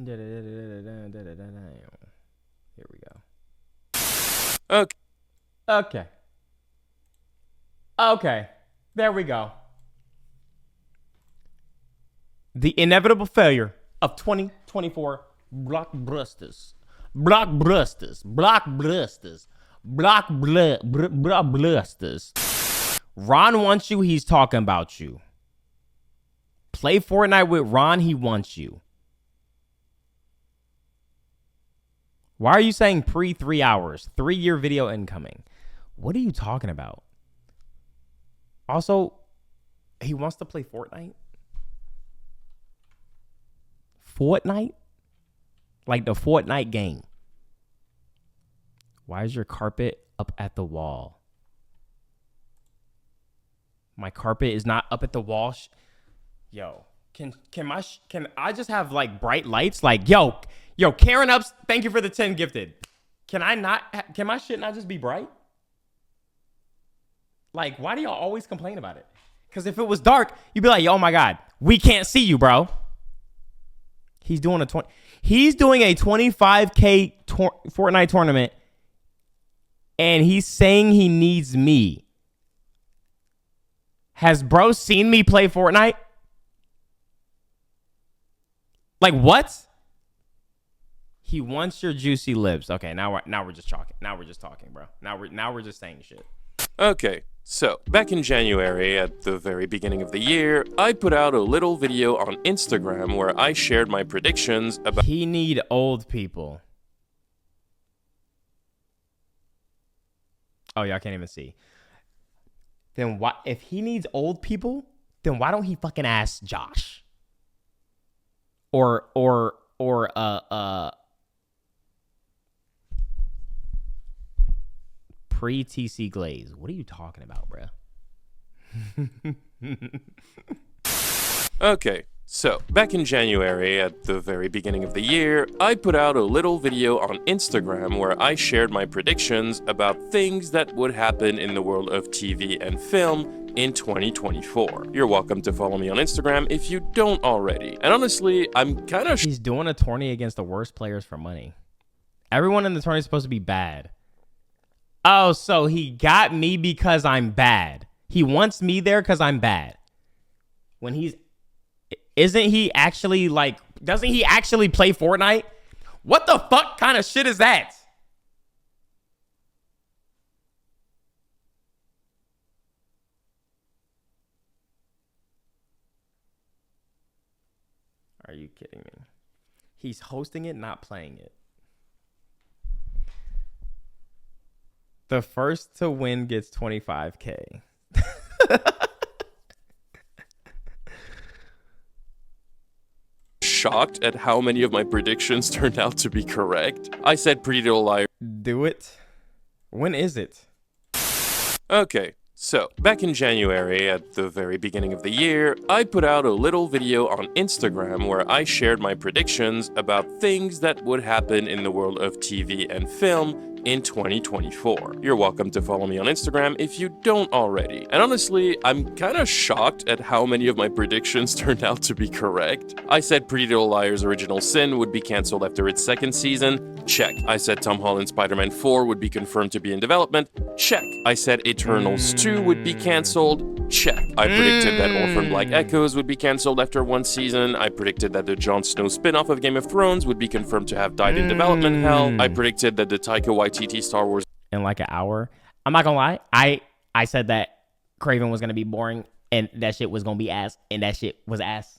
Here we go. Okay. Okay. There we go. The inevitable failure of 2024 blockbusters. Ron wants you, he's talking about you. Play Fortnite with Ron, he wants you. Why are you saying pre 3 hours? 3-year video incoming. What are you talking about? Also, he wants to play Fortnite? Fortnite? Like the Fortnite game. Why is your carpet up at the wall? My carpet is not up at the wall. Yo, can I just have like bright lights? Like, yo, Karen Ups, thank you for the 10 gifted. Can my shit not just be bright? Like, why do y'all always complain about it? Because if it was dark, you'd be like, oh my God, we can't see you, bro. He's doing a 25K Fortnite tournament, and he's saying he needs me. Has bro seen me play Fortnite? Like, what? He wants your juicy lips. Okay, now we're just talking. Now we're just talking, bro. Now we're just saying shit. Okay, so back in January, at the very beginning of the year, I put out a little video on Instagram where I shared my predictions about— He need old people. Oh, y'all can't even see. Then why, if he needs old people, then why don't he fucking ask Josh? Or pre-TC Glaze. What are you talking about, bro? Okay, so back in January, at the very beginning of the year, I put out a little video on Instagram where I shared my predictions about things that would happen in the world of TV and film in 2024. You're welcome to follow me on Instagram if you don't already. And honestly, I'm kind of— He's doing a tourney against the worst players for money. Everyone in the tourney is supposed to be bad. Oh, so he got me because I'm bad. He wants me there because I'm bad. When he's... Isn't he actually like... Doesn't he actually play Fortnite? What the fuck kind of shit is that? Are you kidding me? He's hosting it, not playing it. The first to win gets 25K. shocked at how many of my predictions turned out to be correct. I said Pretty Little Liars. Do it. When is it? Okay. So, back in January, at the very beginning of the year, I put out a little video on Instagram where I shared my predictions about things that would happen in the world of TV and film in 2024. You're welcome to follow me on Instagram if you don't already. And honestly, I'm kind of shocked at how many of my predictions turned out to be correct. I said Pretty Little Liars Original Sin would be cancelled after its second season. Check. I said Tom Holland's Spider-Man 4 would be confirmed to be in development. Check. I said Eternals 2 would be cancelled. Check. I predicted that Orphan Black Echoes would be cancelled after one season. I predicted that the Jon Snow spin-off of Game of Thrones would be confirmed to have died in development hell. I predicted that the Taika Waititi Star Wars in like an hour. I'm not gonna lie. I said that Craven was gonna be boring and that shit was gonna be ass, and that shit was ass.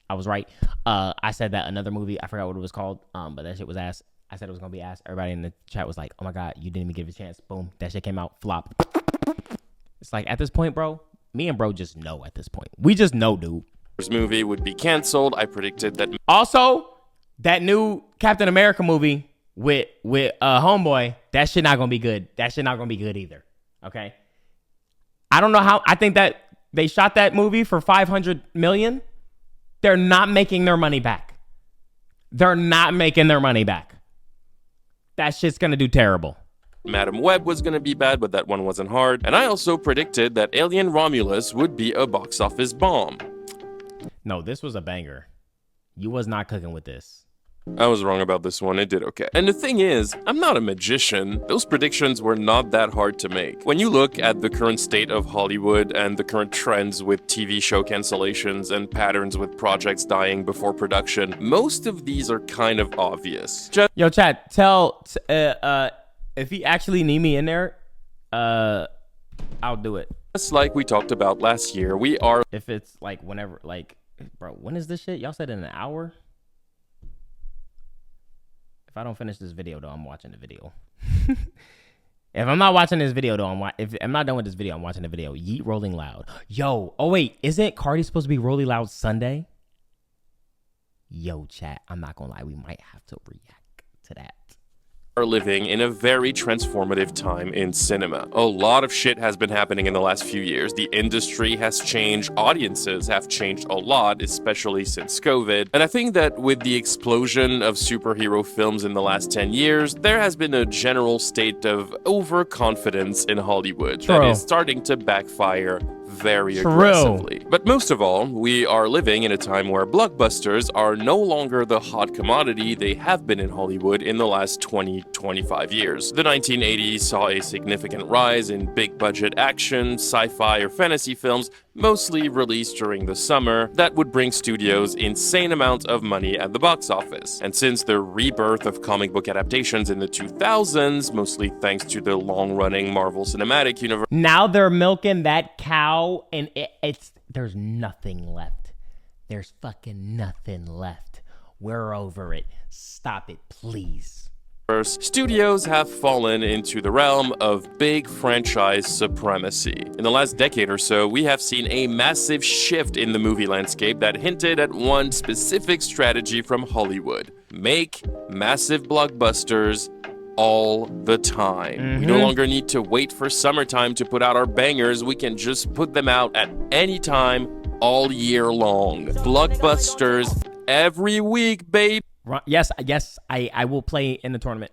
I was right. I said that another movie, I forgot what it was called, but that shit was ass. I said it was gonna be ass. Everybody in the chat was like, oh my god, you didn't even give it a chance. Boom, that shit came out, flop. It's like, at this point, bro, me and bro just know at this point. We just know, dude. Movie would be canceled. I predicted that. Also, that new Captain America movie with Homeboy, that shit not gonna be good. That shit not gonna be good either. Okay. I don't know how. I think that they shot that movie for $500 million. They're not making their money back. They're not making their money back. That shit's gonna do terrible. Madam Web was gonna be bad, but that one wasn't hard. And I also predicted that Alien Romulus would be a box office bomb. No, this was a banger. You was not cooking with this. I was wrong about this one, it did okay. And the thing is, I'm not a magician. Those predictions were not that hard to make. When you look at the current state of Hollywood and the current trends with TV show cancellations and patterns with projects dying before production, most of these are kind of obvious. Yo, chat, tell if he actually need me in there, I'll do it. Just like we talked about last year, we are... If it's like whenever, like, bro, when is this shit? Y'all said in an hour? If I don't finish this video, though, I'm watching the video. If I'm not watching this video, though, if I'm not done with this video, I'm watching the video. Yeet Rolling Loud. Yo, oh wait, isn't Cardi supposed to be Rolling Loud Sunday? Yo, chat, I'm not gonna lie, we might have to react to that. Are living in a very transformative time in cinema. A lot of shit has been happening in the last few years. The industry has changed, audiences have changed a lot, especially since COVID. And I think that with the explosion of superhero films in the last 10 years, there has been a general state of overconfidence in Hollywood that is starting to backfire very aggressively. But most of all, we are living in a time where blockbusters are no longer the hot commodity they have been in Hollywood in the last 20-25 years. The 1980s saw a significant rise in big-budget action, sci-fi, or fantasy films, mostly released during the summer, that would bring studios insane amounts of money at the box office. And since the rebirth of comic book adaptations in the 2000s, mostly thanks to the long-running Marvel Cinematic Universe, now they're milking that cow, and there's nothing left. There's fucking nothing left. We're over it. Stop it, please. studios have fallen into the realm of big franchise supremacy. In the last decade or so, we have seen a massive shift in the movie landscape that hinted at one specific strategy from Hollywood: make massive blockbusters all the time. We no longer need to wait for summertime to put out our bangers. We can just put them out at any time, all year long. Blockbusters every week, baby. Yes, I will play in the tournament.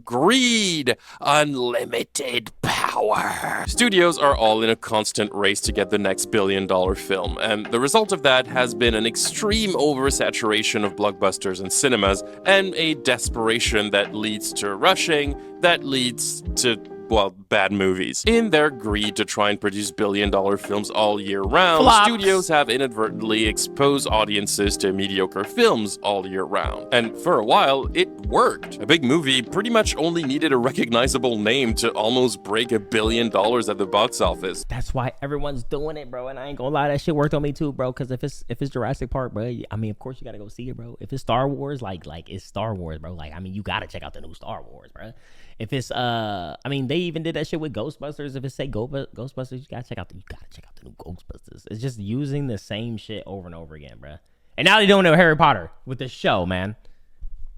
Greed, unlimited power. Studios are all in a constant race to get the next billion-dollar film, and the result of that has been an extreme oversaturation of blockbusters in cinemas and a desperation that leads to rushing, that leads to, well, bad movies. In their greed to try and produce billion-dollar films all year round, studios have inadvertently exposed audiences to mediocre films all year round. And for a while, it worked. A big movie pretty much only needed a recognizable name to almost break $1 billion at the box office. That's why everyone's doing it, bro. And I ain't gonna lie, that shit worked on me too, bro. Because if it's Jurassic Park, bro, I mean, of course you gotta go see it, bro. If it's Star Wars, like it's Star Wars, bro. Like, I mean, you gotta check out the new Star Wars, bro. If it's I mean, they even did that shit with Ghostbusters. If it say Ghostbusters, you gotta check out the new Ghostbusters. It's just using the same shit over and over again, bro. And now they're doing it with Harry Potter with this show, man.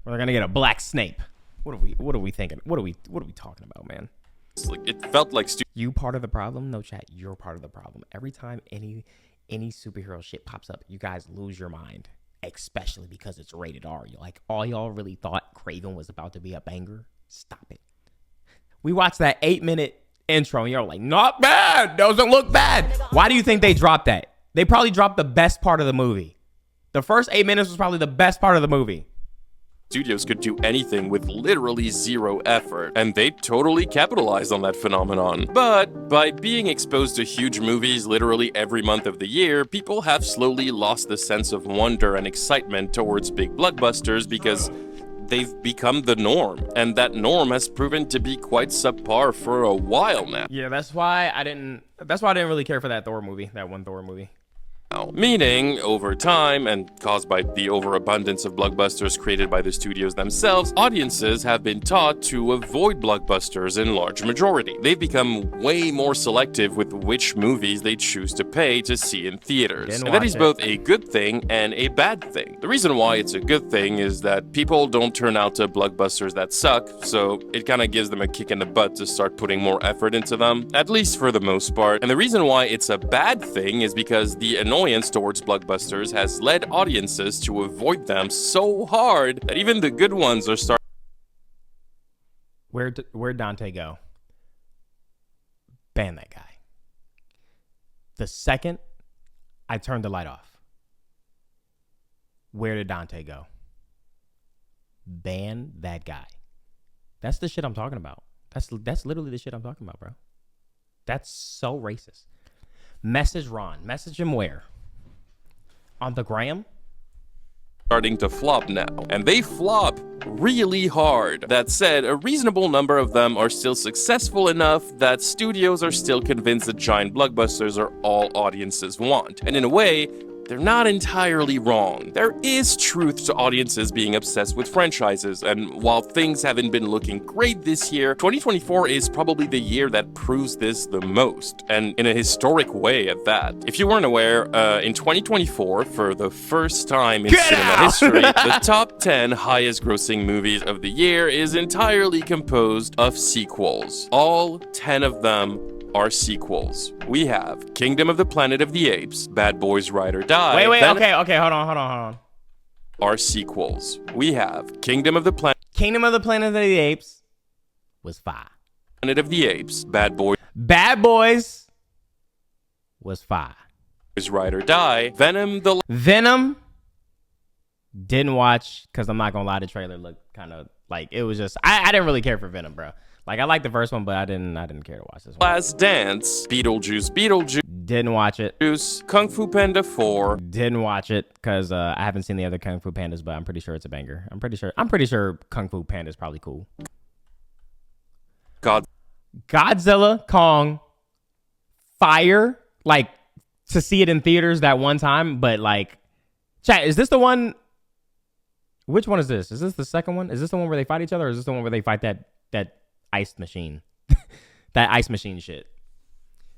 We're gonna get a black Snape. What are we thinking? What are we talking about, man? It's like, it felt like you part of the problem? No, chat, you're part of the problem. Every time any superhero shit pops up, you guys lose your mind. Especially because it's rated R. You're like, all y'all really thought Kraven was about to be a banger? Stop it. We watched that 8-minute intro and you're like, not bad, doesn't look bad. Why do you think they dropped that? They probably dropped the best part of the movie. The first 8 minutes was probably the best part of the movie. Studios could do anything with literally zero effort, and they totally capitalized on that phenomenon. But by being exposed to huge movies literally every month of the year, people have slowly lost the sense of wonder and excitement towards big blockbusters because they've become the norm, and that norm has proven to be quite subpar for a while now. Yeah, that's why I didn't really care for that one Thor movie. Meaning, over time, and caused by the overabundance of blockbusters created by the studios themselves, audiences have been taught to avoid blockbusters in large majority. They've become way more selective with which movies they choose to pay to see in theaters. And that is both a good thing and a bad thing. The reason why it's a good thing is that people don't turn out to blockbusters that suck, so it kind of gives them a kick in the butt to start putting more effort into them, at least for the most part. And the reason why it's a bad thing is because the annoyance towards blockbusters has led audiences to avoid them so hard that even the good ones are starting. Where'd Dante go? Ban that guy. The second I turned the light off. Where did Dante go? Ban that guy. That's the shit I'm talking about. That's literally the shit I'm talking about, bro. That's so racist. Message Ron. Message him where? On the gram? Starting to flop now, and they flop really hard. That said, a reasonable number of them are still successful enough that studios are still convinced that giant blockbusters are all audiences want. And in a way, they're not entirely wrong. There is truth to audiences being obsessed with franchises, and while things haven't been looking great this year, 2024 is probably the year that proves this the most, and in a historic way at that. If you weren't aware, in 2024, for the first time in cinema history, the top 10 highest grossing movies of the year is entirely composed of sequels. All 10 of them are sequels. We have Kingdom of the Planet of the Apes, Bad Boys Ride or Die. Wait, okay, hold on. Are sequels. We have Kingdom of the Planet of the Apes was 5. Planet of the Apes, Bad Boys was 5. Ride or Die, Venom didn't watch because I'm not gonna lie, the trailer looked kind of like it was just I didn't really care for Venom, bro. Like I liked the first one, but I didn't care to watch this one. Last Dance, Beetlejuice, Didn't watch it. Kung Fu Panda 4. Didn't watch it because I haven't seen the other Kung Fu Pandas, but I'm pretty sure it's a banger. I'm pretty sure Kung Fu Panda is probably cool. Godzilla, Kong, fire. Like to see it in theaters that one time, but like, chat, is this the one? Which one is this? Is this the second one? Is this the one where they fight each other, or is this the one where they fight that ice machine? That ice machine shit.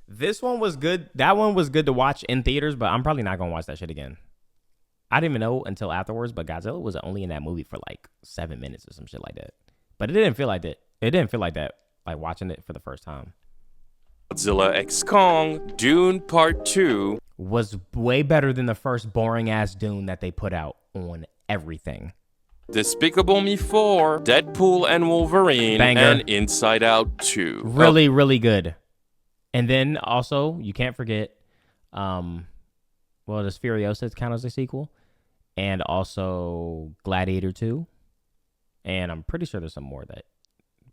This one was good. That one was good to watch in theaters, but I'm probably not gonna watch that shit again. I didn't even know until afterwards, but Godzilla was only in that movie for like 7 minutes or some shit like that. But it didn't feel like that. It didn't feel like that, like watching it for the first time. Godzilla x Kong, Dune Part 2 was way better than the first boring ass Dune that they put out on everything. Despicable Me 4, Deadpool and Wolverine, banger. And Inside Out 2. Really good. And then also, you can't forget, does Furiosa count as a sequel? And also Gladiator 2. And I'm pretty sure there's some more that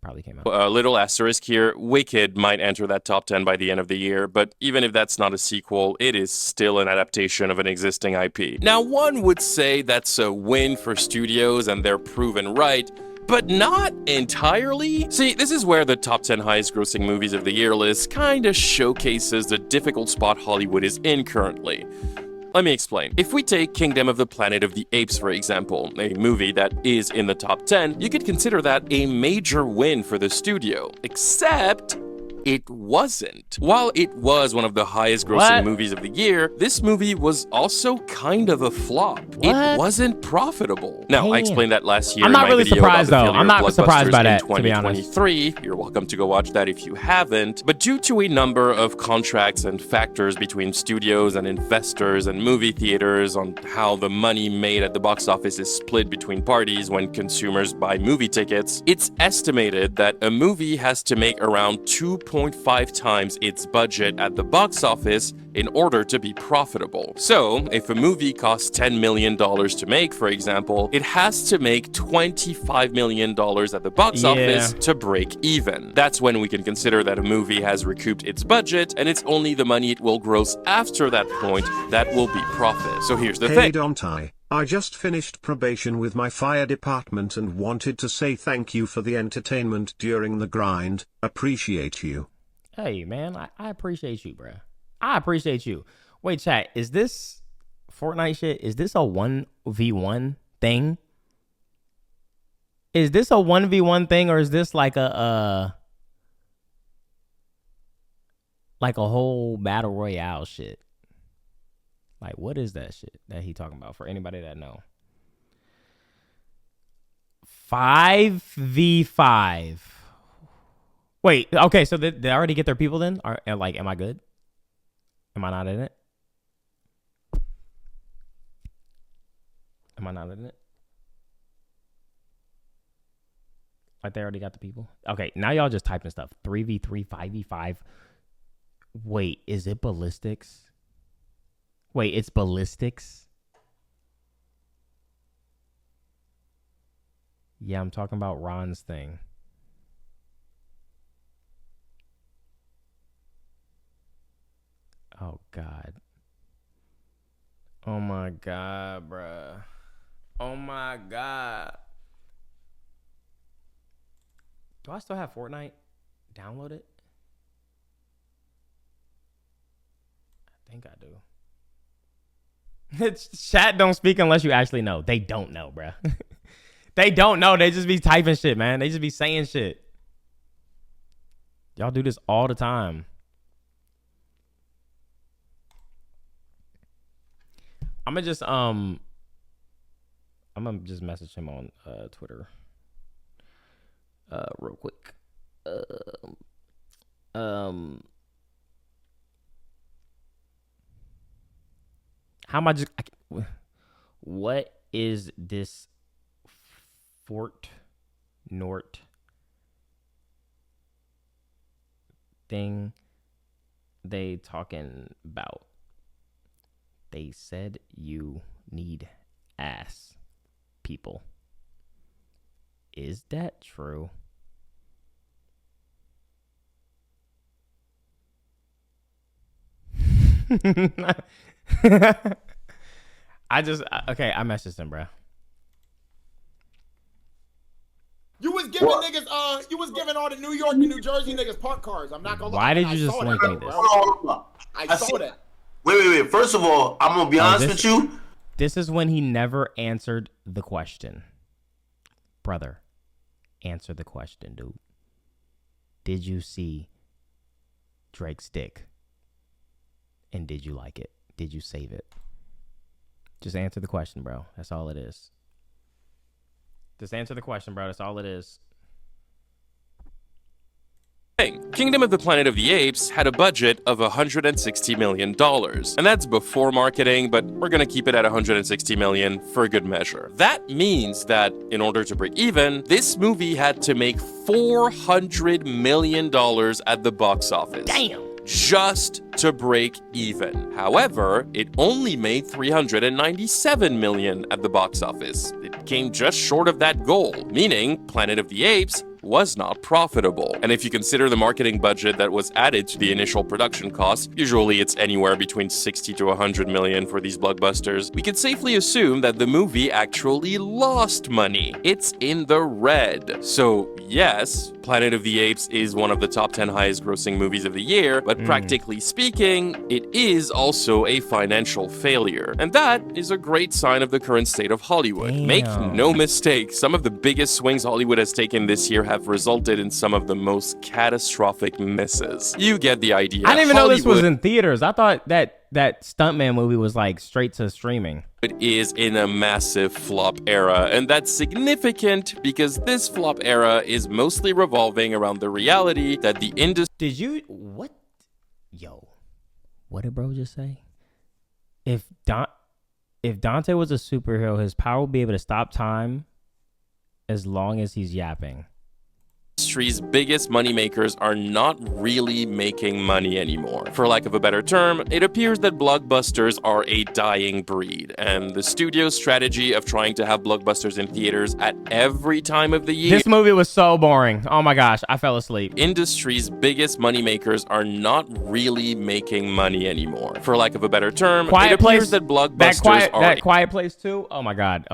probably came out. A little asterisk here, Wicked might enter that top 10 by the end of the year, but even if that's not a sequel, it is still an adaptation of an existing IP. Now, one would say that's a win for studios and they're proven right, but not entirely. See, this is where the top 10 highest grossing movies of the year list kinda showcases the difficult spot Hollywood is in currently. Let me explain. If we take Kingdom of the Planet of the Apes, for example, a movie that is in the top 10, you could consider that a major win for the studio, except it wasn't. While it was one of the highest grossing movies of the year, this movie was also kind of a flop. It wasn't profitable. Now, I explained that last year I'm not in my really video surprised, about the though. failure I'm not of surprised by blockbusters that, in to be honest. 2023. You're welcome to go watch that if you haven't. But due to a number of contracts and factors between studios and investors and movie theaters on how the money made at the box office is split between parties when consumers buy movie tickets, it's estimated that a movie has to make around 2.5 times its budget at the box office in order to be profitable. So, if a movie costs $10 million to make, for example, it has to make $25 million at the box office to break even. That's when we can consider that a movie has recouped its budget, and it's only the money it will gross after that point that will be profit. So here's the thing. Dontai, I just finished probation with my fire department and wanted to say thank you for the entertainment during the grind. Appreciate you. Hey, man, I appreciate you, bro. I appreciate you. Wait, chat, is this Fortnite shit? Is this a 1v1 thing? Is this a 1v1 thing, or is this like a whole battle royale shit? Like, what is that shit that he talking about for anybody that know? 5v5. Wait, okay, so they already get their people then? Am I good? Am I not in it? Am I not in it? Like they already got the people? Okay, now y'all just typing stuff. 3v3, 5v5. Wait, is it ballistics? Wait, it's ballistics? Yeah, I'm talking about Ron's thing. Oh, God. Oh, my God, bruh. Oh, my God. Do I still have Fortnite? Download it? I think I do. Chat don't speak unless you actually know. They don't know, bruh. They don't know. They just be typing shit, man. They just be saying shit. Y'all do this all the time. I'm gonna just message him on Twitter real quick. How am I just what is this fortnite thing they talking about? They said you need ass people. Is that true? I messaged him, bro. You was giving niggas, you was giving all the New York and New Jersey niggas park cars. I'm not gonna lie. Why did you just link me this? I saw that. Wait. First of all, I'm gonna be honest with you. This is when he never answered the question. Brother, answer the question, dude. Did you see Drake's dick? And did you like it? Did you save it? Just answer the question, bro. That's all it is. Just answer the question, bro. That's all it is. Kingdom of the Planet of the Apes had a budget of $160 million. And that's before marketing, but we're gonna keep it at $160 million for good measure. That means that in order to break even, this movie had to make $400 million at the box office. Damn! Just to break even. However, it only made $397 million at the box office. It came just short of that goal, meaning Planet of the Apes was not profitable. And if you consider the marketing budget that was added to the initial production costs, usually it's anywhere between 60 to 100 million for these blockbusters, we can safely assume that the movie actually lost money. It's in the red. So yes, Planet of the Apes is one of the top 10 highest grossing movies of the year, but practically speaking, it is also a financial failure. And that is a great sign of the current state of Hollywood. Damn. Make no mistake, some of the biggest swings Hollywood has taken this year have resulted in some of the most catastrophic misses. You get the idea. I didn't even know this was in theaters. I thought that Stuntman movie was like straight to streaming. It is in a massive flop era, and that's significant because this flop era is mostly revolving around the reality that the industry. What did bro just say? If Dante was a superhero, his power would be able to stop time as long as he's yapping. Industry's biggest moneymakers are not really making money anymore. For lack of a better term, it appears that blockbusters are a dying breed, and the studio's strategy of trying to have blockbusters in theaters at every time of the year. This movie was so boring. Oh my gosh, I fell asleep. Industry's biggest moneymakers are not really making money anymore. For lack of a better term, Quiet it appears Place, that blockbusters are Quiet Place 2. Oh my god.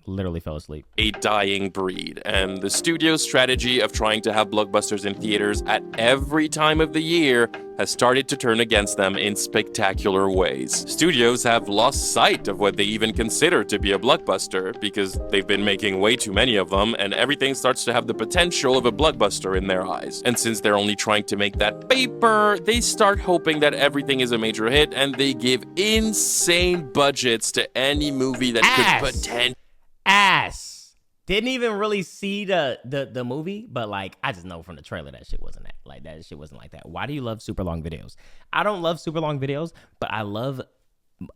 Literally fell asleep. A dying breed, and the studio's strategy of trying to have blockbusters in theaters at every time of the year has started to turn against them in spectacular ways. Studios have lost sight of what they even consider to be a blockbuster because they've been making way too many of them, and everything starts to have the potential of a blockbuster in their eyes. And since they're only trying to make that paper, they start hoping that everything is a major hit, and they give insane budgets to any movie that could potentially didn't even really see the movie, but like I just know from the trailer that shit wasn't like that. Why do you love super long videos? I don't love super long videos, but I love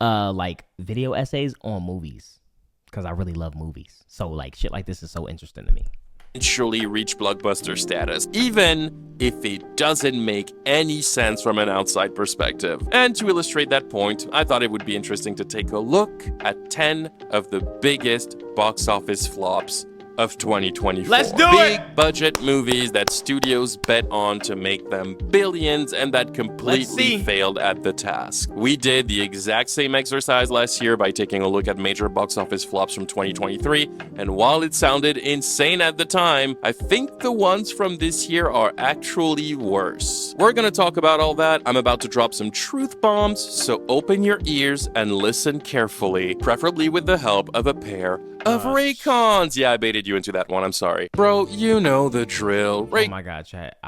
like video essays on movies because I really love movies. So like shit like this is so interesting to me. Eventually reach blockbuster status, even if it doesn't make any sense from an outside perspective. And to illustrate that point, I thought it would be interesting to take a look at 10 of the biggest box office flops of 2024. Let's do it! Big budget movies that studios bet on to make them billions and that completely failed at the task. We did the exact same exercise last year by taking a look at major box office flops from 2023, and while it sounded insane at the time, I think the ones from this year are actually worse. We're gonna talk about all that. I'm about to drop some truth bombs, so open your ears and listen carefully, preferably with the help of a pair of Raycons. Yeah, I baited you into that one. I'm sorry. Bro, you know the drill. Oh my god, chat.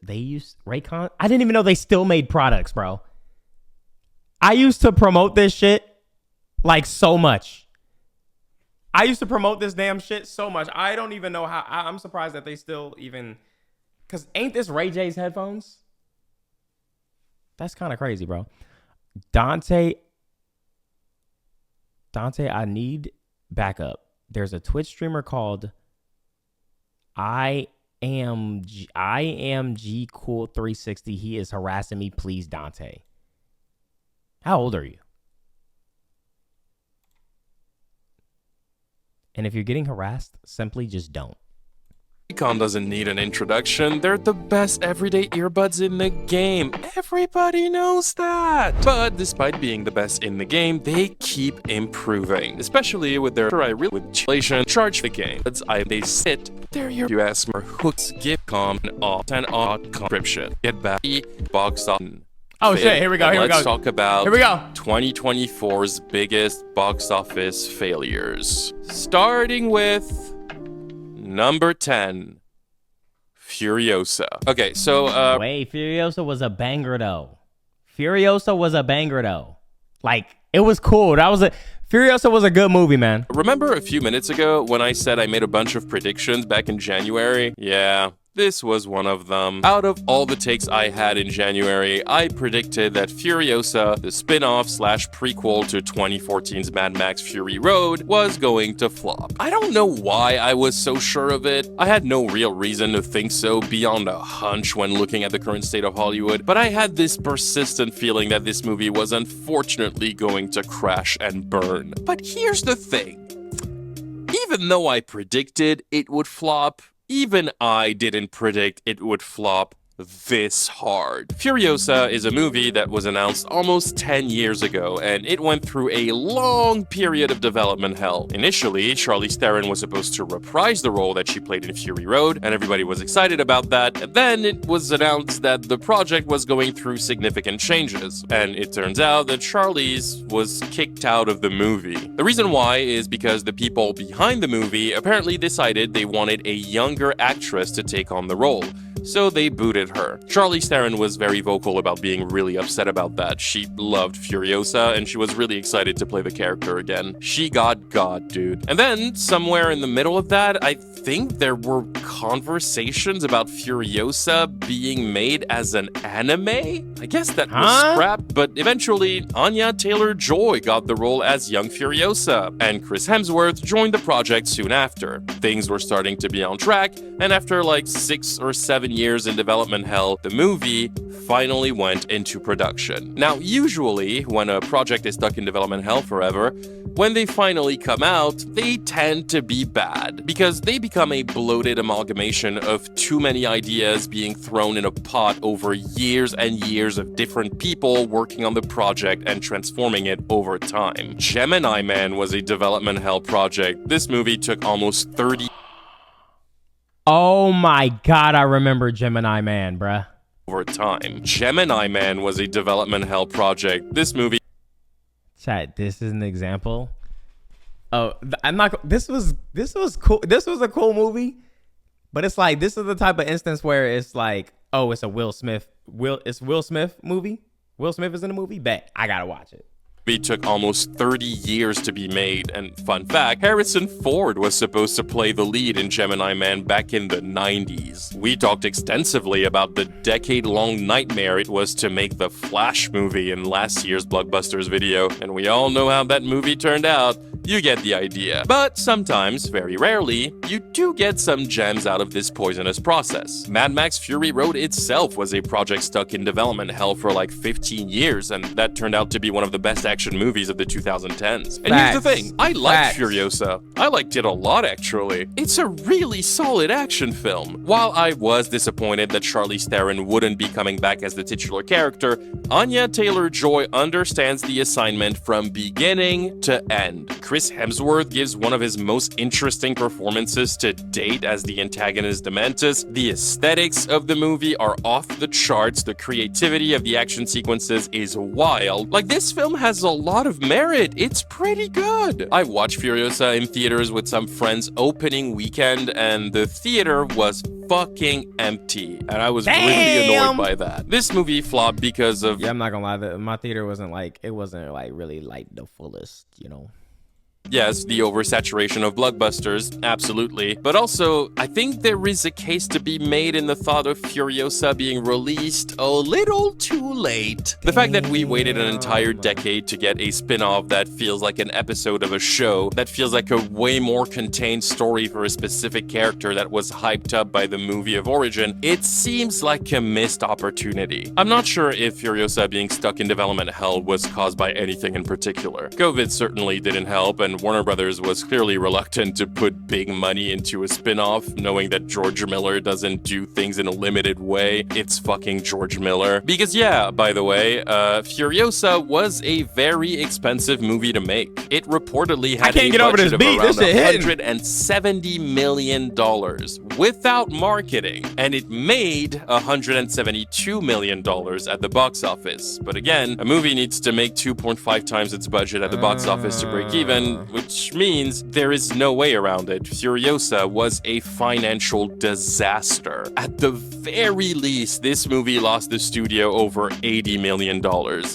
They used Raycon? I didn't even know they still made products, bro. I used to promote this shit like so much. I used to promote this damn shit so much. I don't even know how. I'm surprised that they still even, because ain't this Ray J's headphones? That's kind of crazy, bro. Dante, I need backup. There's a Twitch streamer called IMG Cool 360. He is harassing me. Please, Dante. How old are you? And if you're getting harassed, simply just don't. Raycon doesn't need an introduction. They're the best everyday earbuds in the game. Everybody knows that. But despite being the best in the game, they keep improving. Especially with their inflation charge the game. They sit there. You ask for hooks, give com and off and odd conscription. Get back box office. Oh shit, here we go, Let's talk about here we go. 2024's biggest box office failures. Starting with number 10, Furiosa. Okay, so wait, Furiosa was a banger though. Like, it was cool. Furiosa was a good movie, man. Remember a few minutes ago when I said I made a bunch of predictions back in January? Yeah, this was one of them. Out of all the takes I had in January, I predicted that Furiosa, the spin-off slash prequel to 2014's Mad Max Fury Road, was going to flop. I don't know why I was so sure of it. I had no real reason to think so beyond a hunch when looking at the current state of Hollywood, but I had this persistent feeling that this movie was unfortunately going to crash and burn. But here's the thing. Even though I predicted it would flop, even I didn't predict it would flop this hard. Furiosa is a movie that was announced almost 10 years ago, and it went through a long period of development hell. Initially, Charlize Theron was supposed to reprise the role that she played in Fury Road, and everybody was excited about that. And then it was announced that the project was going through significant changes, and it turns out that Charlize was kicked out of the movie. The reason why is because the people behind the movie apparently decided they wanted a younger actress to take on the role, so they booted her. Charlize Theron was very vocal about being really upset about that. She loved Furiosa, and she was really excited to play the character again. She got God, dude. And then, somewhere in the middle of that, I think there were conversations about Furiosa being made as an anime? I guess that was scrapped, but eventually, Anya Taylor-Joy got the role as young Furiosa, and Chris Hemsworth joined the project soon after. Things were starting to be on track, and after like 6 or 7 years in development hell, the movie finally went into production. Now, usually, when a project is stuck in development hell forever, when they finally come out, they tend to be bad, because they become a bloated amalgamation of too many ideas being thrown in a pot over years and years of different people working on the project and transforming it over time. Gemini Man was a development hell project. This movie took almost 30 Oh my god, I remember Gemini Man, bruh. over time. Gemini Man was a development hell project. This movie... Chat, this is an example. Oh, I'm not... This was cool. This was a cool movie. But it's like, this is the type of instance where it's like, oh, it's a Will Smith movie. Will Smith is in the movie? Bet. I gotta watch it. It took almost 30 years to be made, and fun fact, Harrison Ford was supposed to play the lead in Gemini Man back in the 90s. We talked extensively about the decade-long nightmare it was to make the Flash movie in last year's Blockbusters video, and we all know how that movie turned out. You get the idea. But sometimes, very rarely, you do get some gems out of this poisonous process. Mad Max Fury Road itself was a project stuck in development hell for like 15 years, and that turned out to be one of the best action movies of the 2010s. And here's the thing, I liked Furiosa. I liked it a lot, actually. It's a really solid action film. While I was disappointed that Charlize Theron wouldn't be coming back as the titular character, Anya Taylor-Joy understands the assignment from beginning to end. Chris Hemsworth gives one of his most interesting performances to date as the antagonist Dementus. The aesthetics of the movie are off the charts. The creativity of the action sequences is wild. Like, this film has a lot of merit. It's pretty good. I watched Furiosa in theaters with some friends opening weekend, and the theater was fucking empty, and I was really annoyed by that. This movie flopped because of... Yeah, I'm not gonna lie, my theater wasn't like really like the fullest, you know. Yes, the oversaturation of blockbusters, absolutely. But also, I think there is a case to be made in the thought of Furiosa being released a little too late. The fact that we waited an entire decade to get a spin-off that feels like an episode of a show, that feels like a way more contained story for a specific character that was hyped up by the movie of origin, it seems like a missed opportunity. I'm not sure if Furiosa being stuck in development hell was caused by anything in particular. COVID certainly didn't help, and Warner Brothers was clearly reluctant to put big money into a spin-off, knowing that George Miller doesn't do things in a limited way. It's fucking George Miller. Because yeah, by the way, Furiosa was a very expensive movie to make. It reportedly had a budget of around $170 million without marketing, and it made $172 million at the box office. But again, a movie needs to make 2.5 times its budget at the box office to break even, which means there is no way around it. Furiosa was a financial disaster. At the very least, this movie lost the studio over $80 million.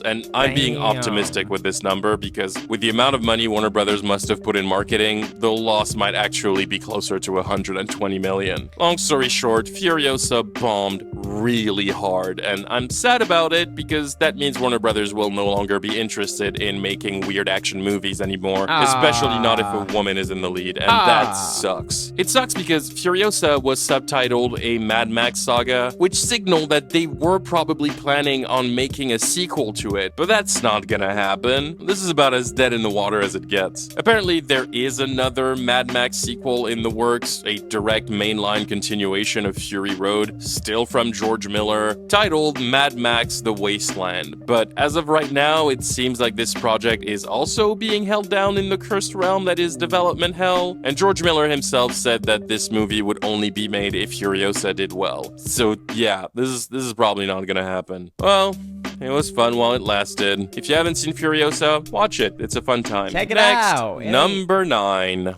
And I'm being optimistic with this number because with the amount of money Warner Brothers must have put in marketing, the loss might actually be closer to $120 million. Long story short, Furiosa bombed really hard, and I'm sad about it because that means Warner Brothers will no longer be interested in making weird action movies anymore, especially not if a woman is in the lead, and that sucks. It sucks because Furiosa was subtitled a Mad Max saga, which signaled that they were probably planning on making a sequel to it, but that's not gonna happen. This is about as dead in the water as it gets. Apparently, there is another Mad Max sequel in the works, a direct mainline continuation of Fury Road, still from George Miller, titled Mad Max: The Wasteland. But as of right now, it seems like this project is also being held down in the cursed realm that is development hell, and George Miller himself said that this movie would only be made if Furiosa did well. So yeah, this is probably not gonna happen. Well, it was fun while it lasted. If you haven't seen Furiosa, watch it. It's a fun time. Check it Next, out. number 9.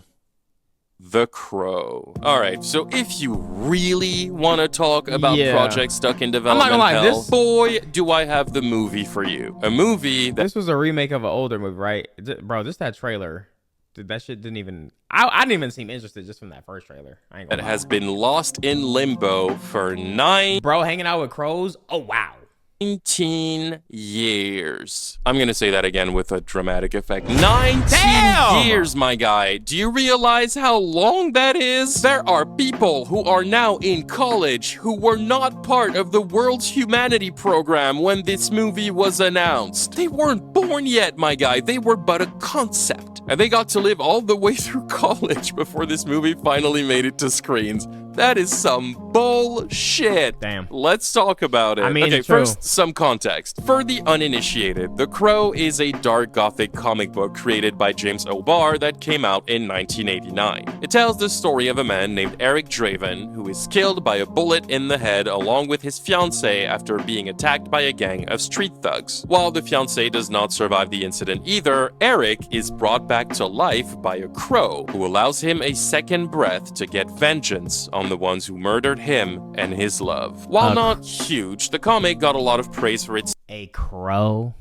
The Crow. Alright, so if you really want to talk about projects stuck in development hell, boy, do I have the movie for you. A movie that... This was a remake of an older movie, right? Bro, just that trailer. Dude, that shit didn't even... I didn't even seem interested just from that first trailer. I ain't gonna lie. has been lost in limbo for 9... Bro, hanging out with crows? Oh, wow. 19 years. I'm gonna say that again with a dramatic effect. 19 years, my guy. Do you realize how long that is? There are people who are now in college who were not part of the World's Humanity Program when this movie was announced. They weren't born yet, my guy. They were but a concept. And they got to live all the way through college before this movie finally made it to screens. That is some bullshit. Damn. Let's talk about it. I mean, okay, first, some context. For the uninitiated, The Crow is a dark gothic comic book created by James O'Barr that came out in 1989. It tells the story of a man named Eric Draven who is killed by a bullet in the head along with his fiancée after being attacked by a gang of street thugs. While the fiancée does not survive the incident either, Eric is brought back to life by a crow who allows him a second breath to get vengeance on the ones who murdered him and his love. While not huge, the comic got a lot of praise for its... A crow?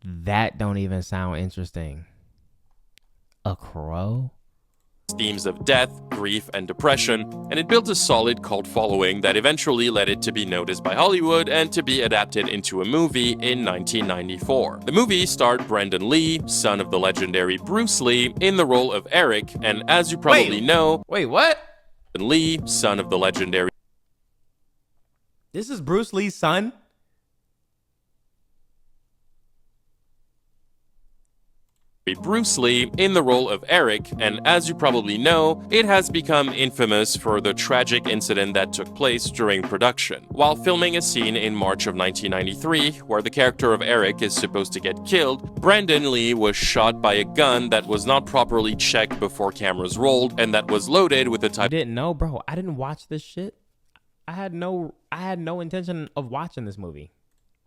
That don't even sound interesting. A crow? themes of death, grief, and depression, and it built a solid cult following that eventually led it to be noticed by Hollywood and to be adapted into a movie in 1994. The movie starred Brandon Lee, son of the legendary Bruce Lee, in the role of Eric, and as you probably know, Wait, what? Lee, son of the legendary This is Bruce Lee's son? Bruce Lee in the role of Eric, and as you probably know, it has become infamous for the tragic incident that took place during production. While filming a scene in March of 1993, where the character of Eric is supposed to get killed, Brandon Lee was shot by a gun that was not properly checked before cameras rolled, and that was loaded with the I type didn't know, bro. I didn't watch this shit. I had no intention of watching this movie.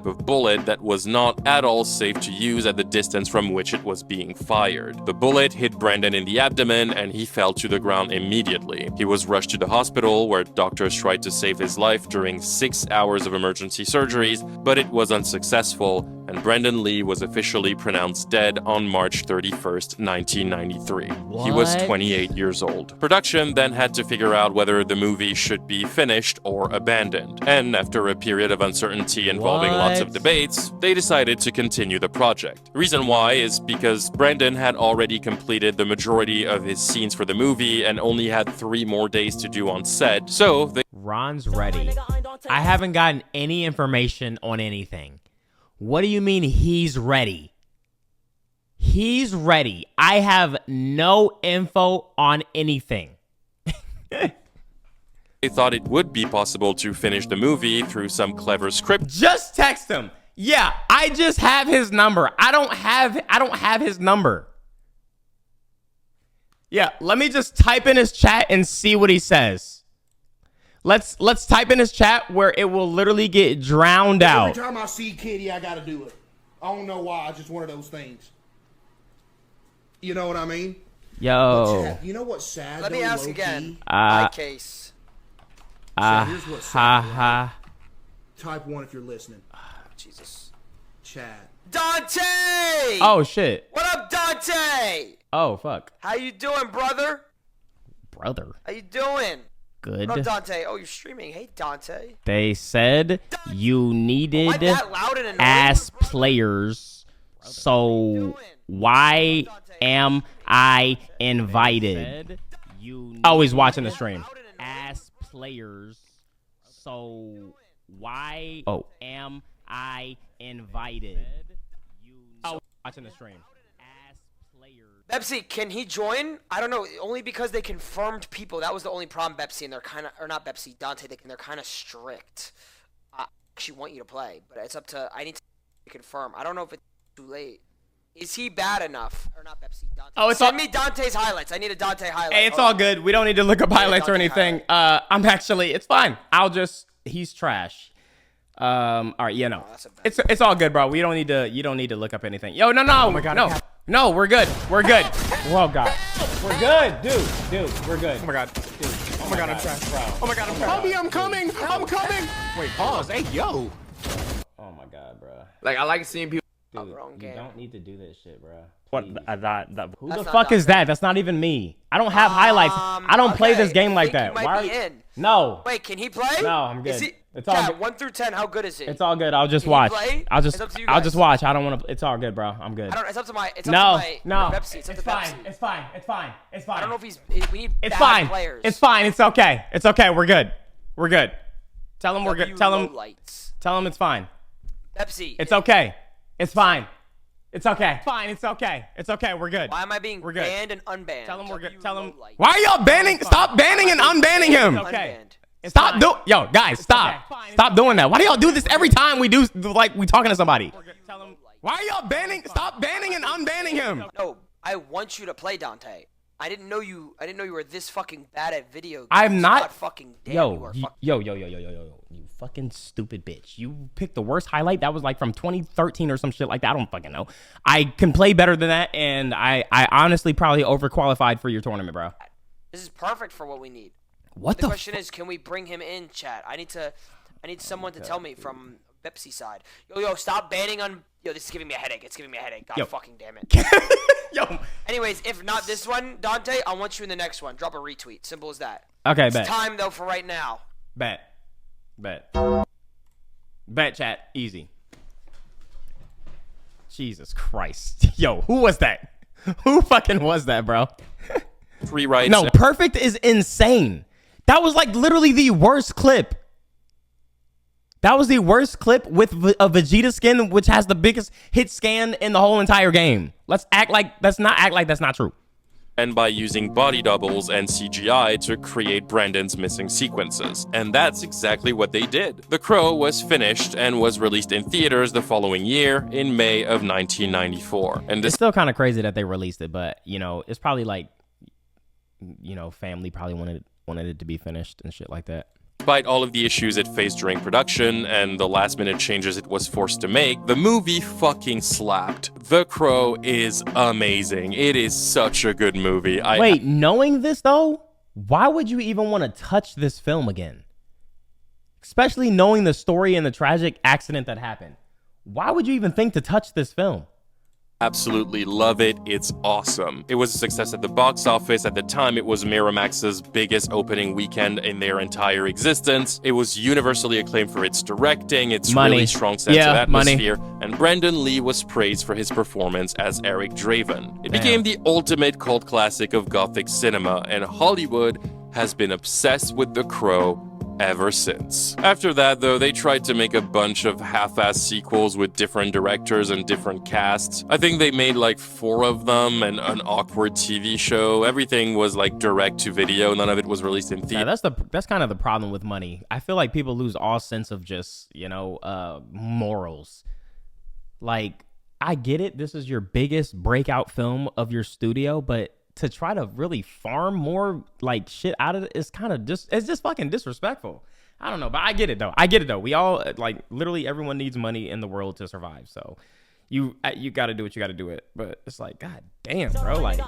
of bullet that was not at all safe to use at the distance from which it was being fired. The bullet hit Brandon in the abdomen and he fell to the ground immediately. He was rushed to the hospital where doctors tried to save his life during 6 hours of emergency surgeries, but it was unsuccessful, and Brandon Lee was officially pronounced dead on March 31st, 1993. He was 28 years old. Production then had to figure out whether the movie should be finished or abandoned, and after a period of uncertainty involving lots of debates, they decided to continue the project. The reason why is because Brandon had already completed the majority of his scenes for the movie and only had 3 more days to do on set, so they— Ron's ready. I haven't gotten any information on anything. What do you mean he's ready? He's ready. I have no info on anything. They thought it would be possible to finish the movie through some clever script. Just text him. Yeah, I just have his number. I don't have his number. Yeah, let me just type in his chat and see what he says. Let's type in his chat where it will literally get drowned out. Every time I see Kitty, I gotta do it. I don't know why. It's just one of those things. You know what I mean? Yo. You know what's sad? Let me ask low-key? again. My case. Here's what's sad. Type 1 if you're listening. Jesus. Chat. Dante! Oh shit. What up, Dante? Oh fuck. How you doing, brother? Brother. How you doing? Good. What up, Dante? Oh, you're streaming. Hey, Dante. They said you needed Am I that loud and annoying, ass brother? players, so why am I invited? Oh, he's watching the stream. Ass players, so why am I invited? Oh, watching the stream. Ass players. Bepsy, can he join? I don't know. Only because they confirmed people. That was the only problem, Bepsy, and they're kind of, or not Bepsy, Dante. They're kind of strict. I actually want you to play, but it's up to. I need to confirm. I don't know if it's too late. Is he bad enough? Or not Bepsy, Dante. Oh, it's Send me Dante's highlights. I need a Dante highlight. Hey, it's all good. We don't need to look up highlights or anything. I'm actually, it's fine. He's trash. All right, yeah, no. It's all good, bro. You don't need to look up anything. Yo, no. Oh my god, no, we're good. We're good. Oh god. We're good, dude, we're good. Oh my god. Dude. Oh my god, I'm trash. Oh my god, I'm trash. Bobby, I'm coming. I'm coming. Wait, pause. Hey, yo. Oh my god, bro. Like, I like seeing people. Dude, wrong you game. don't need to do this shit, bro. What? Please. Who That's the not fuck is Dante. that? That's not even me. I don't have highlights. I don't play this game like that. You might Why? be in. No. Wait, can he play? No, I'm good. Is he, It's all Chat, good. 1 through 10, how good is he? It's all good. I'll just Can you watch. play? I'll just It's up to you I'll guys. just watch. I don't want to. It's all good, bro. I'm good. I don't. It's up to my. It's No, up to my. no. Pepsi. It's up to fine. Pepsi. It's fine. It's fine. It's fine. I don't know if he's. We need It's bad fine. players. It's fine. It's okay. It's okay. We're good. We're good. Tell him we're good. Tell him. Lights. Tell him it's fine. Pepsi. It's okay. It's fine. It's okay. Fine. It's okay. It's okay. We're good. Why am I being We're good. banned and unbanned? Tell him we're good. W Tell him. low lights. Why are y'all banning? Stop banning and unbanning him. Okay. Stop do. Yo, guys, stop. Stop doing that. Why do y'all do this every time we do like we talking to somebody? Why are y'all banning? Stop banning and unbanning him. No, I want you to play Dante. I didn't know you were this fucking bad at video games. I'm not. God fucking damn, you Yo, are yo, you fucking stupid bitch. You picked the worst highlight. That was like from 2013 or some shit like that. I don't fucking know. I can play better than that, and I honestly probably overqualified for your tournament, bro. This is perfect for what we need. What The question is, can we bring him in, chat? I need someone to tell me from Pepsi side. Yo, stop banning on. Yo, this is giving me a headache. It's giving me a headache. God fucking damn it. Yo. Anyways, if not this one, Dante, I want you in the next one. Drop a retweet. Simple as that. Okay, It's bet. time though for right now. Bet, chat. Easy. Jesus Christ. Yo, who was that? Who fucking was that, bro? Rewrites. No, perfect is insane. That was like literally the worst clip. That was the worst clip with a Vegeta skin, which has the biggest hit scan in the whole entire game. Let's not act like that's not true. And by using body doubles and CGI to create Brandon's missing sequences. And that's exactly what they did. The Crow was finished and was released in theaters the following year in May of 1994. And It's still kind of crazy that they released it, but you know, it's probably like, you know, family probably wanted it to be finished and shit like that. despite all of the issues it faced during production and the last-minute changes it was forced to make, the movie fucking slapped. The Crow is amazing. It is such a good movie. Wait, knowing this though, why would you even want to touch this film again? Especially knowing the story and the tragic accident that happened. Why would you even think to touch this film? Absolutely love it. It's awesome. It was a success at the box office. At the time, it was Miramax's biggest opening weekend in their entire existence. It was universally acclaimed for its directing, its really strong sense of atmosphere, and Brandon Lee was praised for his performance as Eric Draven. It became the ultimate cult classic of Gothic cinema, and Hollywood has been obsessed with The Crow ever since. After that, though, they tried to make a bunch of half-ass sequels with different directors and different casts. I think they made like 4 of them and an awkward TV show. Everything was like direct to video. None of it was released in theater. Yeah, that's kind of the problem with money. I feel like people lose all sense of just, you know, morals. Like, I get it. This is your biggest breakout film of your studio, but to try to really farm more like shit out of it is kind of just, it's just fucking disrespectful. I don't know, but I get it though. We all, like, literally everyone needs money in the world to survive. So you got to do what you got to do it. But it's like, god damn, bro, like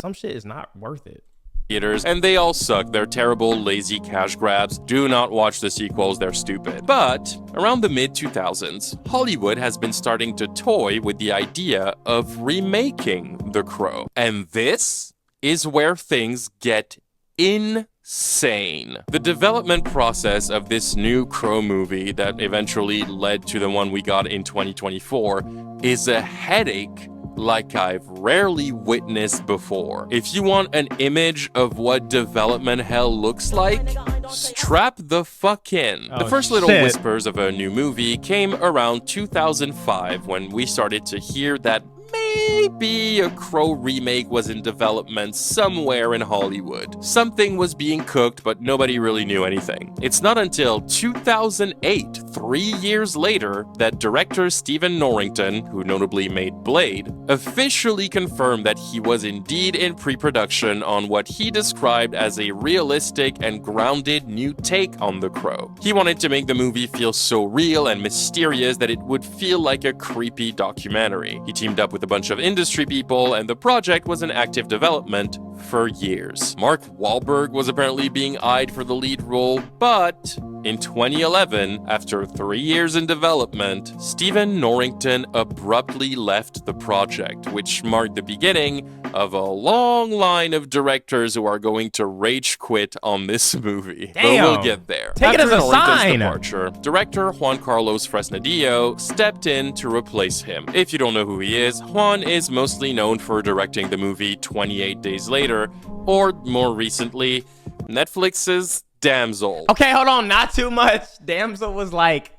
some shit is not worth it. Theaters, and they all suck. They're terrible, lazy cash grabs. Do not watch the sequels, they're stupid. But around the mid-2000s, Hollywood has been starting to toy with the idea of remaking The Crow. And this is where things get insane. The development process of this new Crow movie that eventually led to the one we got in 2024 is a headache like I've rarely witnessed before. If you want an image of what development hell looks like, strap the fuck in. The first little whispers of a new movie came around 2005 when we started to hear that maybe a Crow remake was in development somewhere in Hollywood. Something was being cooked, but nobody really knew anything. It's not until 2008, 3 years later, that director Stephen Norrington, who notably made Blade, officially confirmed that he was indeed in pre-production on what he described as a realistic and grounded new take on The Crow. He wanted to make the movie feel so real and mysterious that it would feel like a creepy documentary. He teamed up with a bunch of industry people, and the project was in active development for years. Mark Wahlberg was apparently being eyed for the lead role, but in 2011, after 3 years in development, Stephen Norrington abruptly left the project, which marked the beginning of a long line of directors who are going to rage quit on this movie. Damn. But we'll get there. Take it as a Norrington's sign. departure, director Juan Carlos Fresnadillo stepped in to replace him. If you don't know who he is, Juan is mostly known for directing the movie 28 Days Later, or more recently, Netflix's Damsel. Okay, hold on, not too much. Damsel was like,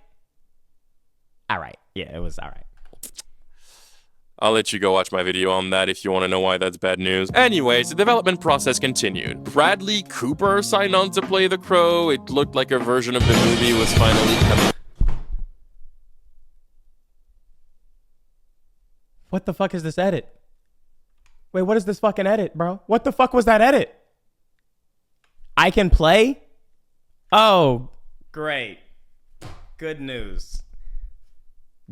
all right. Yeah, it was all right. I'll let you go watch my video on that if you want to know why that's bad news. Anyways, the development process continued. Bradley Cooper signed on to play The Crow. It looked like a version of the movie was finally coming. What the fuck is this edit? Wait, what is this fucking edit, bro? What the fuck was that edit? I can play? Oh, great. Good news.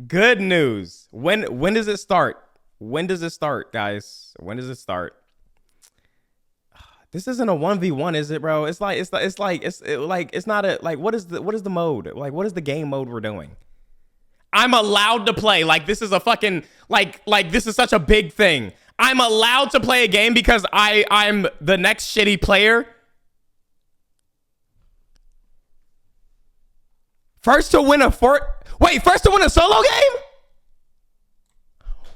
Good news. When does it start? When does it start, guys? When does it start? This isn't a 1v1, is it, bro? It's not a, like, what is the mode? Like, what is the game mode we're doing? I'm allowed to play. Like, this is a fucking, like this is such a big thing. I'm allowed to play a game because I'm the next shitty player. First to win a first to win a solo game?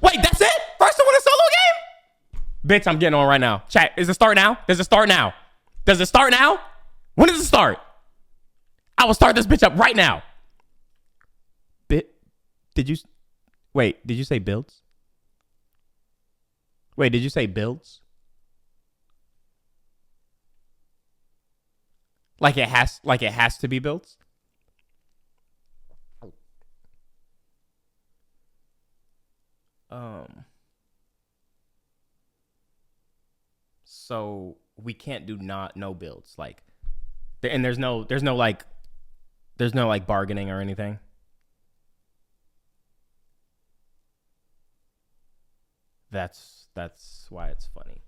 Wait, that's it? First to win a solo game? Bitch, I'm getting on right now. Chat, is it start now? Does it start now? Does it start now? When does it start? I will start this bitch up right now. Did you say builds? Wait, did you say builds? Like it has to be builds? So we can't do no builds, like, and there's no like bargaining or anything. That's why it's funny.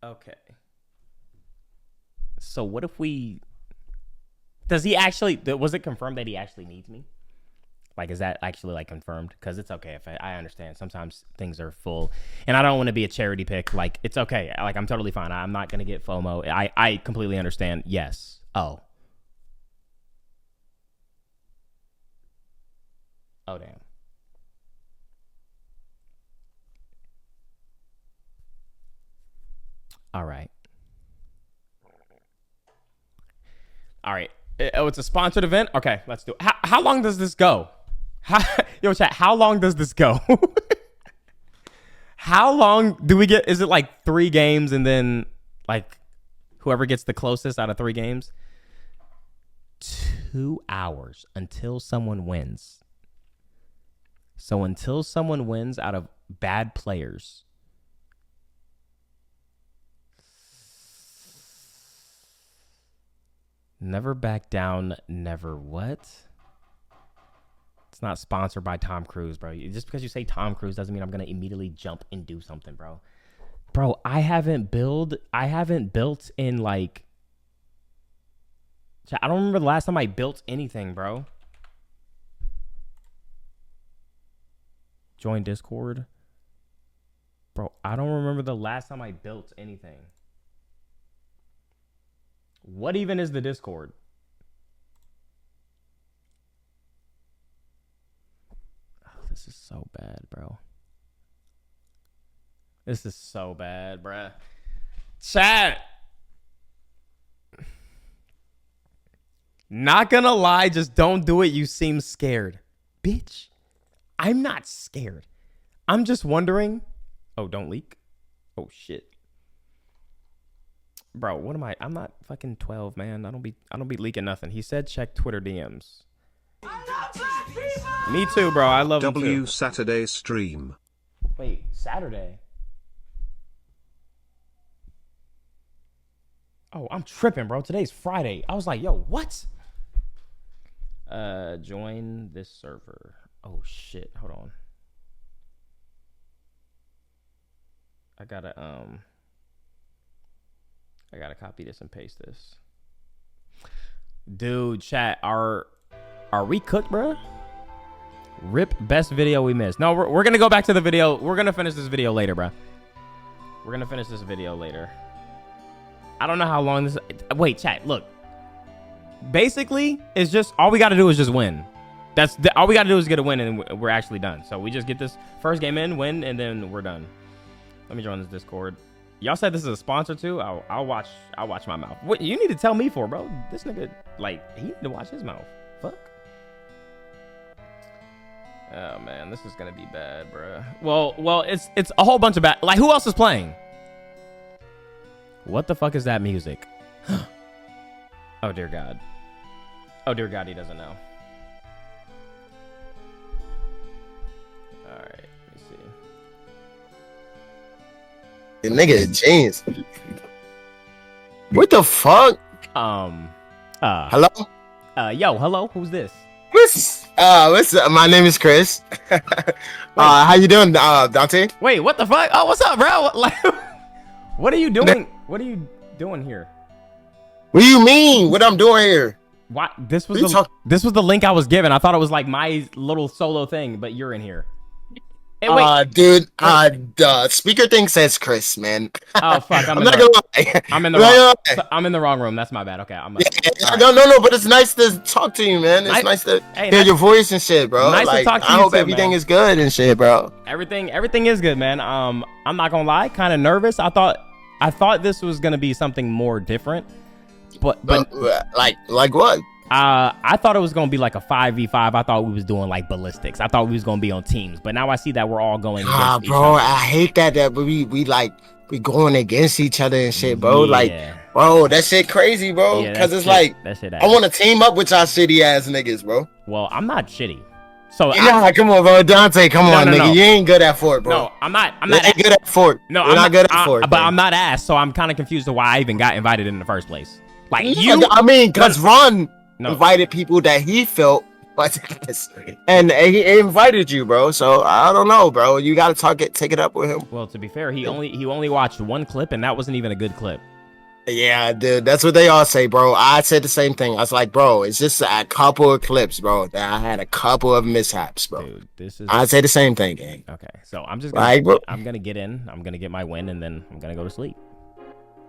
Okay. So what if we? Does he actually? Was it confirmed that he actually needs me? Like, is that actually like confirmed? Because it's okay if I understand. Sometimes things are full, and I don't want to be a charity pick. Like, it's okay. Like, I'm totally fine. I'm not gonna get FOMO. I completely understand. Yes. Oh. Oh damn. All right. All right. Oh, it's a sponsored event? Okay, let's do it. How long does this go? Yo, chat, how long does this go? How long do we get? Is it like 3 games and then like whoever gets the closest out of 3 games? 2 hours until someone wins. So until someone wins out of bad players. Never back down, never what? It's not sponsored by Tom Cruise, bro. Just because you say Tom Cruise doesn't mean I'm going to immediately jump and do something, bro. Bro, I haven't built in like... I don't remember the last time I built anything, bro. Join Discord. Bro, I don't remember the last time I built anything. What even is the Discord? Oh, this is so bad, bro. This is so bad, bruh. Chat. Not gonna lie, just don't do it. You seem scared. Bitch, I'm not scared. I'm just wondering. Oh, don't leak. Oh, shit. Bro, what am I? I'm not fucking 12, man. I don't be leaking nothing. He said check Twitter DMs. I love black people! Me too, bro. I love them too. Saturday stream. Wait, Saturday? Oh, I'm tripping, bro. Today's Friday. I was like, yo, what? Join this server. Oh shit. Hold on. I gotta copy this and paste this. Dude, chat, are we cooked, bro? Rip best video we missed. No, we're gonna go back to the video. We're gonna finish this video later, bro. We're gonna finish this video later. I don't know how long this... Wait, chat, look. Basically, it's just... All we gotta do is just win. All we gotta do is get a win and we're actually done. So we just get this first game in, win, and then we're done. Let me join this Discord. Y'all said this is a sponsor too. I'll watch my mouth. What you need to tell me for, bro? This nigga, like, he need to watch his mouth. Fuck. Oh man, this is gonna be bad, bro. Well, it's a whole bunch of bad. Like, who else is playing? What the fuck is that music? Oh dear God. Oh dear God, he doesn't know. All right, let me see. The nigga jeans. What the fuck? Hello? Yo, hello, who's this? My name is Chris. How you doing, Dante? Wait, what the fuck? Oh, what's up, bro? Like, what are you doing? What are you doing here? What do you mean? What I'm doing here? What? This was What are you this was the link I was given. I thought it was like my little solo thing, but you're in here. Hey, wait. Dude, the speaker thing says Chris, man. Oh fuck! I'm not gonna lie. I'm in the wrong room. That's my bad. Okay, I'm. No, but it's nice to talk to you, man. It's nice to hear your voice and shit, bro. Nice to talk to you I hope too, everything man. is good and shit, bro. Everything is good, man. I'm not gonna lie, kind of nervous. I thought this was gonna be something more different, but like what? I thought it was gonna be like a 5v5. I thought we was doing like ballistics. I thought we was gonna be on teams, but now I see that we're all going against each bro, other. I hate that we going against each other and shit, bro. Yeah. Like, bro, that shit crazy, bro. Because it's like, I want to team up with y'all shitty ass niggas, bro. Well, I'm not shitty. So come on, bro, Dante, come on, nigga. You ain't good at Fort, bro. No, I'm not good at Fort. No, I'm not good at Fort. But I'm not ass, so I'm kind of confused to why I even got invited in the first place. Like because Ron invited people that he felt and he invited you, bro. So I don't know, bro. You gotta take it up with him. Well, to be fair, he only watched one clip, and that wasn't even a good clip. Yeah, dude, that's what they all say, bro. I said the same thing. I was like, bro, it's just a couple of clips, bro. That I had a couple of mishaps, bro. Dude, I say the same thing, gang. Okay, so I'm just gonna, I'm gonna get in. I'm gonna get my win, and then I'm gonna go to sleep.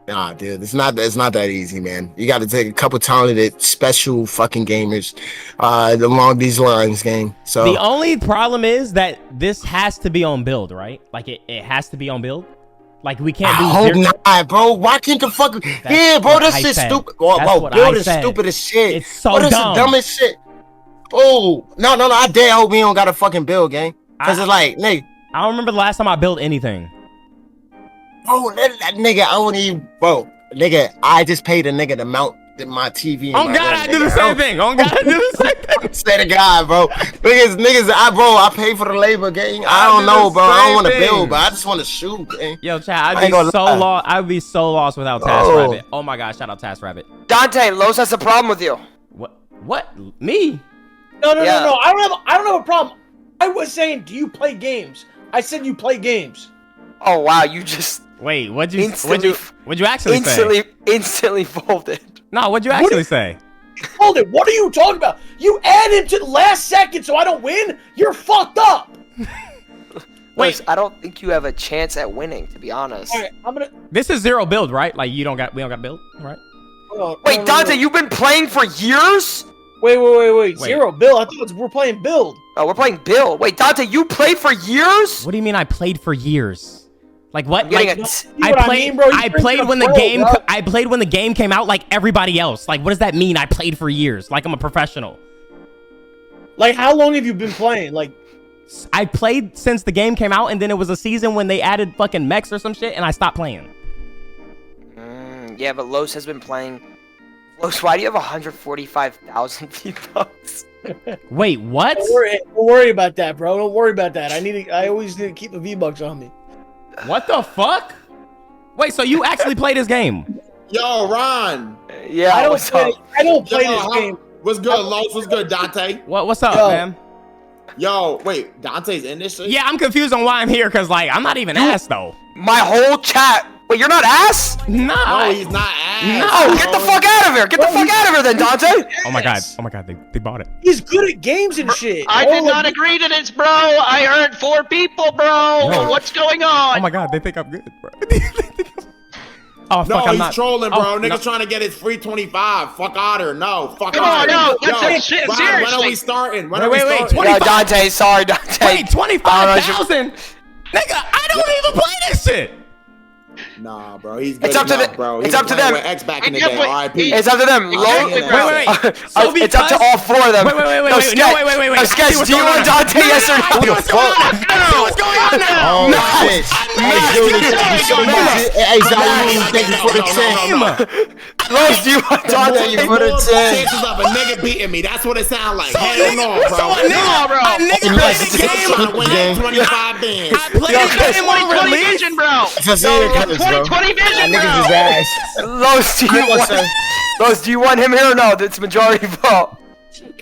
Nah, dude, it's not that easy, man. You got to take a couple talented, special fucking gamers along these lines, gang. So the only problem is that this has to be on build, right? Like it has to be on build. Like we can't do. I hope not, bro. Why can't the fuck? Yeah, bro, that shit's stupid. Whoa, build is stupid as shit. It's so dumb. That's the dumbest shit. Oh, no. I dare hope we don't got a fucking build, gang. Cause it's like, nigga. I don't remember the last time I built anything. Oh, that nigga, I don't even, bro. Nigga, I just paid a nigga to mount my TV. Oh God, I do the same thing. Oh God, I do the same thing. Say to God, bro. Niggas, I pay for the labor, gang. I don't know, bro. I don't want to build, but I just want to shoot, gang. Yo, chat, I'd be so lost without Task Rabbit. Oh my God, shout out Task Rabbit. Dante, Los has a problem with you. What? Me? No. I don't have a problem. I was saying, do you play games? I said you play games. Oh wow, you just. Wait, what'd you actually say? Instantly folded. No, what'd you actually say? Folded. What are you talking about? You added to the last second so I don't win? You're fucked up. Wait, I don't think you have a chance at winning, to be honest. All right, I'm gonna. This is zero build, right? Like we don't got build, right? Wait, Dante, you've been playing for years? Wait. Zero build. I thought we're playing build. Oh, we're playing build. Wait, Dante, you played for years? What do you mean I played for years? Like what? I played when the game came out like everybody else. Like what does that mean? I played for years. Like I'm a professional. Like how long have you been playing? Like I played since the game came out, and then it was a season when they added fucking mechs or some shit, and I stopped playing. Yeah, but Los has been playing. Los, why do you have 145,000 V-Bucks? Wait, what? Don't worry about that, bro. Don't worry about that. I always need to keep the V-Bucks on me. What the fuck? Wait, so you actually play this game? Yo, Ron. Yeah, I don't play this game. What's good, Los? What's good, Dante? What's up, man? Yo, wait, Dante's in this shit? Yeah, I'm confused on why I'm here, because, like, I'm not even ass, though. My whole chat. Wait, you're not ass? Nah. No, he's not ass. No, get the fuck out of here. Get the fuck out of here then, Dante. Oh my God, they bought it. He's good at games and shit. I did not agree to this, bro. I heard 4 people, bro. No. What's going on? Oh my God, they think I'm good, bro. Oh, fuck, No, I'm he's trolling, bro. Oh, Niggas trying to get his free 25. Fuck out here. No, fuck Come out on, here. no, that's shit, seriously. When are we starting? Wait, 25. Yo, Dante, sorry, Dante. Wait, 25,000? Nigga, I don't even play this shit. Nah, bro, he's good It's up to enough, them. bro. It's up to them. X back in the day, R.I.P. It's up to them. Wait. So it's up to all 4 of them. Wait. No, Sketch, do you want Dante, yes or no? What's going on now? Oh, shit. Hey, thank you for the 10. Los, do you want Dante? For the 10. Chances of a nigga beating me. That's what it sounds like. Hell no, bro. So a nigga played the game. Trying to win 25 bands. I played the game on 2020 release. vision, bro. That's a 2020 vision, bro. niggas is ass. Los, do you want him here or no? It's majority vote.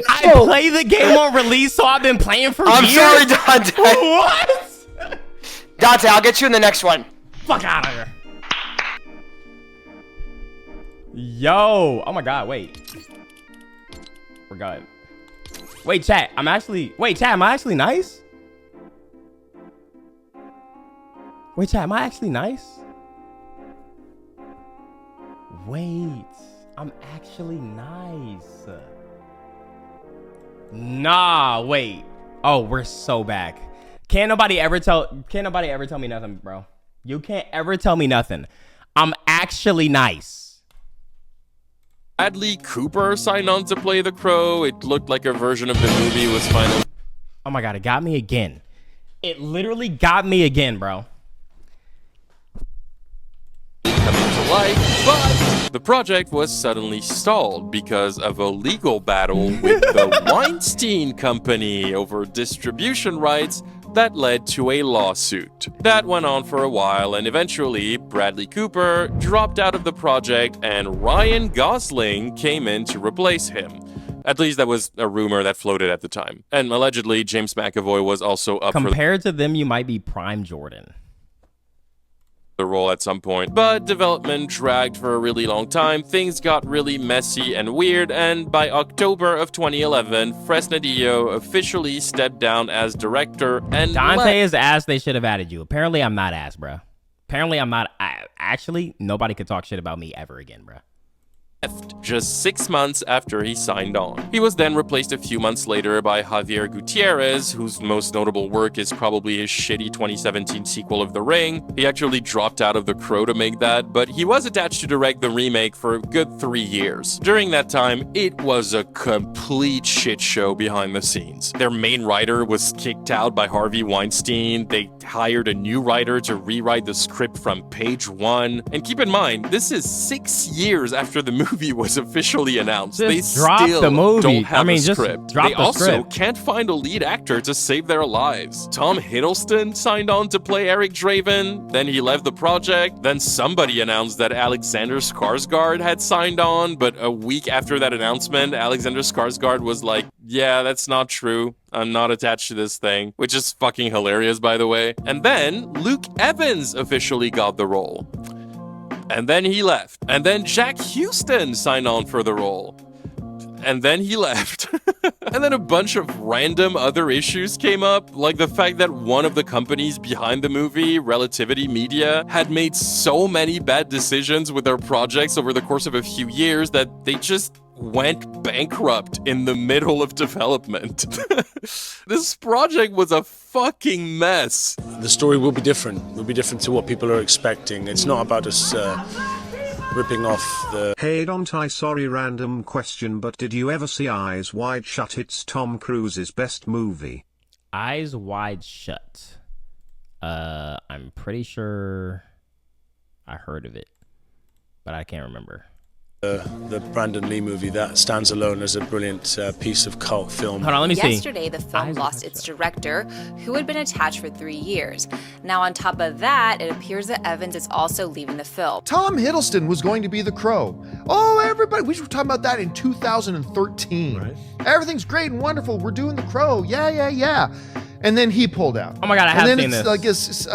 I play the game on release, so I've been playing for years. I'm sorry, Dante. What? Dante, I'll get you in the next one. Fuck out of here. Yo. Oh my God. Wait. We're good. Wait, chat. Am I actually nice? Wait, chat. Am I actually nice? Wait. I'm actually nice. Nah, wait. Oh, we're so back. Can't nobody ever tell me nothing, bro. You can't ever tell me nothing. I'm actually nice. Bradley Cooper signed on to play the Crow. It looked like a version of the movie was finally... Oh my God, it got me again. It literally got me again, bro. coming to life, but the project was suddenly stalled because of a legal battle with the Weinstein Company over distribution rights that led to a lawsuit. That went on for a while, and eventually Bradley Cooper dropped out of the project and Ryan Gosling came in to replace him. At least that was a rumor that floated at the time. And allegedly, James McAvoy was also up Compared to them, you might be Prime Jordan. The role at some point, but development dragged for a really long time. Things got really messy and weird, and by October of 2011, Fresnadillo officially stepped down as director and Dante is ass. They should have added you. Apparently, I'm not ass, bro. Apparently, I'm not. Actually, nobody could talk shit about me ever again, bro. Just 6 months after he signed on. He was then replaced a few months later by Javier Gutierrez, whose most notable work is probably his shitty 2017 sequel of The Ring. He actually dropped out of The Crow to make that, but he was attached to direct the remake for a good 3 years. During that time, it was a complete shit show behind the scenes. Their main writer was kicked out by Harvey Weinstein. They hired a new writer to rewrite the script from page one. And keep in mind, this is 6 years after the movie was officially announced. They still don't have a script. They also can't find a lead actor to save their lives. Tom Hiddleston signed on to play Eric Draven, then he left the project, then somebody announced that Alexander Skarsgård had signed on, but a week after that announcement, Alexander Skarsgård was like, yeah, that's not true. I'm not attached to this thing, which is fucking hilarious, by the way. And then Luke Evans officially got the role. And then he left. And then Jack Houston signed on for the role. And then he left. And then a bunch of random other issues came up, like the fact that one of the companies behind the movie, Relativity Media, had made so many bad decisions with their projects over the course of a few years that they just went bankrupt in the middle of development. This project was a fucking mess. The story will be different. Will be different to what people are expecting. It's not about us ripping off the... Hey Dontai, sorry random question, but did you ever see Eyes Wide Shut? It's Tom Cruise's best movie. Eyes Wide Shut. I'm pretty sure I heard of it, but I can't remember. The Brandon Lee movie, that stands alone as a brilliant piece of cult film. Hold on, let me see. Yesterday, the film lost its director, who had been attached for 3 years. Now, on top of that, it appears that Evans is also leaving the film. Tom Hiddleston was going to be the Crow. Oh, everybody, we were talking about that in 2013. Right. Everything's great and wonderful. We're doing the Crow. Yeah. And then he pulled out. Oh my God, I have seen this. And then it's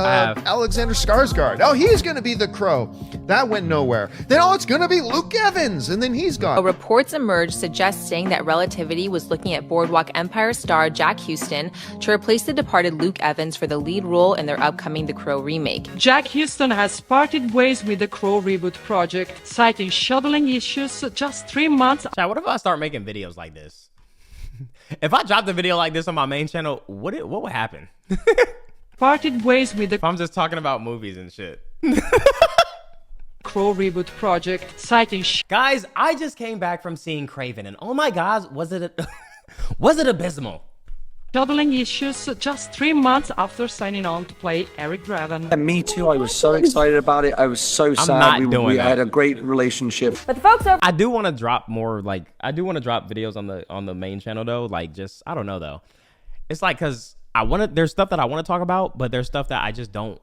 Alexander Skarsgård. Oh, he's going to be the Crow. That went nowhere. Then, it's going to be Luke Evans. And then he's gone. Reports emerged suggesting that Relativity was looking at Boardwalk Empire star Jack Houston to replace the departed Luke Evans for the lead role in their upcoming The Crow remake. Jack Houston has parted ways with the Crow reboot project, citing scheduling issues just 3 months. Chat, what if I start making videos like this? If I dropped a video like this on my main channel, what would happen? Parted ways with the... If I'm just talking about movies and shit. Crow reboot project, citing... Guys, I just came back from seeing Craven, and oh my God, was it abysmal? Scheduling issues just 3 months after signing on to play Eric Draven. And me too, I was so excited about it. I was so sad. We had a great relationship. But the folks over... I do want to drop more, I do want to drop videos on the main channel though, I don't know though. It's like, cause there's stuff that I want to talk about, but there's stuff that I just don't,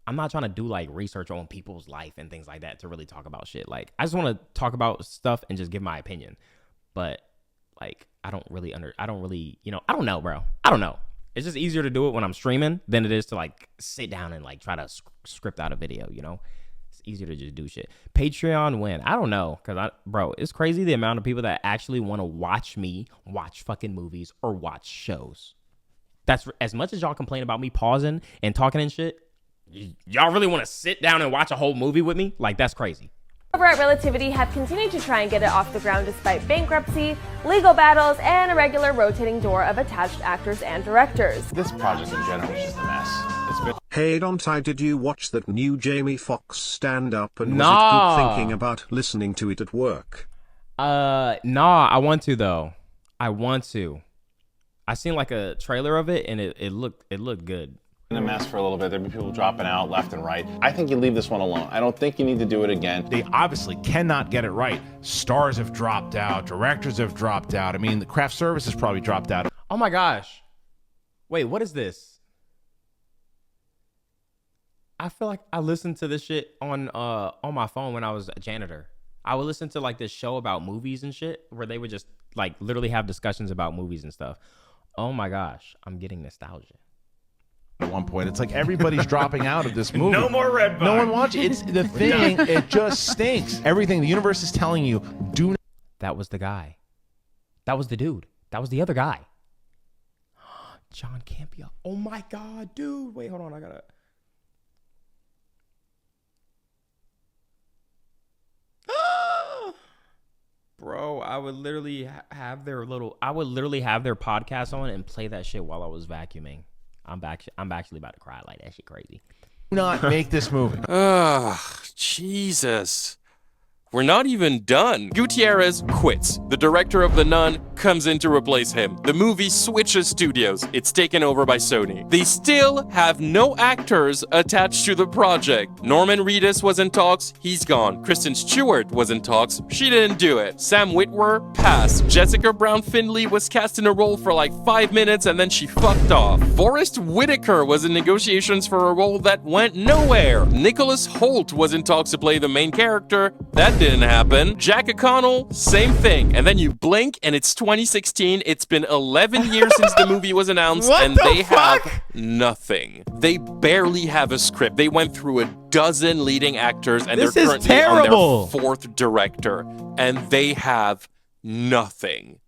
I'm not trying to do research on people's life and things like that to really talk about shit. I just want to talk about stuff and just give my opinion. But I don't really, I don't know, bro. I don't know. It's just easier to do it when I'm streaming than it is to sit down and try to script out a video, It's easier to just do shit. Patreon win. I don't know, bro, it's crazy the amount of people that actually want to watch me watch fucking movies or watch shows. That's as much as y'all complain about me pausing and talking and shit. Y'all really want to sit down and watch a whole movie with me? Like, that's crazy. Over at Relativity have continued to try and get it off the ground despite bankruptcy, legal battles, and a regular rotating door of attached actors and directors. This project in general is just a mess. Hey Dontai, did you watch that new Jamie Foxx stand-up and was it good thinking about listening to it at work? Nah, I want to though. I want to. I seen like a trailer of it and it looked good. In a mess for a little bit. There'd be people dropping out left and right. I think you leave this one alone. I don't think you need to do it again. They obviously cannot get it right. Stars have dropped out. Directors have dropped out. I mean, the craft service has probably dropped out. Oh my gosh. Wait, what is this? I feel like I listened to this shit on my phone when I was a janitor. I would listen to like this show about movies and shit where they would just like literally have discussions about movies and stuff. Oh my gosh, I'm getting nostalgia. At one point, it's like everybody's dropping out of this movie. No more Red Bar. No one watches. It's the thing. It just stinks. Everything the universe is telling you, do not. That was the guy. That was the dude. That was the other guy. John Campia. Oh my God, dude. Wait, hold on. I gotta. Bro, I would literally have their podcast on and play that shit while I was vacuuming. I'm actually about to cry. Like, that shit crazy. Do not make this movie. Jesus. We're not even done. Gutierrez quits. The director of The Nun comes in to replace him. The movie switches studios. It's taken over by Sony. They still have no actors attached to the project. Norman Reedus was in talks. He's gone. Kristen Stewart was in talks. She didn't do it. Sam Witwer passed. Jessica Brown Findlay was cast in a role for like 5 minutes and then she fucked off. Forrest Whitaker was in negotiations for a role that went nowhere. Nicholas Hoult was in talks to play the main character. That didn't happen. Jack O'Connell, same thing. And then you blink and it's 2016. It's been 11 years since the movie was announced and they have nothing. They barely have a script. They went through a dozen leading actors and they're currently on their 4th director and they have nothing.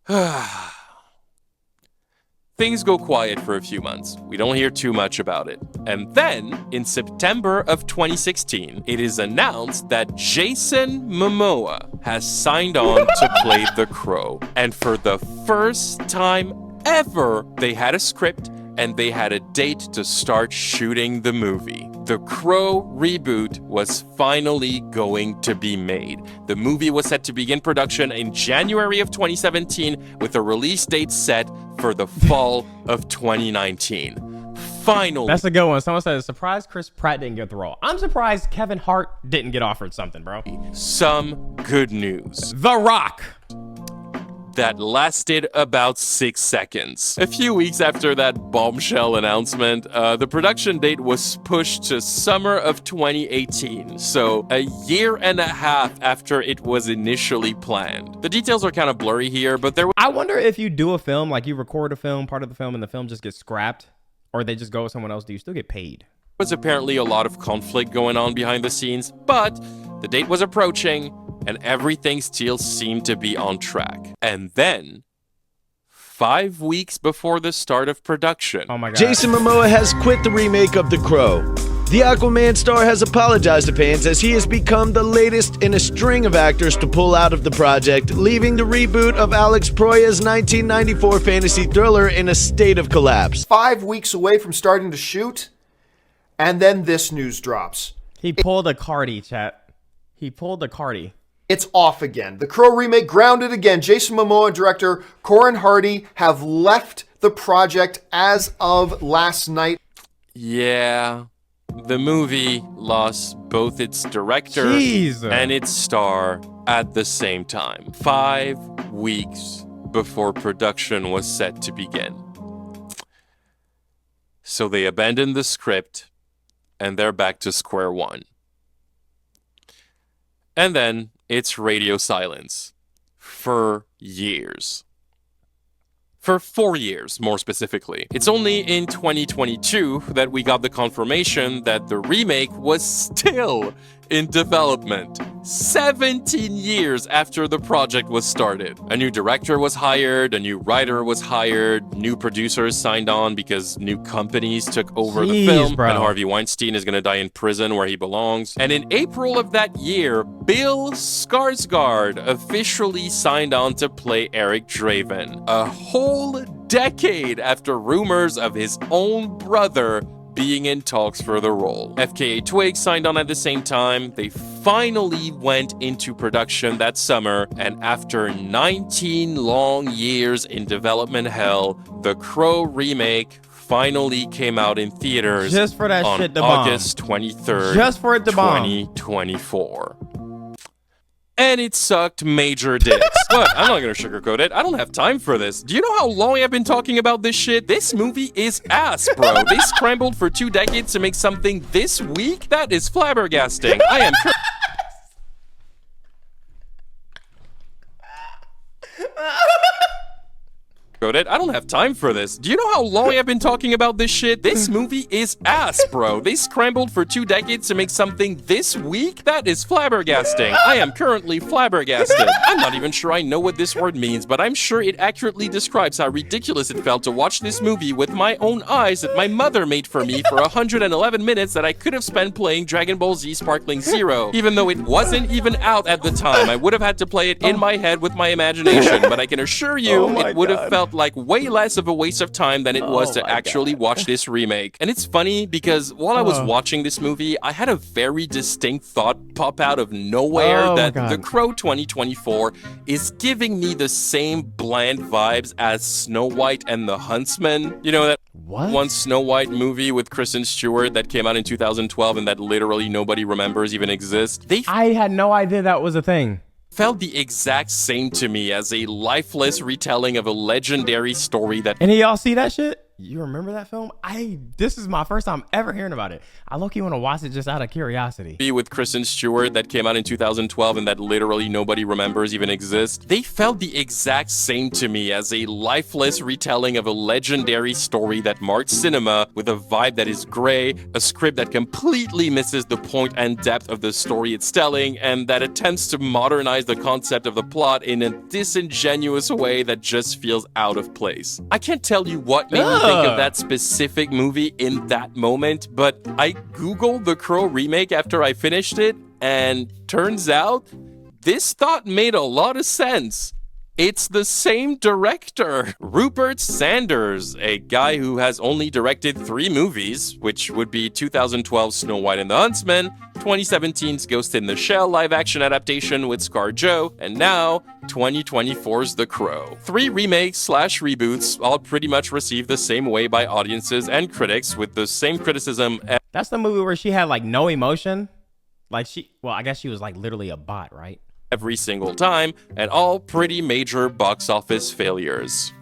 Things go quiet for a few months. We don't hear too much about it. And then, in September of 2016, it is announced that Jason Momoa has signed on to play the Crow. And for the first time ever, they had a script and they had a date to start shooting the movie. The Crow reboot was finally going to be made. The movie was set to begin production in January of 2017 with a release date set for the fall of 2019. Finally. That's a good one. Someone said, surprised Chris Pratt didn't get the role. I'm surprised Kevin Hart didn't get offered something, bro. Some good news. The Rock. That lasted about 6 seconds. A few weeks after that bombshell announcement, the production date was pushed to summer of 2018, so a year and a half after it was initially planned. The details are kind of blurry here, but there was— I wonder if you do a film, like you record a film, part of the film, and the film just gets scrapped, or they just go with someone else, do you still get paid? There was apparently a lot of conflict going on behind the scenes, but the date was approaching, and everything still seemed to be on track. And then, 5 weeks before the start of production, oh my God, Jason Momoa has quit the remake of The Crow. The Aquaman star has apologized to fans as he has become the latest in a string of actors to pull out of the project, leaving the reboot of Alex Proyas' 1994 fantasy thriller in a state of collapse. 5 weeks away from starting to shoot, and then this news drops. He pulled a Cardi, chat. He pulled a Cardi. It's off again. The Crow remake grounded again. Jason Momoa and director Corin Hardy have left the project as of last night. Yeah, the movie lost both its director and its star at the same time. 5 weeks before production was set to begin. So they abandoned the script and they're back to square one. And then it's radio silence for years. For 4 years, more specifically. It's only in 2022 that we got the confirmation that the remake was still in development. 17 years after the project was started. A new director was hired, a new writer was hired, new producers signed on because new companies took over the film, and Harvey Weinstein is gonna die in prison where he belongs. And in April of that year, Bill Skarsgård officially signed on to play Eric Draven. A whole decade after rumors of his own brother being in talks for the role. FKA Twigs signed on at the same time. They finally went into production that summer, and after 19 long years in development hell, The Crow remake finally came out in theaters just for that on shit to bomb. August 23rd, just for it to bomb. 2024. And it sucked major dicks. But I'm not gonna sugarcoat it. I don't have time for this. Do you know how long I've been talking about this shit? This movie is ass, bro. They scrambled for 2 decades to make something this weak? That is flabbergasting. I am... I don't have time for this. Do you know how long I've been talking about this shit? This movie is ass, bro. They scrambled for 2 decades to make something this weak? That is flabbergasting. I am currently flabbergasted. I'm not even sure I know what this word means, but I'm sure it accurately describes how ridiculous it felt to watch this movie with my own eyes that my mother made for me for 111 minutes that I could have spent playing Dragon Ball Z Sparkling Zero. Even though it wasn't even out at the time, I would have had to play it in my head with my imagination, but I can assure you it would have felt like way less of a waste of time than it was to actually watch this remake. And it's funny because while I was watching this movie, I had a very distinct thought pop out of nowhere that The Crow 2024 is giving me the same bland vibes as Snow White and the Huntsman. You know that one Snow White movie with Kristen Stewart that came out in 2012 and that literally nobody remembers even exists? I had no idea that was a thing. Felt the exact same to me as a lifeless retelling of a legendary story that... And y'all see that shit? You remember that film? This is my first time ever hearing about it. I low-key want to watch it just out of curiosity. With Kristen Stewart that came out in 2012 and that literally nobody remembers even exists. They felt the exact same to me as a lifeless retelling of a legendary story that marked cinema with a vibe that is gray, a script that completely misses the point and depth of the story it's telling, and that attempts to modernize the concept of the plot in a disingenuous way that just feels out of place. I can't tell you what made me think of that specific movie in that moment, but I googled The Crow remake after I finished it, and turns out this thought made a lot of sense. It's the same director, Rupert Sanders, a guy who has only directed 3 movies, which would be 2012's Snow White and the Huntsman, 2017's Ghost in the Shell live-action adaptation with ScarJo, and now 2024's The Crow. 3 remakes/reboots all pretty much received the same way by audiences and critics with the same criticism. That's the movie where she had like no emotion? Like I guess she was like literally a bot, right? Every single time, and all pretty major box office failures.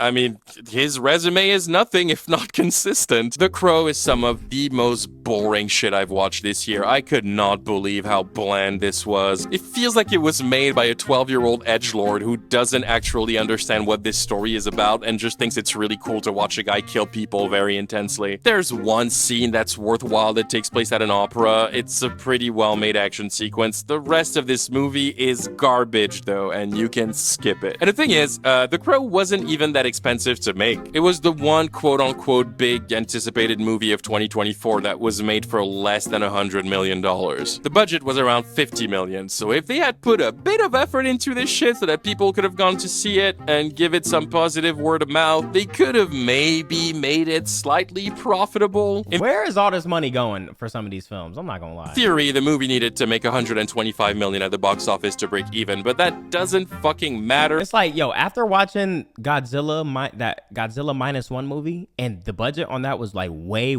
I mean, his resume is nothing if not consistent. The Crow is some of the most boring shit I've watched this year. I could not believe how bland this was. It feels like it was made by a 12-year-old edgelord who doesn't actually understand what this story is about and just thinks it's really cool to watch a guy kill people very intensely. There's one scene that's worthwhile that takes place at an opera. It's a pretty well-made action sequence. The rest of this movie is garbage, though, and you can skip it. And the thing is, The Crow wasn't even that expensive to make. It was the one quote-unquote big anticipated movie of 2024 that was made for less than $100 million. The budget was around $50 million, so if they had put a bit of effort into this shit so that people could have gone to see it and give it some positive word of mouth, they could have maybe made it slightly profitable. Where is all this money going for some of these films? I'm not gonna lie. In theory, the movie needed to make $125 million at the box office to break even, but that doesn't fucking matter. It's like, yo, after watching Godzilla, that Godzilla -1 movie, and the budget on that was like way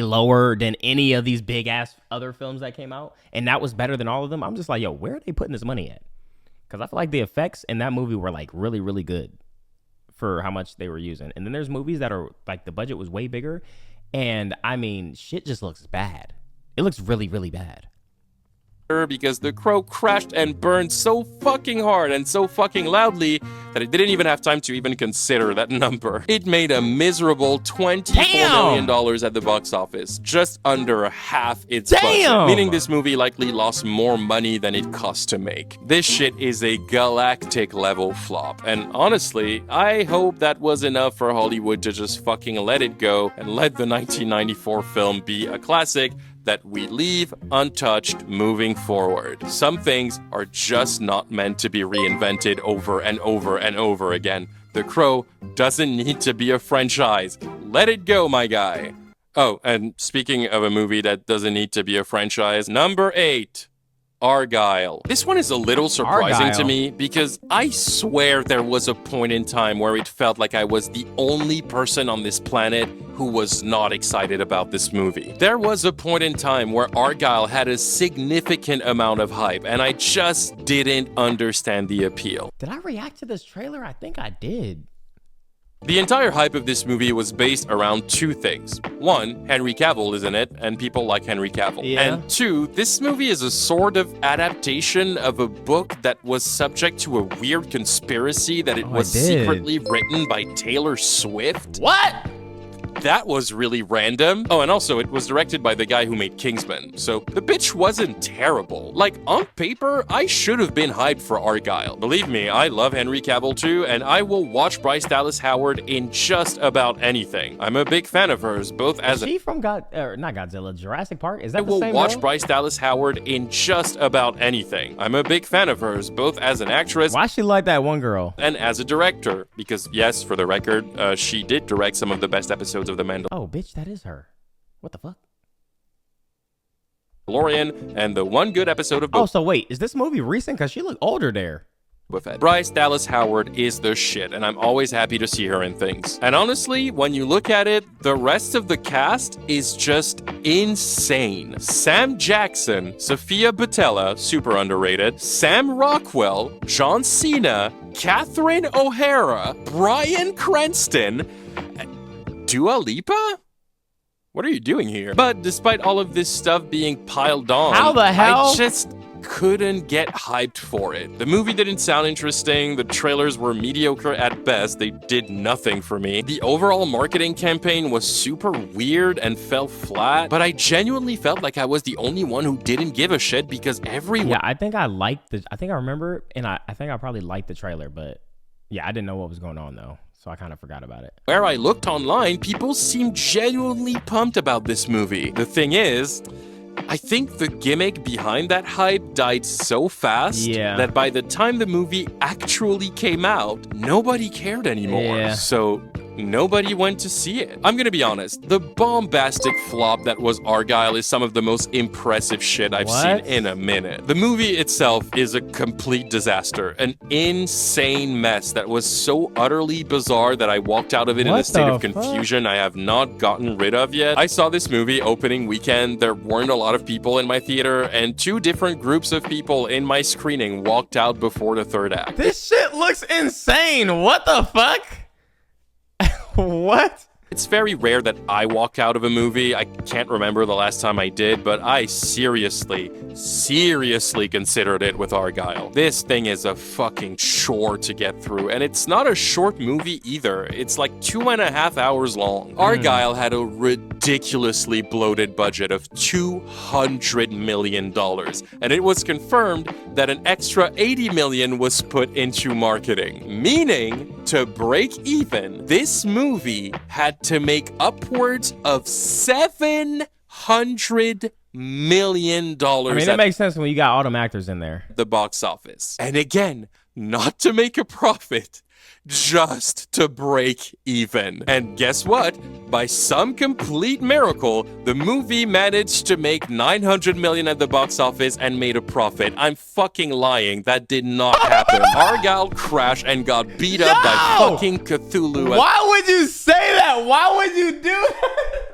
lower than any of these big ass other films that came out, and that was better than all of them. I'm just like, yo, where are they putting this money at? Because I feel like the effects in that movie were like really good for how much they were using. And then there's movies that are like the budget was way bigger, and I mean shit just looks bad. It looks really bad. because The Crow crashed and burned so fucking hard and so fucking loudly that it didn't even have time to even consider that number. It made a miserable $24 million at the box office, just under half its budget, meaning this movie likely lost more money than it cost to make. This shit is a galactic level flop, and honestly, I hope that was enough for Hollywood to just fucking let it go and let the 1994 film be a classic that we leave untouched moving forward. Some things are just not meant to be reinvented over and over and over again. The Crow doesn't need to be a franchise. Let it go, my guy. Oh, and speaking of a movie that doesn't need to be a franchise, number 8. Argyle. This one is a little surprising to me because I swear there was a point in time where it felt like I was the only person on this planet who was not excited about this movie. There was a point in time where Argyle had a significant amount of hype and I just didn't understand the appeal. Did I react to this trailer? I think I did. The entire hype of this movie was based around two things. One, Henry Cavill is in it, and people like Henry Cavill. Yeah. And two, this movie is a sort of adaptation of a book that was subject to a weird conspiracy that it was secretly written by Taylor Swift. What? That was really random. Oh, and also, it was directed by the guy who made Kingsman, so the bitch wasn't terrible. Like, on paper, I should have been hyped for Argyle. Believe me, I love Henry Cavill too, and I will watch Bryce Dallas Howard in just about anything. I'm a big fan of hers, both as Is she from not Godzilla, Jurassic Park? Is that I the will same watch girl? Bryce Dallas Howard in just about anything. I'm a big fan of hers, both as an actress Why she like that one girl? and as a director. Because, yes, for the record, she did direct some of the best episodes of The Mandalorian. Oh, bitch, that is her. What the fuck? And the one good episode of Oh, so wait, is this movie recent? Because she looked older there. Bryce Dallas Howard is the shit, and I'm always happy to see her in things. And honestly, when you look at it, the rest of the cast is just insane. Sam Jackson, Sophia Boutella, super underrated, Sam Rockwell, John Cena, Catherine O'Hara, Bryan Cranston, Dua Lipa? What are you doing here? But despite all of this stuff being piled on, How the hell? I just couldn't get hyped for it. The movie didn't sound interesting, the trailers were mediocre at best, they did nothing for me. The overall marketing campaign was super weird and fell flat, but I genuinely felt like I was the only one who didn't give a shit because everyone— Yeah, I think I liked I think I remember, and I think I probably liked the trailer, but yeah, I didn't know what was going on though. So I kind of forgot about it. Where I looked online, people seemed genuinely pumped about this movie. The thing is, I think the gimmick behind that hype died so fast that by the time the movie actually came out, nobody cared anymore. So nobody went to see it. I'm gonna be honest, the bombastic flop that was Argyle is some of the most impressive shit I've seen in a minute. The movie itself is a complete disaster, an insane mess that was so utterly bizarre that I walked out of it in a state of confusion I have not gotten rid of yet. I saw this movie opening weekend, there weren't a lot of people in my theater, and two different groups of people in my screening walked out before the third act. This shit looks insane. What the fuck? What? It's very rare that I walk out of a movie. I can't remember the last time I did, but I seriously considered it with Argyle. This thing is a fucking chore to get through, and it's not a short movie either. It's like 2.5 hours long. Argyle had a ridiculously bloated budget of $200 million, and it was confirmed that an extra $80 million was put into marketing, meaning to break even, this movie had to make upwards of $700 million. I mean, it makes sense when you got all them actors in there. The box office. And again, not to make a profit, just to break even. And guess what? By some complete miracle, the movie managed to make $900 million at the box office and made a profit. I'm fucking lying. That did not happen. Argyle crashed and got beat up by fucking Cthulhu. Why would you say that? Why would you do that?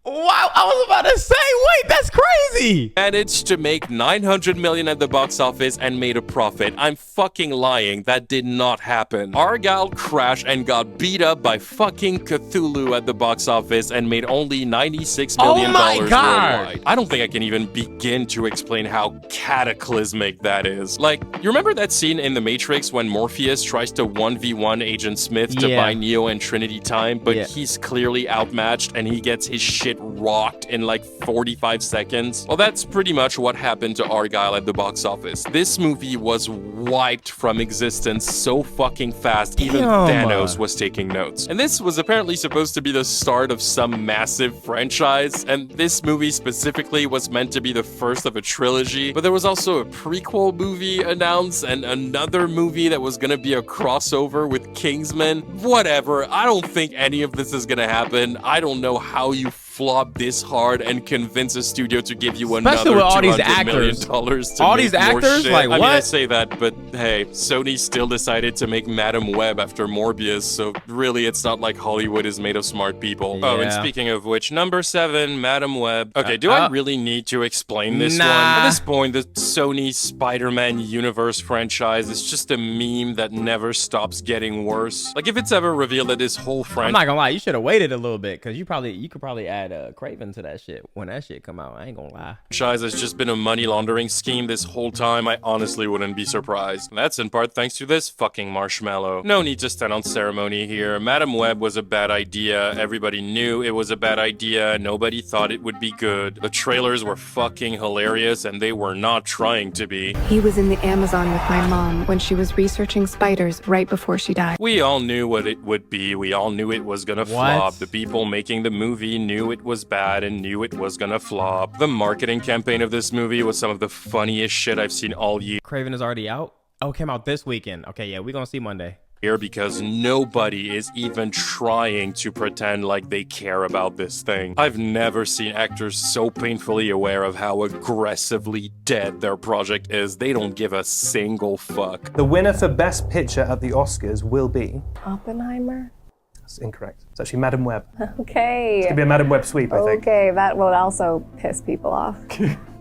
Wow, I was about to say, wait, that's crazy. Managed to make 900 million at the box office and made a profit. I'm fucking lying. That did not happen. Argyle crashed and got beat up by fucking Cthulhu at the box office and made only $96 million worldwide. I don't think I can even begin to explain how cataclysmic that is. Like, you remember that scene in The Matrix when Morpheus tries to 1v1 Agent Smith to buy Neo and Trinity time, but he's clearly outmatched and he gets his shit rocked in like 45 seconds? Well, that's pretty much what happened to Argyle at the box office. This movie was wiped from existence so fucking fast, even Thanos was taking notes. And this was apparently supposed to be the start of some massive franchise, and this movie specifically was meant to be the first of a trilogy, but there was also a prequel movie announced and another movie that was gonna be a crossover with Kingsman. Whatever, I don't think any of this is gonna happen. I don't know how you flop this hard and convince a studio to give you another $200 million to all make these more actors, shit. like, I mean, what? I say that, but hey, Sony still decided to make Madam Web after Morbius, so really it's not like Hollywood is made of smart people. Oh, and speaking of which, number 7, Madam Web. Okay, do I really need to explain this one? At this point, the Sony Spider-Man universe franchise is just a meme that never stops getting worse. Like, if it's ever revealed that this whole franchise... I'm not gonna lie, you should have waited a little bit, because you could probably add Craven to that shit when that shit come out. I ain't gonna lie. Franchise has just been a money laundering scheme this whole time. I honestly wouldn't be surprised. That's in part thanks to this fucking marshmallow. No need to stand on ceremony here. Madam Web was a bad idea. Everybody knew it was a bad idea. Nobody thought it would be good. The trailers were fucking hilarious and they were not trying to be. He was in the Amazon with my mom when she was researching spiders right before she died. We all knew what it would be. We all knew it was gonna flop. The people making the movie knew it was bad and knew it was gonna flop. The marketing campaign of this movie was some of the funniest shit I've seen all year. Craven is already out? Oh, it came out this weekend. Okay, yeah, we're gonna see Monday. Because nobody is even trying to pretend like they care about this thing. I've never seen actors so painfully aware of how aggressively dead their project is. They don't give a single fuck. The winner for Best Picture at the Oscars will be... Oppenheimer? That's incorrect. It's actually Madam Web. Okay. It's gonna be a Madam Web sweep, I think. Okay, that will also piss people off.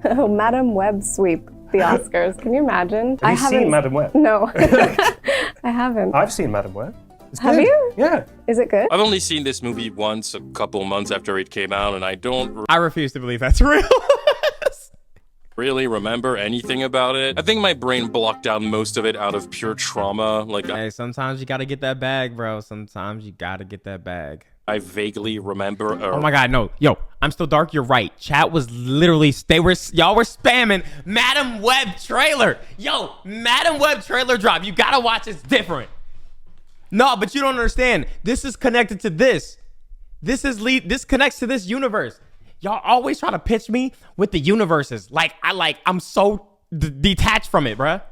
Oh, Madam Web sweep the Oscars. Can you imagine? Have you seen Madam Web? No, I haven't. I've seen Madam Web. It's Have good. you? Yeah. Is it good? I've only seen this movie once a couple months after it came out, and I refuse to believe that's real. really remember anything about it. I think my brain blocked out most of it out of pure trauma. Like, hey, sometimes you gotta get that bag, bro. Sometimes you gotta get that bag. I vaguely remember. Oh my god, no, yo, I'm still dark. You're right. Chat was literally y'all were spamming Madam Web trailer. Yo, Madam Web trailer drop. You gotta watch. It's different. No, but you don't understand. This is connected to this. This connects to this universe. Y'all always try to pitch me with the universes. I'm so detached from it, bruh.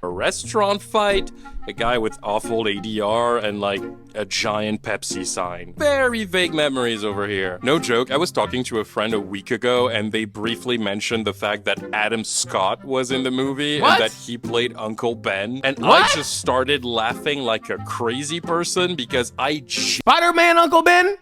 A restaurant fight, a guy with awful ADR, and like a giant Pepsi sign. Very vague memories over here. No joke, I was talking to a friend a week ago and they briefly mentioned the fact that Adam Scott was in the movie and that he played Uncle Ben. And I just started laughing like a crazy person because I Spider-Man Uncle Ben?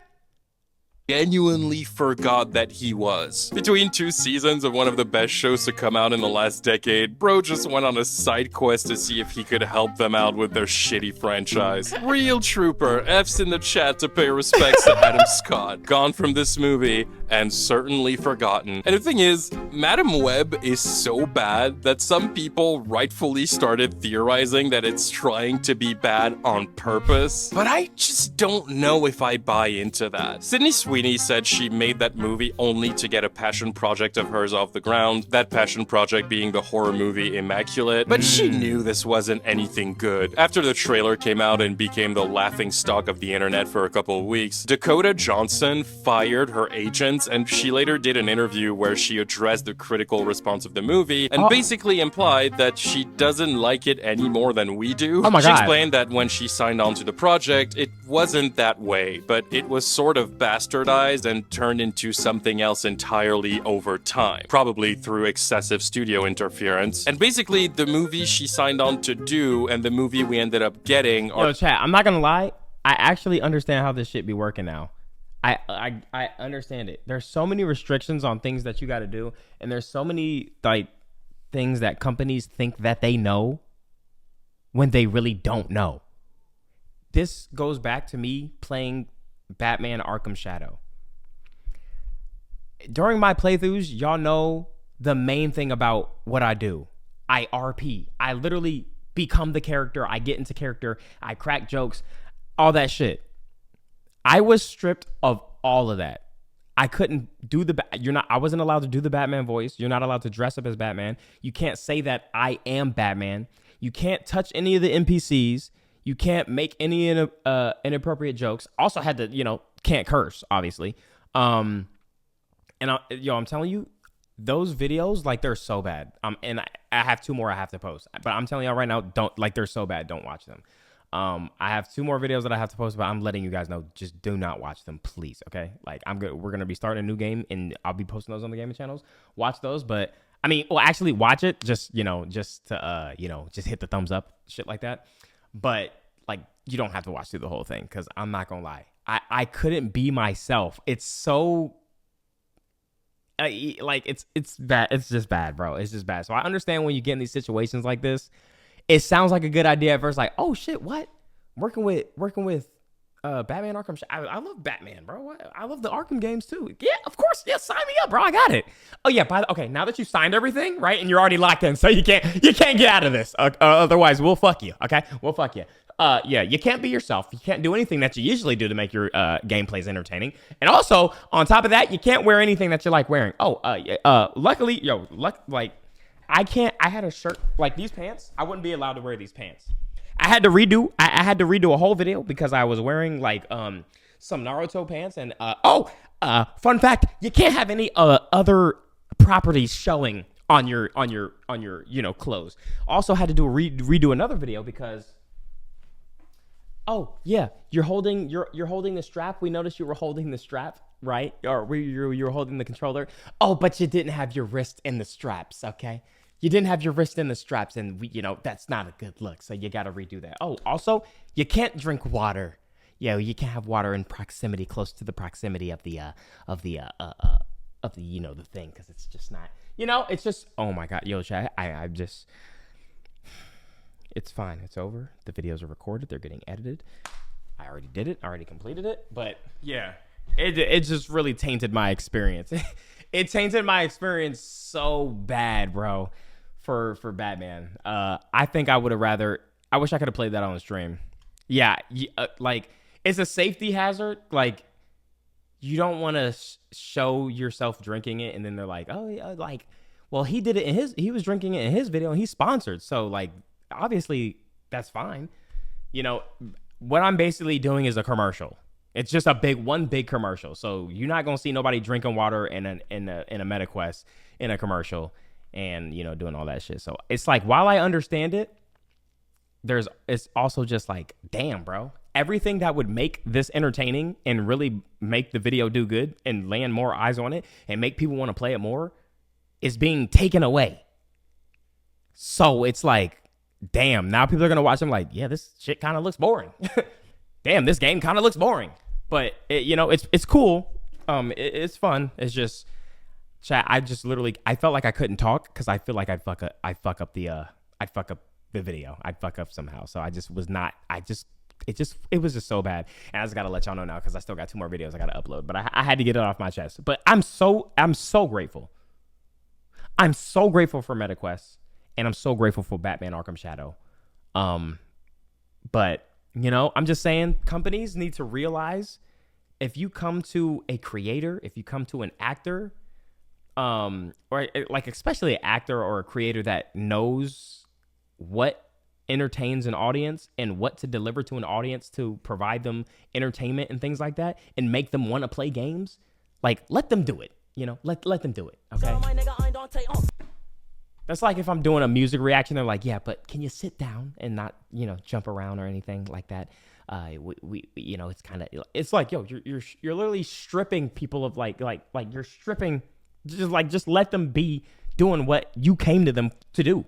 Genuinely forgot that he was. Between 2 seasons of one of the best shows to come out in the last decade, bro just went on a side quest to see if he could help them out with their shitty franchise. Real trooper, F's in the chat to pay respects to Adam Scott. Gone from this movie and certainly forgotten. And the thing is, Madam Web is so bad that some people rightfully started theorizing that it's trying to be bad on purpose. But I just don't know if I buy into that. Sydney Sweeney said she made that movie only to get a passion project of hers off the ground, that passion project being the horror movie Immaculate, but she knew this wasn't anything good. After the trailer came out and became the laughingstock of the internet for a couple of weeks, Dakota Johnson fired her agents, and she later did an interview where she addressed the critical response of the movie and basically implied that she doesn't like it any more than we do. Oh my God. She explained that when she signed on to the project, it wasn't that way, but it was sort of bastardized and turned into something else entirely over time, probably through excessive studio interference. And basically, the movie she signed on to do and the movie we ended up getting are— Yo, chat, I'm not gonna lie, I actually understand how this shit be working now. I understand it. There's so many restrictions on things that you got to do, and there's so many like things that companies think that they know when they really don't know. This goes back to me playing Batman Arkham Shadow. During my playthroughs, y'all know the main thing about what I do. I RP. I literally become the character. I get into character. I crack jokes, all that shit. I was stripped of all of that. I couldn't do I wasn't allowed to do the Batman voice. You're not allowed to dress up as Batman. You can't say that I am Batman. You can't touch any of the NPCs. You can't make any inappropriate jokes. Also had to, can't curse, obviously. I'm telling you, those videos, like, they're so bad. And I have 2 more I have to post. But I'm telling y'all right now, they're so bad, don't watch them. I have 2 more videos that I have to post, but I'm letting you guys know, just do not watch them, please, okay? Like, we're going to be starting a new game, and I'll be posting those on the gaming channels. Watch those, but, actually watch it, just to just hit the thumbs up, shit like that. But, like, you don't have to watch through the whole thing, because I'm not going to lie. I couldn't be myself. It's so... it's bad. It's just bad, bro. It's just bad. So I understand when you get in these situations like this, it sounds like a good idea at first. Like, oh shit, what? Working with Batman Arkham. I love Batman, bro. I love the Arkham games too. Yeah, of course. Yeah, sign me up, bro. I got it. Oh yeah. Okay, now that you signed everything, right, and you're already locked in, so you can't get out of this. Otherwise, we'll fuck you. Okay, we'll fuck you. Yeah, you can't be yourself. You can't do anything that you usually do to make your gameplays entertaining. And also, on top of that, you can't wear anything that you like wearing. Luckily, I had a shirt like these pants. I wouldn't be allowed to wear these pants. I had to redo a whole video because I was wearing like some Naruto pants. And fun fact, you can't have any other properties showing on your clothes. Also had to redo another video because. Oh yeah, you're holding the strap. We noticed you were holding the strap, right? Or you were holding the controller. Oh, but you didn't have your wrist in the straps, okay? You didn't have your wrist in the straps, and that's not a good look. So you got to redo that. Oh, also, you can't drink water. Yeah, you can't have water in proximity, close to the proximity of the thing, because it's just not. It's just. Oh my God, yo, chat. I just. It's fine. It's over. The videos are recorded. They're getting edited. I already did it. I already completed it. But yeah, it just really tainted my experience. It tainted my experience so bad, bro, for Batman. I think I would have rather. I wish I could have played that on the stream. Yeah, it's a safety hazard. Like, you don't want to show yourself drinking it, and then they're like, oh yeah, well, he did it he was drinking it in his video, and he's sponsored, so obviously that's fine. What I'm basically doing is a commercial. It's just one big commercial. So you're not gonna see nobody drinking water in a MetaQuest in a commercial and doing all that shit. So it's like, while I understand it, it's also just like, damn, bro. Everything that would make this entertaining and really make the video do good and land more eyes on it and make people want to play it more is being taken away. So it's like, damn, now people are going to watch them like, yeah, this shit kind of looks boring. Damn, this game kind of looks boring. But, it's cool. It's fun. It's just, chat, I felt like I couldn't talk because I feel like I'd fuck up the video. I'd fuck up somehow. So it was just so bad. And I just got to let y'all know now because I still got 2 more videos I got to upload. But I had to get it off my chest. But I'm so grateful. I'm so grateful for MetaQuest. And I'm so grateful for Batman Arkham Shadow. But, I'm just saying, companies need to realize, if you come to a creator, if you come to an actor, or like especially an actor or a creator that knows what entertains an audience and what to deliver to an audience to provide them entertainment and things like that and make them want to play games, let them do it. Let them do it, okay? That's like if I'm doing a music reaction, they're like, yeah, but can you sit down and not, jump around or anything like that? It's kind of, it's like, yo, you're literally stripping people of like you're stripping, just let them be doing what you came to them to do.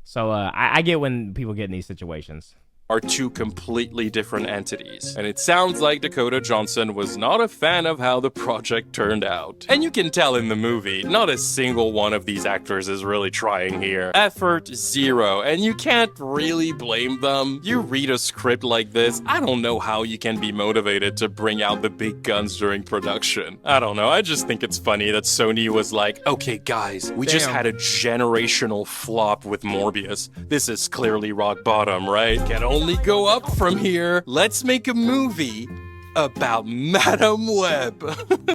So I get when people get in these situations. are two completely different entities. And it sounds like Dakota Johnson was not a fan of how the project turned out. And you can tell in the movie, not a single one of these actors is really trying here. Effort, zero, and you can't really blame them. You read a script like this, I don't know how you can be motivated to bring out the big guns during production. I don't know, I just think it's funny that Sony was like, okay guys, we just had a generational flop with Morbius. This is clearly rock bottom, right? Can only go up from here. Let's make a movie about Madam Web.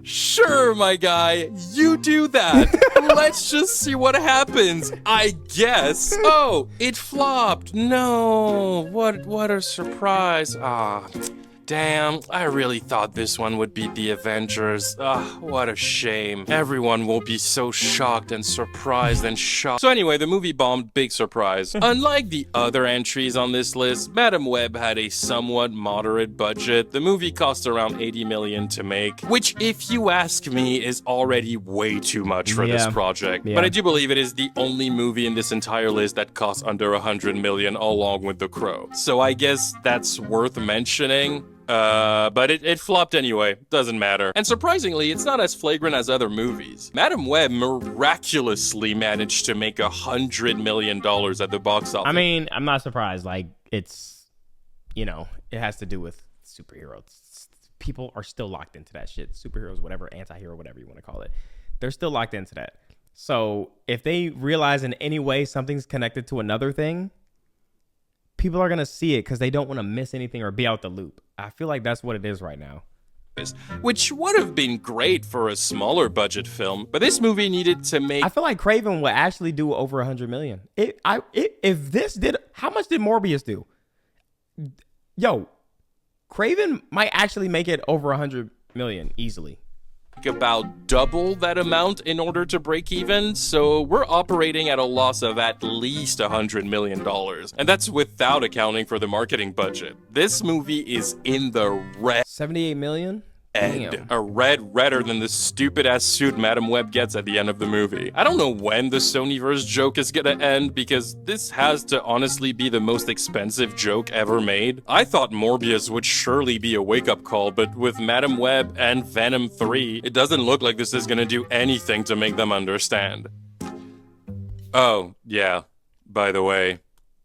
Sure, my guy, you do that. Let's just see what happens, I guess. Oh, it flopped. No, what a surprise. Damn, I really thought this one would beat the Avengers. What a shame. Everyone will be so shocked and surprised and shocked. So anyway, the movie bombed, big surprise. Unlike the other entries on this list, Madam Web had a somewhat moderate budget. The movie cost around 80 million to make, which if you ask me is already way too much for this project. But I do believe it is the only movie in this entire list that costs under 100 million along with The Crow. So I guess that's worth mentioning. But it flopped anyway, doesn't matter. And surprisingly, it's not as flagrant as other movies. Madam Web miraculously managed to make $100 million at the box office. I mean, I'm not surprised. Like, it's, you know, it has to do with superheroes. People are still locked into that shit. Superheroes, whatever, anti-hero, whatever you want to call it. They're still locked into that. So if they realize in any way something's connected to another thing, people are going to see it because they don't want to miss anything or be out the loop. I feel like that's what it is right now. Which would have been great for a smaller budget film, but this movie needed to make... I feel like Craven would actually do over 100 million. If this did... How much did Morbius do? Yo, Craven might actually make it over 100 million easily. About double that amount in order to break even, so we're operating at a loss of at least $100 million, and that's without accounting for the marketing budget. This movie is in the red. 78 million? And a redder than the stupid ass suit Madam Web gets at the end of the movie. I don't know when the Sonyverse joke is gonna end, because this has to honestly be the most expensive joke ever made. I thought Morbius would surely be a wake-up call, but with Madam Web and Venom 3, it doesn't look like this is gonna do anything to make them understand. Oh, yeah, by the way,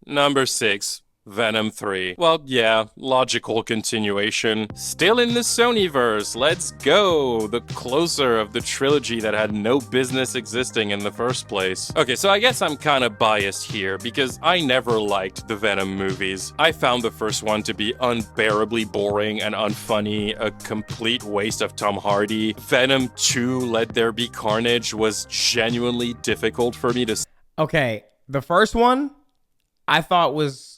number 6. Venom 3. Well, yeah, logical continuation. Still in the Sonyverse, let's go! The closer of the trilogy that had no business existing in the first place. Okay, so I guess I'm kinda biased here, because I never liked the Venom movies. I found the first one to be unbearably boring and unfunny, a complete waste of Tom Hardy. Venom 2, Let There Be Carnage, was genuinely difficult for me to... Okay, the first one, I thought was...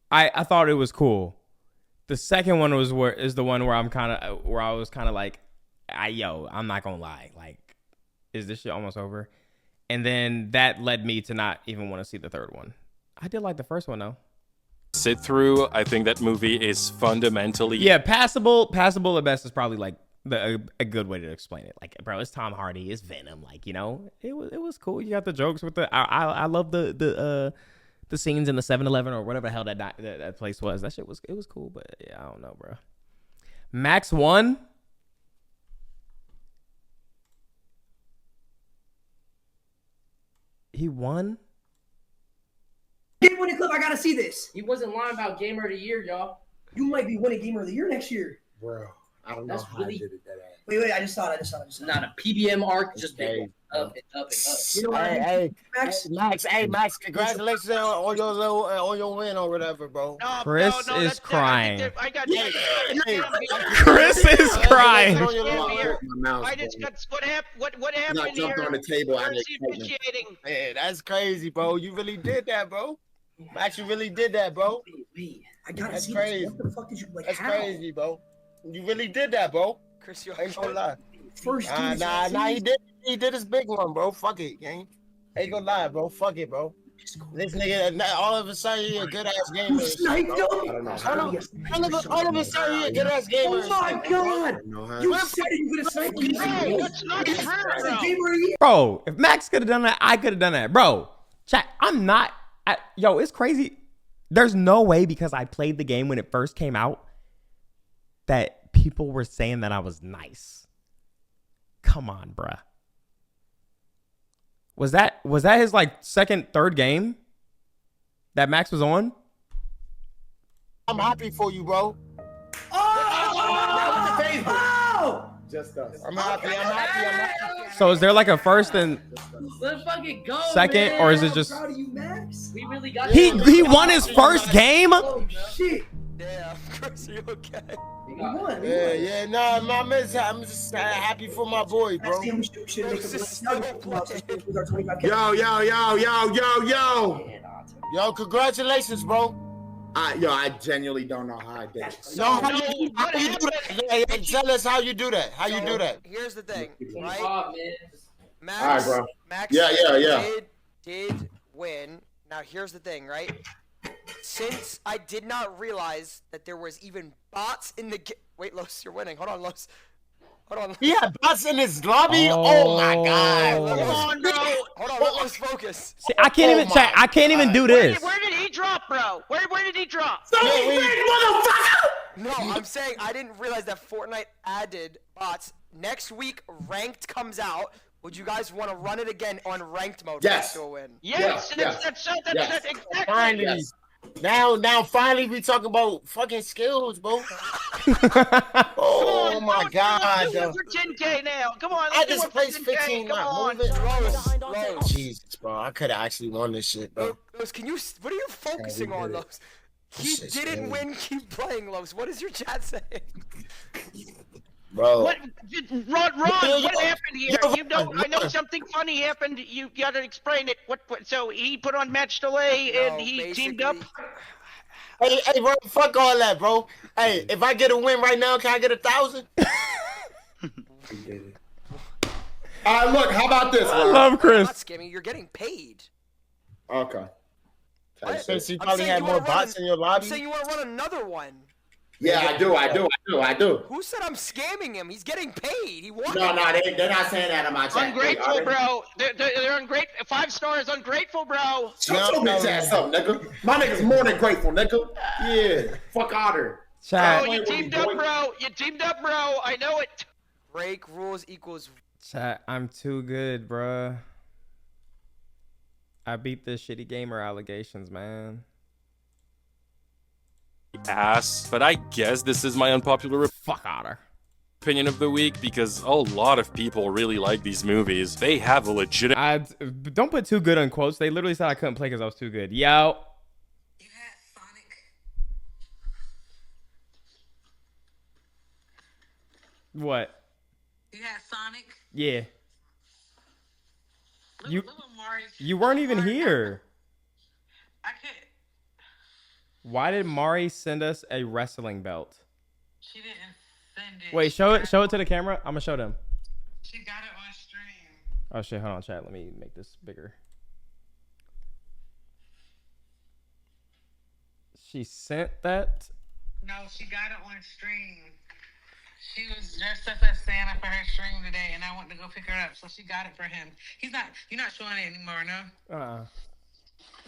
I thought it was cool. The second one is the one where I was kind of like, I'm not gonna lie, like, is this shit almost over? And then that led me to not even want to see the third one. I did like the first one though. Sit through. I think that movie is fundamentally passable at best is probably like a good way to explain it. Like, bro, it's Tom Hardy, it's Venom, like, you know, it was cool. You got the jokes with I love the scenes in the 7-Eleven or whatever the hell that place was. That shit was cool, but yeah, I don't know, bro. Max 1. He won? Game winning clip, I gotta see this. He wasn't lying about Gamer of the Year, y'all. You might be winning Gamer of the Year next year. Bro, I don't know how I did it that ass. Wait, I just saw it. Not a PBM arc, just big up and up and up. You know what Max, congratulations on your win or whatever, bro. Chris is crying. Chris is crying. I just got what happened I jumped on the table. Man, that's crazy, bro. You really did that, bro. Max, you really did that, bro. Wait, I gotta That's see crazy. this. What the fuck did you like? That's how? crazy, bro. You really did that, bro. Chris, you ain't gonna lie. First nah, he did his big one, bro. Fuck it, gang. Ain't gonna lie, bro. Fuck it, bro. This nigga, all of a sudden, he a good ass gamer. You sniped him? All of a sudden, he a good ass gamer. Oh my god! You said you could have sniped him. That's not true, bro. If Max could have done that, I could have done that, bro. Chat, it's crazy. There's no way because I played the game when it first came out that people were saying that I was nice. Come on, bruh. Was that his like second, third game that Max was on? I'm happy for you, bro. Oh! Just us. I'm happy. So is there like a first and Let's fucking go, second, man. or is it just I'm proud of you, Max. We really got he won his first game? Oh shit. Yeah, of course you're okay. We won. Yeah. Nah, I'm just happy for my boy, bro. Yo. Yo, congratulations, bro. I genuinely don't know how I did it. How you do that? Yeah, tell us how you do that. How you do that? Here's the thing, right? Max, All right, bro. Max did win. Now here's the thing, right? Since I did not realize that there was even bots in the game. Wait, Los, you're winning. Hold on, Los. Hold on. He had bots in his lobby? Oh my god. Come on, bro. Hold on, let us focus. See, I can't even check. I can't even do this. Where did he drop, bro? Where did he drop? No, I'm saying I didn't realize that Fortnite added bots. Next week, ranked comes out. Would you guys want to run it again on ranked mode? Yes. To a win? Yes, that's exactly. Finally. Now finally we talking about fucking skills, bro. Oh my god. Let's do it for 10K now. Come on. I just placed 15. Come on. Rose. Jesus, bro. I could have actually won this shit, bro. Los, what are you focusing on, Los? He didn't win. Keep playing, Los. What is your chat saying? Bro. Ron, what happened here? I know something funny happened. You gotta explain it. What so he put on match delay and he teamed up? Hey, bro, fuck all that, bro. Hey, if I get a win right now, can I get 1,000? Look, how about this? I love Chris. I'm not skimming. You're getting paid. Okay. Since you probably had more bots in your lobby. I'm saying you want to run another one. Yeah, I do. Who said I'm scamming him? He's getting paid. He won. No, they're not saying that in my chat. Ungrateful, bro. They're ungrateful. 5 stars, ungrateful, bro. Shut your bitch ass up, nigga. My nigga's more than grateful, nigga. Yeah, fuck Otter. Chat. Bro, you teamed up, bro. I know it. Break rules equals. Chat, I'm too good, bruh. I beat the shitty gamer allegations, man. Ass, but I guess this is my unpopular opinion of the week because a lot of people really like these movies. They have a legitimate. Don't put too good on quotes. They literally said I couldn't play because I was too good. Yo. You had Sonic. What? You had Sonic. Yeah. Look Mari. You weren't even here. I can't. Why did Mari send us a wrestling belt? She didn't send it. Wait, show it to the camera. I'm gonna show them. She got it on stream. Oh shit, hold on, chat. Let me make this bigger. She sent that? No, she got it on stream. She was dressed up as Santa for her stream today, and I went to go pick her up, so she got it for him. You're not showing it anymore, no?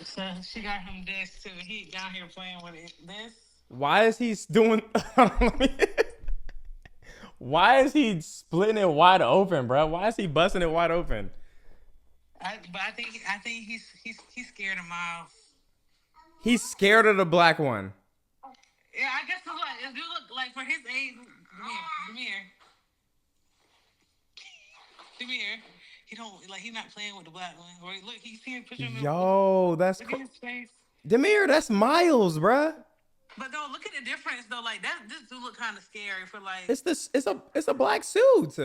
So she got him this too. He down here playing with it. This. Why is he doing? Why is he splitting it wide open, bro? Why is he busting it wide open? I think he's scared of Miles. He's scared of the black one. Yeah, I guess if you look like for his age, Demir. He's not playing with the black one. Or look, he's seeing picture. Yo, that's look at his face. Demir, that's Miles, bruh. But though, look at the difference though. Like this do look kind of scary for like. It's a black suit.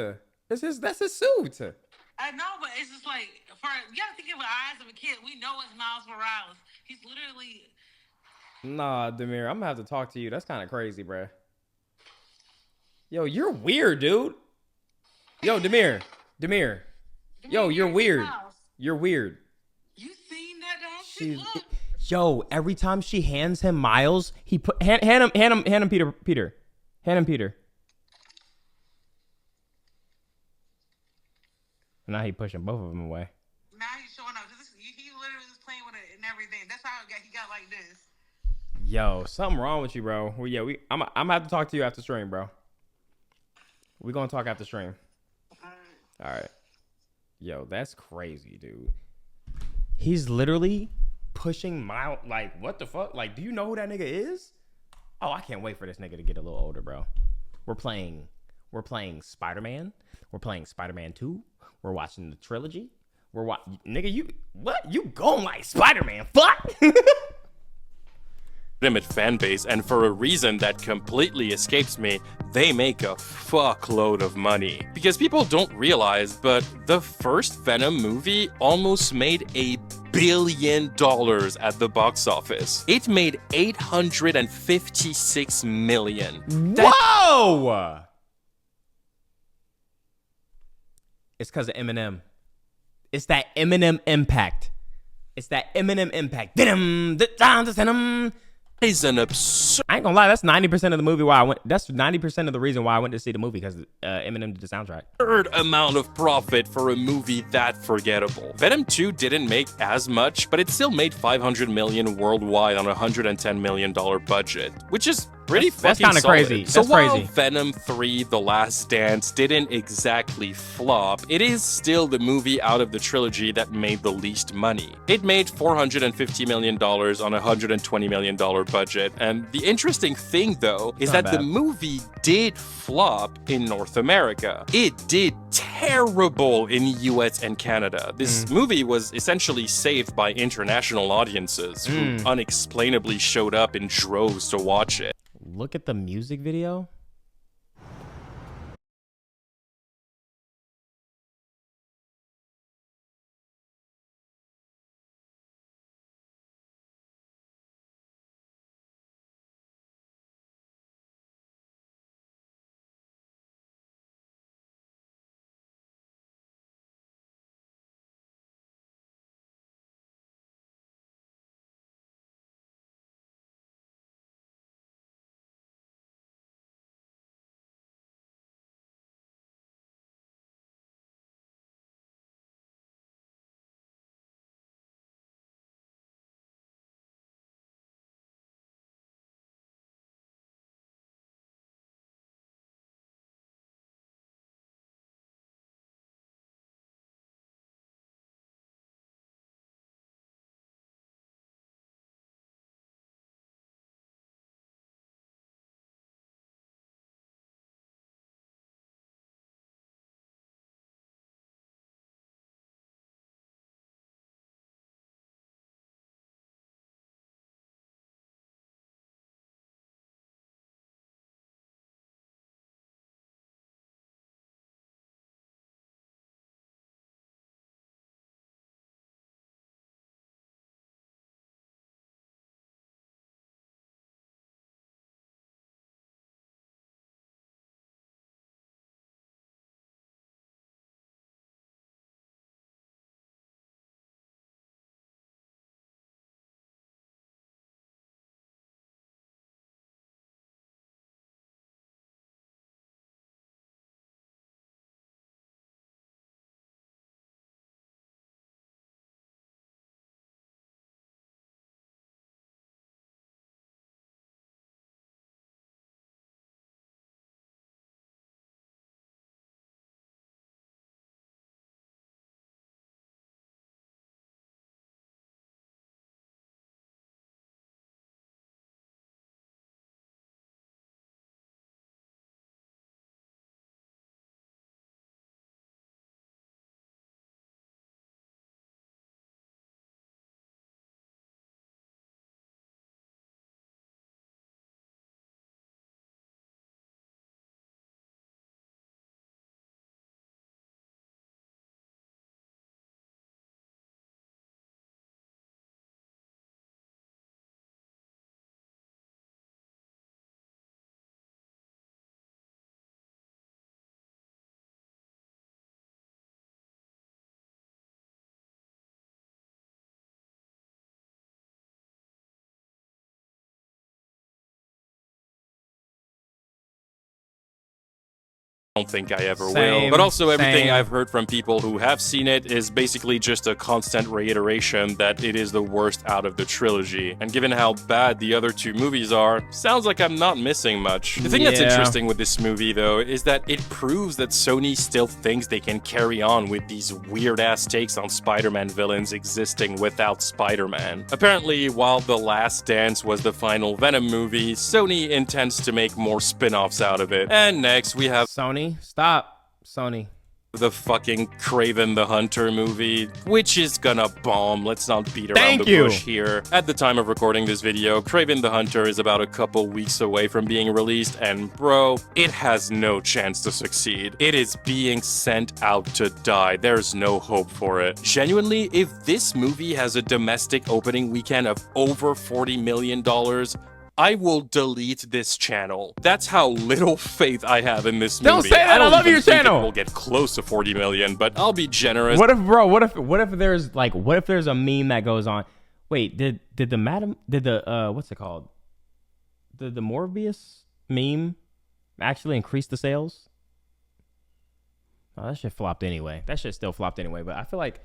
That's his suit. I know, but it's just like you gotta think of the eyes of a kid. We know it's Miles Morales. He's literally. Nah, Demir, I'm gonna have to talk to you. That's kind of crazy, bruh. Yo, you're weird, dude. Yo, Demir. Yo, you're weird. You're weird. You seen that dog? Yo, every time she hands him Miles, he hand him Peter. Hand him Peter. Now he pushing both of them away. Now he's showing up. He literally was playing with it and everything. That's how he got like this. Yo, something wrong with you, bro. Well, yeah, I'm gonna have to talk to you after stream, bro. We're gonna talk after stream. All right. Yo, that's crazy, dude. He's literally pushing my, like, what the fuck? Like, do you know who that nigga is? Oh, I can't wait for this nigga to get a little older, bro. We're playing Spider-Man. We're playing Spider-Man 2. We're watching the trilogy. Nigga, you going like Spider-Man? Fuck. Legitimate fan base, and for a reason that completely escapes me, they make a fuckload of money. Because people don't realize, but the first Venom movie almost made $1 billion at the box office. It made $856 million. Whoa! It's because of Eminem. It's that Eminem impact. It's that Eminem impact. Venom. Is an absurd. I ain't gonna lie, that's 90% of the movie why I went. That's 90% of the reason why I went to see the movie, because Eminem did the soundtrack. Amount of profit for a movie that forgettable. Venom 2 didn't make as much, but it still made $500 million worldwide on a $110 million budget, which is pretty that's fucking kind of crazy. So that's while crazy. Venom 3: The Last Dance didn't exactly flop, it is still the movie out of the trilogy that made the least money. It made $450 million on a $120 million budget, and the interesting thing though is that the movie did flop in North America. It did terrible in US and Canada. This movie was essentially saved by international audiences who unexplainably showed up in droves to watch it. Look at the music video. don't think I ever Same, will. But also everything same. I've heard from people who have seen it is basically just a constant reiteration that it is the worst out of the trilogy. And given how bad the other two movies are, sounds like I'm not missing much. The thing that's Yeah. interesting with this movie, though, is that it proves that Sony still thinks they can carry on with these weird-ass takes on Spider-Man villains existing without Spider-Man. Apparently, while The Last Dance was the final Venom movie, Sony intends to make more spin-offs out of it. And next, we have Sony, stop. Sony. the fucking Kraven the Hunter movie, which is gonna bomb. Let's not beat around Thank the you. bush here. At the time of recording this video, Kraven the Hunter is about a couple weeks away from being released, and bro, it has no chance to succeed. It is being sent out to die. There's no hope for it. Genuinely, if this movie has a domestic opening weekend of over $40 million, I will delete this channel. That's how little faith I have in this movie. Don't say that, I don't love even your think channel. It will get close to 40 million, but I'll be generous. What if, bro? What if there's like, what if there's a meme that goes on? Wait, did the what's it called? Did the Morbius meme actually increase the sales? Oh, that shit flopped anyway. That shit still flopped anyway. But I feel like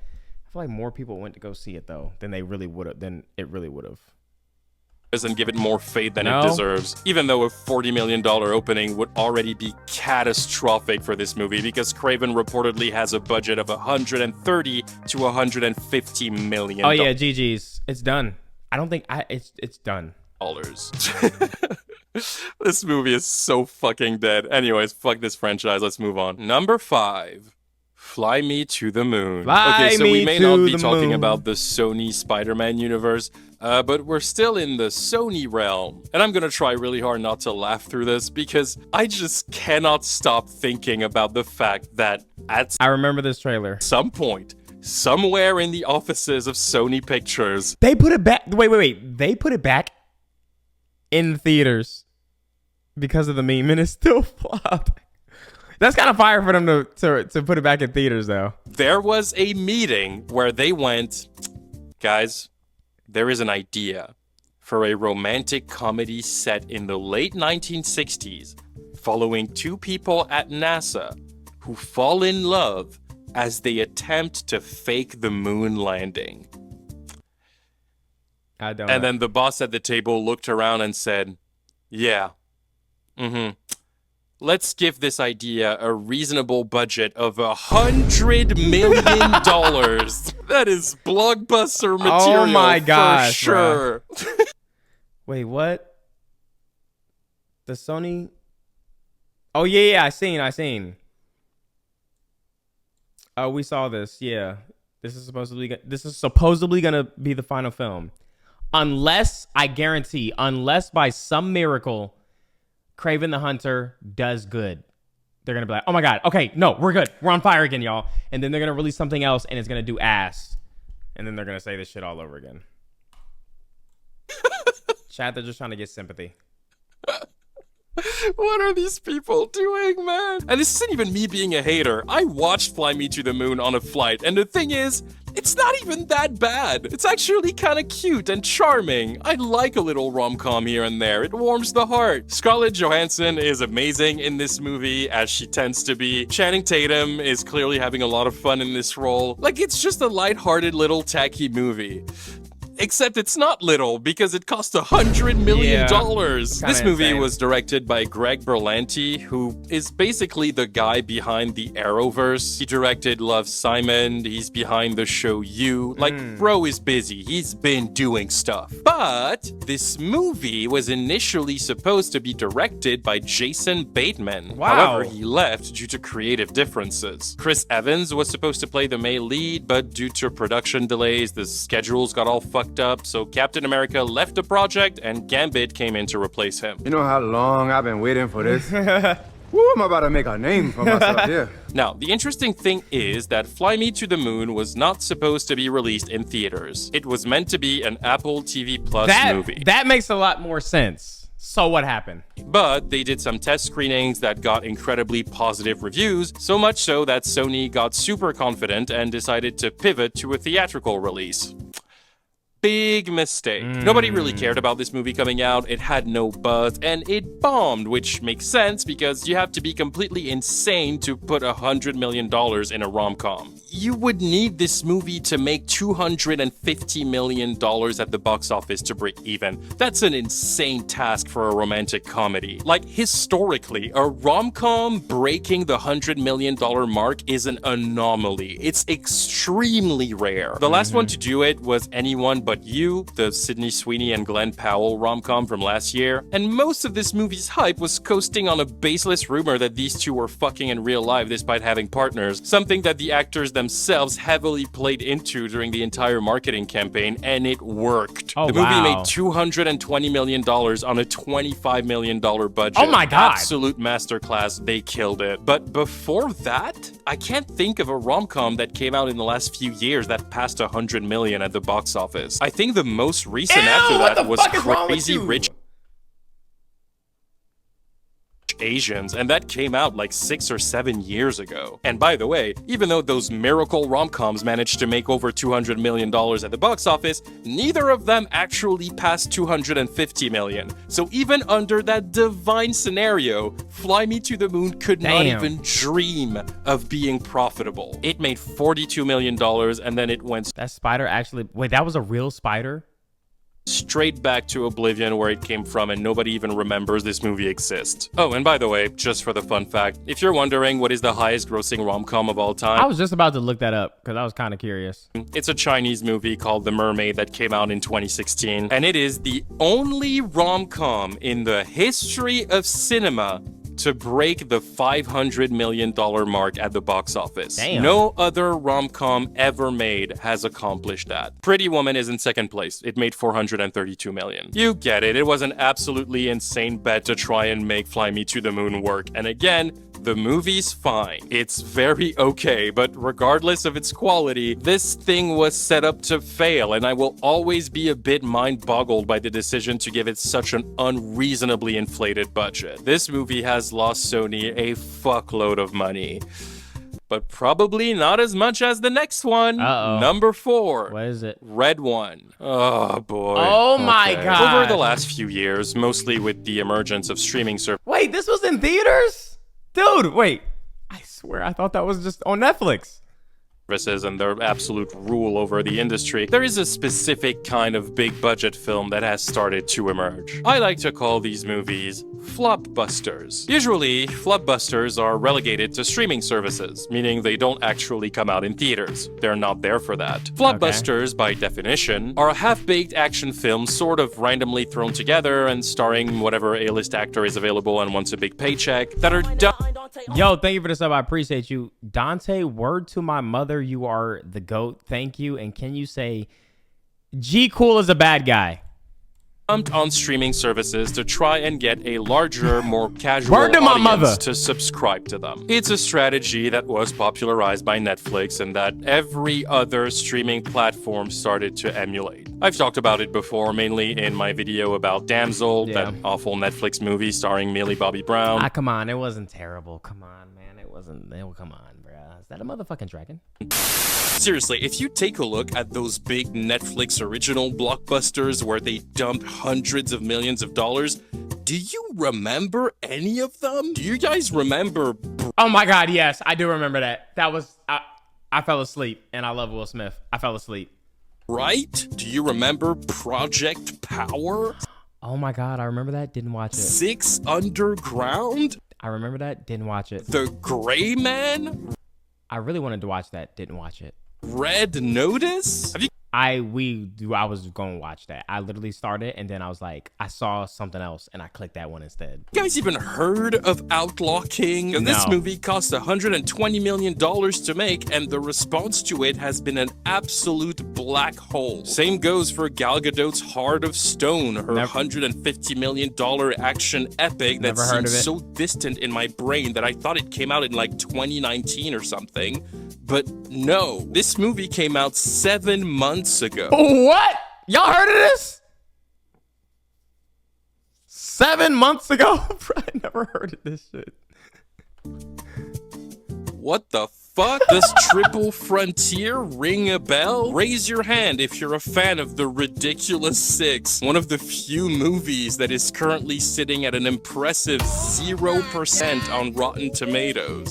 more people went to go see it though than they really would have. Than it really would have. And give it more faith than No. it deserves. Even though a $40 million opening would already be catastrophic for this movie, because Kraven reportedly has a budget of $130 to $150 million. Oh yeah, GG's. It's done. I don't think it's done. This movie is so fucking dead. Anyways, fuck this franchise. Let's move on. Number 5. Fly Me to the Moon. Fly so me we may to not be the talking moon. about the Sony Spider-Man universe, but we're still in the Sony realm. And I'm gonna try really hard not to laugh through this because I just cannot stop thinking about the fact that I remember this trailer. some point, somewhere in the offices of Sony Pictures, They put it back. Wait. They put it back in theaters because of the meme, and it still flopped. That's kind of fire for them to put it back in theaters, though. there was a meeting where they went, guys, there is an idea for a romantic comedy set in the late 1960s following two people at NASA who fall in love as they attempt to fake the moon landing. I don't. And then the boss at the table looked around and said, yeah, let's give this idea a reasonable budget of $100 million. That is blockbuster material. Oh my gosh, for sure. Wait, what? The Sony? Oh yeah, I seen. Oh, we saw this. Yeah, this is supposedly gonna be the final film, unless I guarantee, unless by some miracle, Kraven the Hunter does good. They're gonna be like, oh my god, okay, no, we're good, we're on fire again, y'all. And then they're gonna release something else, and it's gonna do ass, and then they're gonna say this shit all over again. Chad, they're just trying to get sympathy. What are these people doing, man? And this isn't even me being a hater. I watched Fly Me to the Moon on a flight, and the thing is, it's not even that bad. It's actually kind of cute and charming. I like a little rom-com here and there. It warms the heart. Scarlett Johansson is amazing in this movie, as she tends to be. Channing Tatum is clearly having a lot of fun in this role. Like, it's just a lighthearted little tacky movie. Except it's not little, because it cost $100 million. This movie was directed by Greg Berlanti, who is basically the guy behind the Arrowverse. He directed Love, Simon. He's behind the show You. Like, bro is busy. He's been doing stuff. But this movie was initially supposed to be directed by Jason Bateman. Wow. However, he left due to creative differences. Chris Evans was supposed to play the male lead, but due to production delays, the schedules got all fucked up, so Captain America left the project and Gambit came in to replace him. You know how long I've been waiting for this? Woo, I'm about to make a name for myself here. Now, the interesting thing is that Fly Me to the Moon was not supposed to be released in theaters. It was meant to be an Apple TV Plus movie. That makes a lot more sense. So what happened? But they did some test screenings that got incredibly positive reviews, so much so that Sony got super confident and decided to pivot to a theatrical release. Big mistake. Nobody really cared about this movie coming out, it had no buzz, and it bombed, which makes sense because you have to be completely insane to put $100 million in a rom-com. You would need this movie to make $250 million at the box office to break even. That's an insane task for a romantic comedy. Like, historically, a rom-com breaking the $100 million mark is an anomaly. It's extremely rare. The last one to do it was Anyone But You, the Sydney Sweeney and Glenn Powell rom-com from last year, and most of this movie's hype was coasting on a baseless rumor that these two were fucking in real life despite having partners, something that the actors themselves heavily played into during the entire marketing campaign, and it worked. The movie made $220 million on a $25 million budget. Oh my God. Absolute masterclass, they killed it. But before that, I can't think of a rom-com that came out in the last few years that passed $100 million at the box office. I think the most recent after that was Crazy Rich Asians, and that came out like 6 or 7 years ago. And by the way, even though those miracle rom-coms managed to make over $200 million at the box office, neither of them actually passed $250 million. So even under that divine scenario, Fly Me to the Moon could not even dream of being profitable. It made $42 million, and then it went... That spider actually... Wait, that was a real spider? Straight back to oblivion where it came from, and nobody even remembers this movie exists. Oh, and by the way, just for the fun fact, if you're wondering what is the highest grossing rom-com of all time... I was just about to look that up because I was kind of curious. It's a Chinese movie called The Mermaid that came out in 2016, and it is the only rom-com in the history of cinema to break the $500 million mark at the box office. Damn. No other rom-com ever made has accomplished that. Pretty Woman is in second place. It made $432 million. You get it. It was an absolutely insane bet to try and make Fly Me to the Moon work. And again, the movie's fine. It's very okay, but regardless of its quality, this thing was set up to fail, and I will always be a bit mind-boggled by the decision to give it such an unreasonably inflated budget. This movie has lost Sony a fuckload of money, but probably not as much as the next one. Number 4. What is it? Red One. Oh boy. Oh my God. Over the last few years, mostly with the emergence of streaming services. Wait, this was in theaters? Dude, wait. I swear I thought that was just on Netflix. And their absolute rule over the industry, there is a specific kind of big budget film that has started to emerge. I like to call these movies flopbusters. Usually, flopbusters are relegated to streaming services, meaning they don't actually come out in theaters. They're not there for that. Flopbusters, by definition, are half-baked action films sort of randomly thrown together and starring whatever A-list actor is available and wants a big paycheck that are done. Yo, thank you for the sub. I appreciate you. Dante, word to my mother, you are the GOAT. Thank you. And can you say G Cool is a bad guy? On streaming services to try and get a larger, more casual Word to my audience mother. to subscribe to them. It's a strategy that was popularized by Netflix and that every other streaming platform started to emulate. I've talked about it before, mainly in my video about Damsel, that awful Netflix movie starring Millie Bobby Brown. Ah, come on, it wasn't terrible. Come on, man, it wasn't. Come on, bro. Is that a motherfucking dragon? Seriously, if you take a look at those big Netflix original blockbusters where they dumped hundreds of millions of dollars, do you remember any of them? Do you guys remember? Oh my God, yes, I do remember that. That was, I fell asleep, and I love Will Smith. I fell asleep. Right? Do you remember Project Power? Oh my God, I remember that. Didn't watch it. 6 Underground? I remember that. Didn't watch it. The Gray Man? I really wanted to watch that. Didn't watch it. Red Notice? Have you? I was going to watch that. I literally started and then I was like, I saw something else and I clicked that one instead. You guys even heard of Outlaw King? No. This movie cost $120 million to make, and the response to it has been an absolute black hole. Same goes for Gal Gadot's Heart of Stone, her $150 million action epic that seems so distant in my brain that I thought it came out in like 2019 or something. But no, this movie came out 7 months ago. What? Y'all heard of this? 7 months ago? Bro, I never heard of this shit. What the fuck? Does Triple Frontier ring a bell? Raise your hand if you're a fan of The Ridiculous Six, one of the few movies that is currently sitting at an impressive 0% on Rotten Tomatoes.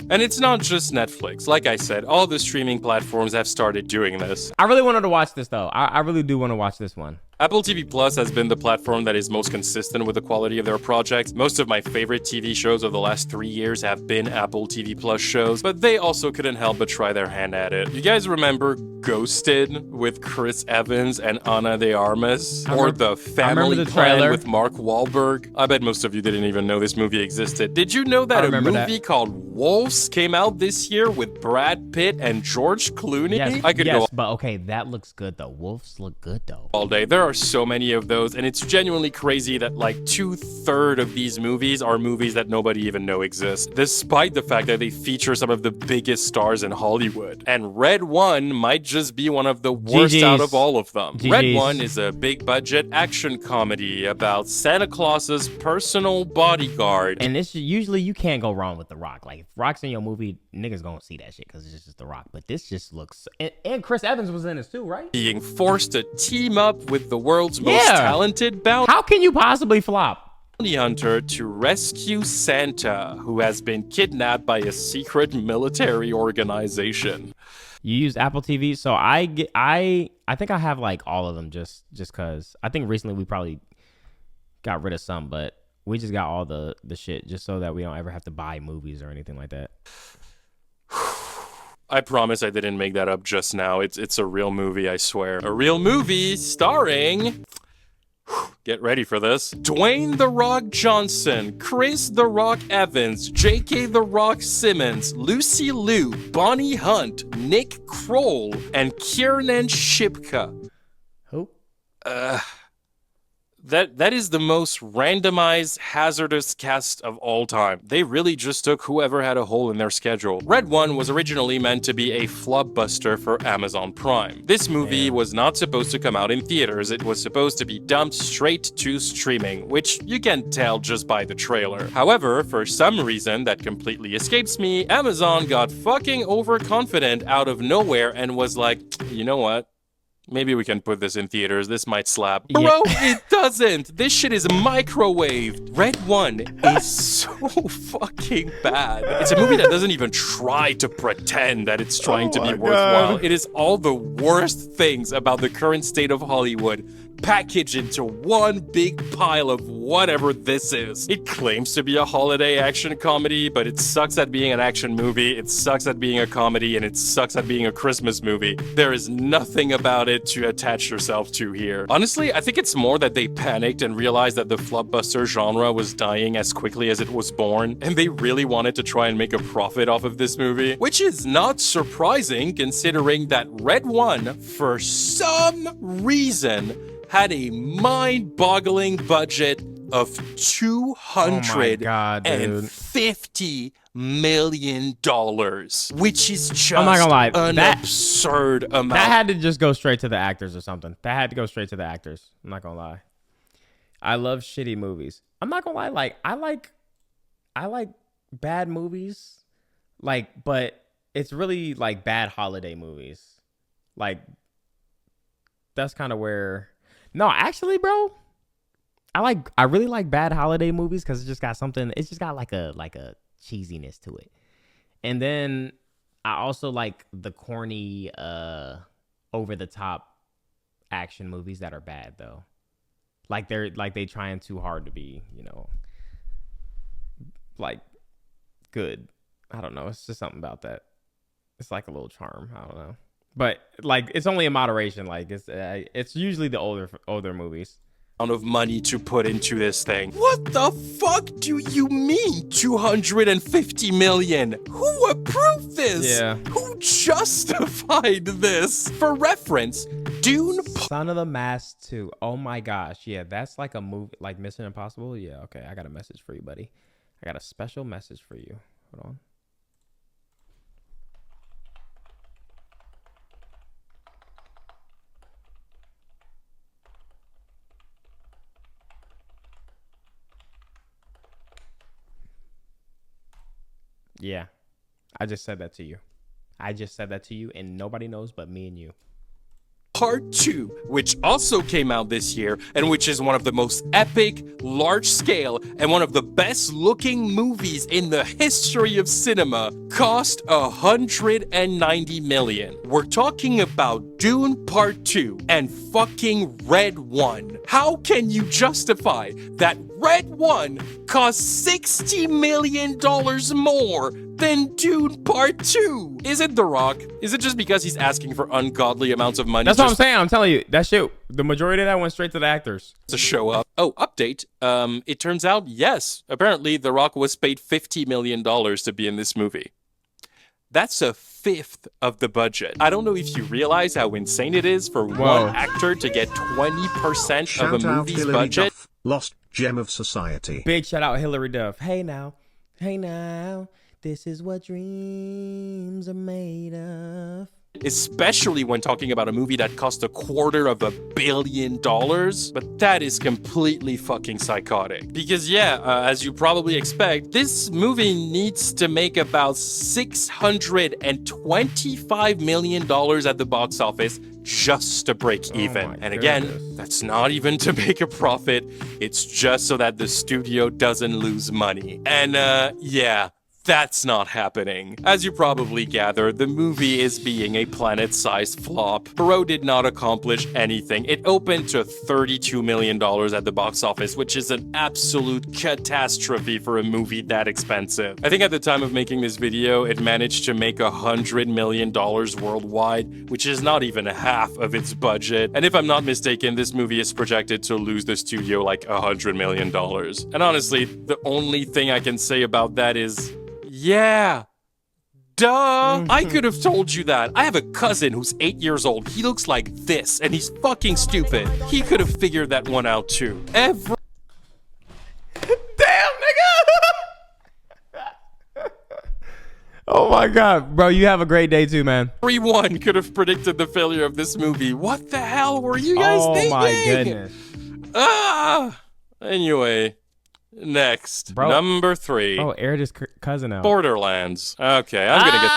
And it's not just Netflix. Like I said, all the streaming platforms have started doing this. I really wanted to watch this though. I really do want to watch this one. Apple TV Plus has been the platform that is most consistent with the quality of their projects. Most of my favorite TV shows of the last 3 years have been Apple TV Plus shows, but they also couldn't help but try their hand at it. You guys remember Ghosted with Chris Evans and Ana de Armas? Or The Family Plan with Mark Wahlberg? I bet most of you didn't even know this movie existed. Did you know that a movie called Wolves came out this year with Brad Pitt and George Clooney? Yes, I could go but okay, that looks good though. Wolves look good though. All day. There are so many of those, and it's genuinely crazy that like 2/3 of these movies are movies that nobody even know exist, despite the fact that they feature some of the biggest stars in Hollywood. And Red One might just be one of the worst out of all of them. Red One is a big budget action comedy about Santa Claus's personal bodyguard. And this usually you can't go wrong with The Rock. Like if Rock's in your movie, niggas gonna see that shit because it's just The Rock. But this just looks, and Chris Evans was in this too, right? Being forced to team up with the world's most talented bounty. How can you possibly flop? Hunter to rescue Santa, who has been kidnapped by a secret military organization. You use Apple TV, so I think I have like all of them just cause I think recently we probably got rid of some, but we just got all the shit just so that we don't ever have to buy movies or anything like that. I promise I didn't make that up just now. It's a real movie, I swear. A real movie starring... Get ready for this. Dwayne "The Rock" Johnson, Chris "The Rock" Evans, J.K. "The Rock" Simmons, Lucy Liu, Bonnie Hunt, Nick Kroll, and Kiernan Shipka. Who? That is the most randomized, hazardous cast of all time. They really just took whoever had a hole in their schedule. Red One was originally meant to be a flopbuster for Amazon Prime. This movie was not supposed to come out in theaters. It was supposed to be dumped straight to streaming, which you can tell just by the trailer. However, for some reason that completely escapes me, Amazon got fucking overconfident out of nowhere and was like, you know what? Maybe we can put this in theaters. This might slap. Yeah. Bro, it doesn't. This shit is microwaved. Red One is so fucking bad. It's a movie that doesn't even try to pretend that it's trying to be worthwhile. It is all the worst things about the current state of Hollywood packaged into one big pile of whatever this is. It claims to be a holiday action comedy, but it sucks at being an action movie, it sucks at being a comedy, and it sucks at being a Christmas movie. There is nothing about it to attach yourself to here. Honestly, I think it's more that they panicked and realized that the flopbuster genre was dying as quickly as it was born, and they really wanted to try and make a profit off of this movie, which is not surprising considering that Red One, for some reason, had a mind-boggling budget of $250 million, which is just I'm not gonna lie, an absurd amount. That had to just go straight to the actors or something. That had to go straight to the actors. I'm not gonna lie. I love shitty movies. I'm not gonna lie, like I like bad movies, like, but it's really like bad holiday movies. Like that's kind of where. No, actually, bro, I really like bad holiday movies because it just got something. It's just got like a cheesiness to it, and then I also like the corny, over the top action movies that are bad though. Like they trying too hard to be, like good. I don't know. It's just something about that. It's like a little charm. I don't know. But like it's only in moderation. Like it's usually the older movies. Of money to put into this thing. What the fuck do you mean 250 million? Who approved this? Yeah. Who justified this? For reference, Dune Son of the Mask 2. Oh my gosh. Yeah, that's like a movie like Mission Impossible. Yeah, okay. I got a message for you, buddy. I got a special message for you. Hold on. Yeah. I just said that to you. I just said that to you, and nobody knows but me and you. Part 2, which also came out this year, and which is one of the most epic, large-scale, and one of the best-looking movies in the history of cinema, cost $190 million. We're talking about Dune Part 2 and fucking Red 1. How can you justify that Red 1 cost $60 million more than Dune Part 2? Is it The Rock? Is it just because he's asking for ungodly amounts of money? That's what I'm saying. I'm telling you, that shit, the majority of that went straight to the actors. To show up. Oh, update. It turns out, yes. Apparently, The Rock was paid $50 million to be in this movie. That's a fifth of the budget. I don't know if you realize how insane it is for one actor to get 20% of a movie's budget. Duff, lost gem of society. Big shout out Hillary Duff. Hey now, this is what dreams are made of. Especially when talking about a movie that cost $250 million. But that is completely fucking psychotic. Because as you probably expect, this movie needs to make about $625 million at the box office just to break even. And again, that's not even to make a profit. It's just so that the studio doesn't lose money. And that's not happening. As you probably gather, the movie is being a planet-sized flop. Perot did not accomplish anything. It opened to $32 million at the box office, which is an absolute catastrophe for a movie that expensive. I think at the time of making this video, it managed to make $100 million worldwide, which is not even half of its budget. And if I'm not mistaken, this movie is projected to lose the studio like $100 million. And honestly, the only thing I can say about that is, yeah, duh. I could have told you that. I have a cousin who's 8 years old. He looks like this, and he's fucking stupid. He could have figured that one out too. Damn, nigga! Oh my god, bro, you have a great day too, man. Everyone could have predicted the failure of this movie. What the hell were you guys thinking? Oh my goodness. Anyway. Next, number 3. Oh, aired his cousin out. Borderlands. Okay, I'm gonna get...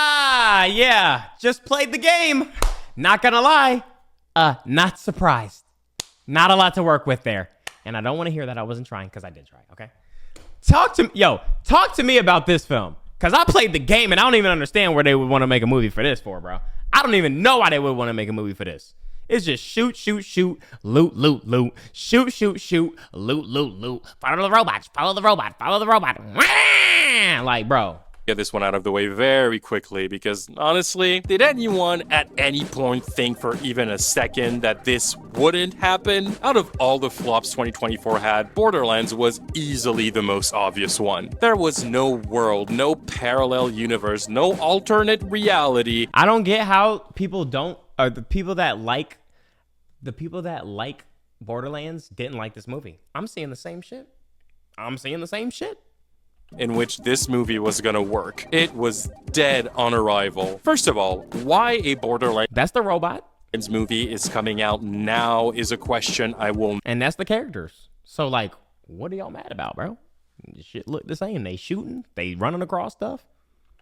yeah. Just played the game. Not gonna lie. Not surprised. Not a lot to work with there. And I don't want to hear that I wasn't trying, because I did try, okay? Talk to me about this film. Because I played the game, and I don't even understand where they would want to make a movie for this for, bro. I don't even know why they would want to make a movie for this. It's just shoot, shoot, shoot, loot, loot, loot, shoot, shoot, shoot, loot, loot, loot, follow the robot, follow the robot, follow the robot. Like, bro. Get this one out of the way very quickly because honestly, did anyone at any point think for even a second that this wouldn't happen? Out of all the flops 2024 had, Borderlands was easily the most obvious one. There was no world, no parallel universe, no alternate reality. I don't get how people don't, or the people that like Borderlands didn't like this movie. I'm seeing the same shit. In which this movie was gonna work. It was dead on arrival. First of all, why a Borderlands? That's the robot. Movie is coming out now is a question I will. And that's the characters. So like, what are y'all mad about, bro? Shit look the same. They shooting. They running across stuff.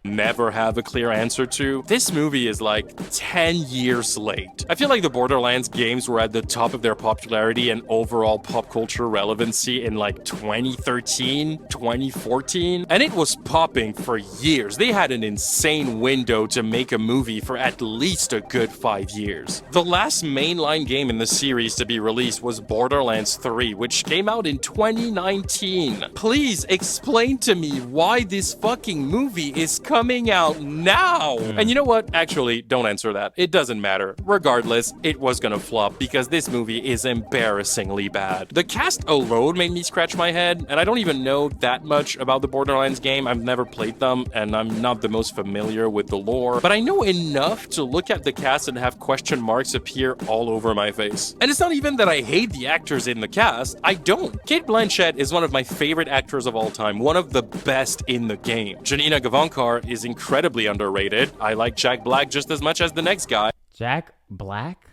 Never have a clear answer to. This movie is like 10 years late. I feel like the Borderlands games were at the top of their popularity and overall pop culture relevancy in like 2013, 2014, and it was popping for years. They had an insane window to make a movie for at least a good 5 years. The last mainline game in the series to be released was Borderlands 3, which came out in 2019. Please explain to me why this fucking movie is coming out now. And you know what? Actually, don't answer that. It doesn't matter. Regardless, it was gonna flop because this movie is embarrassingly bad. The cast alone made me scratch my head, and I don't even know that much about the Borderlands game. I've never played them, and I'm not the most familiar with the lore, but I know enough to look at the cast and have question marks appear all over my face. And it's not even that I hate the actors in the cast. I don't. Cate Blanchett is one of my favorite actors of all time, one of the best in the game. Janina Gavankar is incredibly underrated. I like Jack Black just as much as the next guy. Jack Black?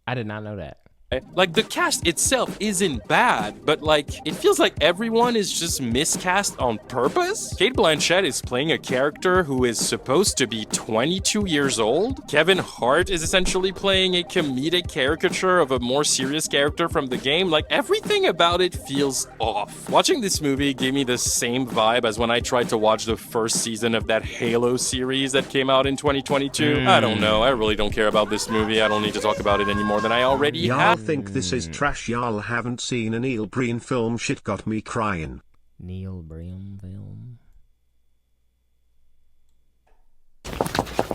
I did not know that. Like, the cast itself isn't bad, but like, it feels like everyone is just miscast on purpose. Cate Blanchett is playing a character who is supposed to be 22 years old. Kevin Hart is essentially playing a comedic caricature of a more serious character from the game. Like, everything about it feels off. Watching this movie gave me the same vibe as when I tried to watch the first season of that Halo series that came out in 2022. I don't know. I really don't care about this movie. I don't need to talk about it any more than I already have. Think this is trash. Y'all haven't seen a Neil Breen film. Shit got me crying. Neil Breen film.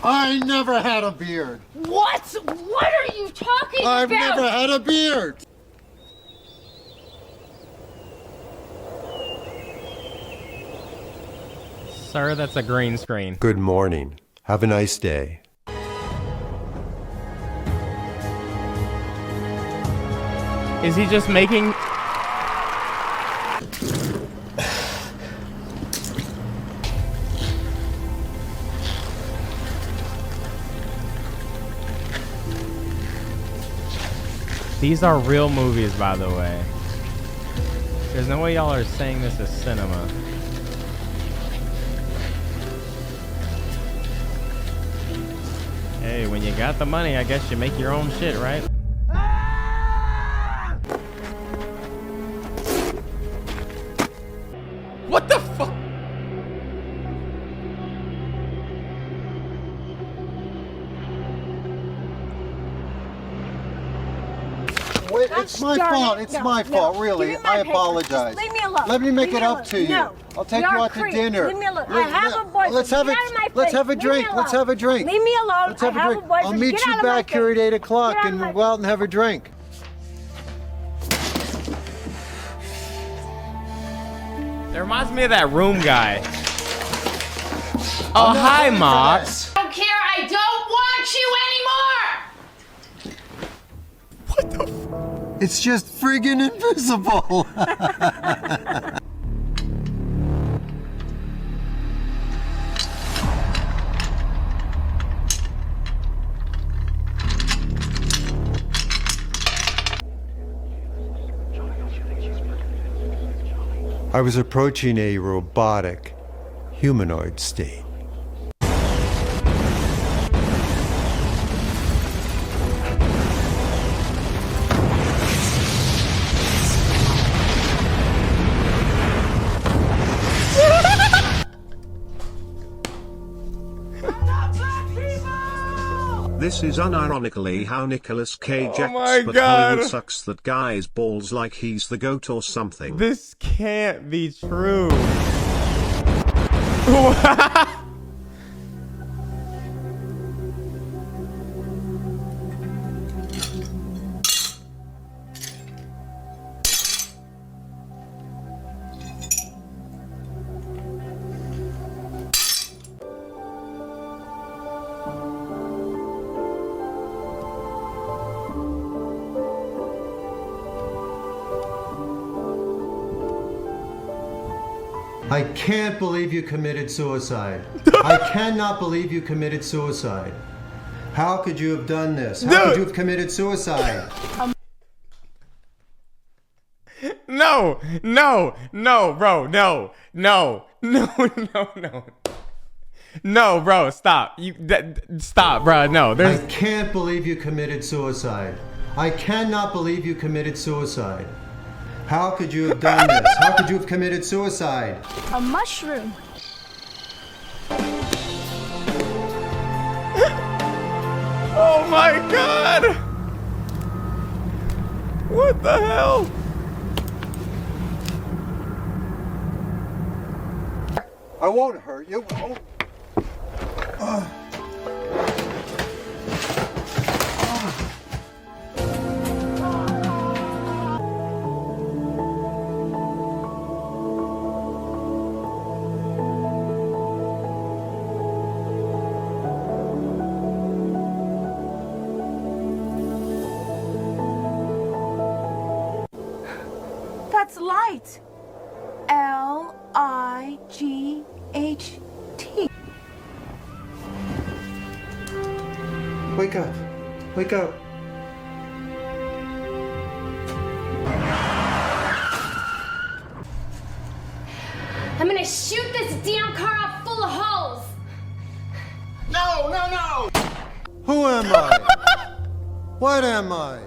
I never had a beard. What? What are you talking about? I've never had a beard. Sir, that's a green screen. Good morning. Have a nice day. Is he just making... These are real movies, by the way. There's no way y'all are saying this is cinema. Hey, when you got the money, I guess you make your own shit, right? What the fuck? Wait, it's my fault. It's my fault, really. I apologize. Leave me alone. Let me make it up alone. to you. No. I'll take You're you a out to creep. dinner. Leave me alone. I have a boyfriend. Let's have Get it. out of my Let's face. have a Leave me drink. Let's alone. have a drink. Leave me alone. Let's have I a have drink. a boyfriend. I'll meet Get you out of my back here at 8 o'clock, Get out of and my we'll go out and have a drink. It reminds me of that room guy. Oh, hi, Mox. I don't care. I don't want you anymore. It's just friggin' invisible. I was approaching a robotic, humanoid state. This is unironically how Nicolas Cage acts, my but God. Hollywood sucks that guy's balls like he's the goat or something. This can't be true. I can't believe you committed suicide. I cannot believe you committed suicide. How could you have done this? How could you have committed suicide? No, no, no, bro, no, no, no, no, no. No, bro, stop. Stop, bro. No, there's... I can't believe you committed suicide. I cannot believe you committed suicide. How could you have done this? How could you have committed suicide? A mushroom. Oh my God! What the hell? I won't hurt you. That's light. L-I-G-H-T. Wake up. Wake up. shoot this damn car up full of holes. No, no, no! Who am I? What am I?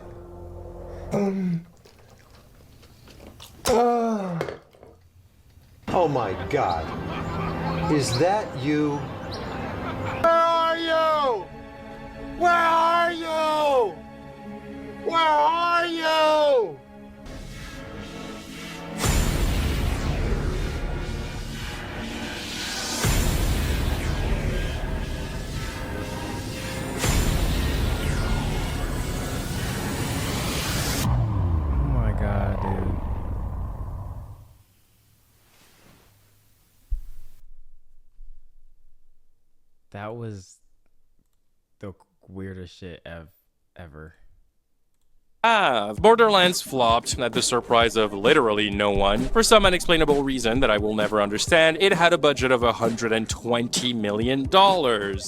Oh my God. Is that you? Where are you? Where are you? Where are you? Oh my God, dude. That was the weirdest shit ever. Borderlands flopped at the surprise of literally no one. For some unexplainable reason that I will never understand, it had a budget of $120 million,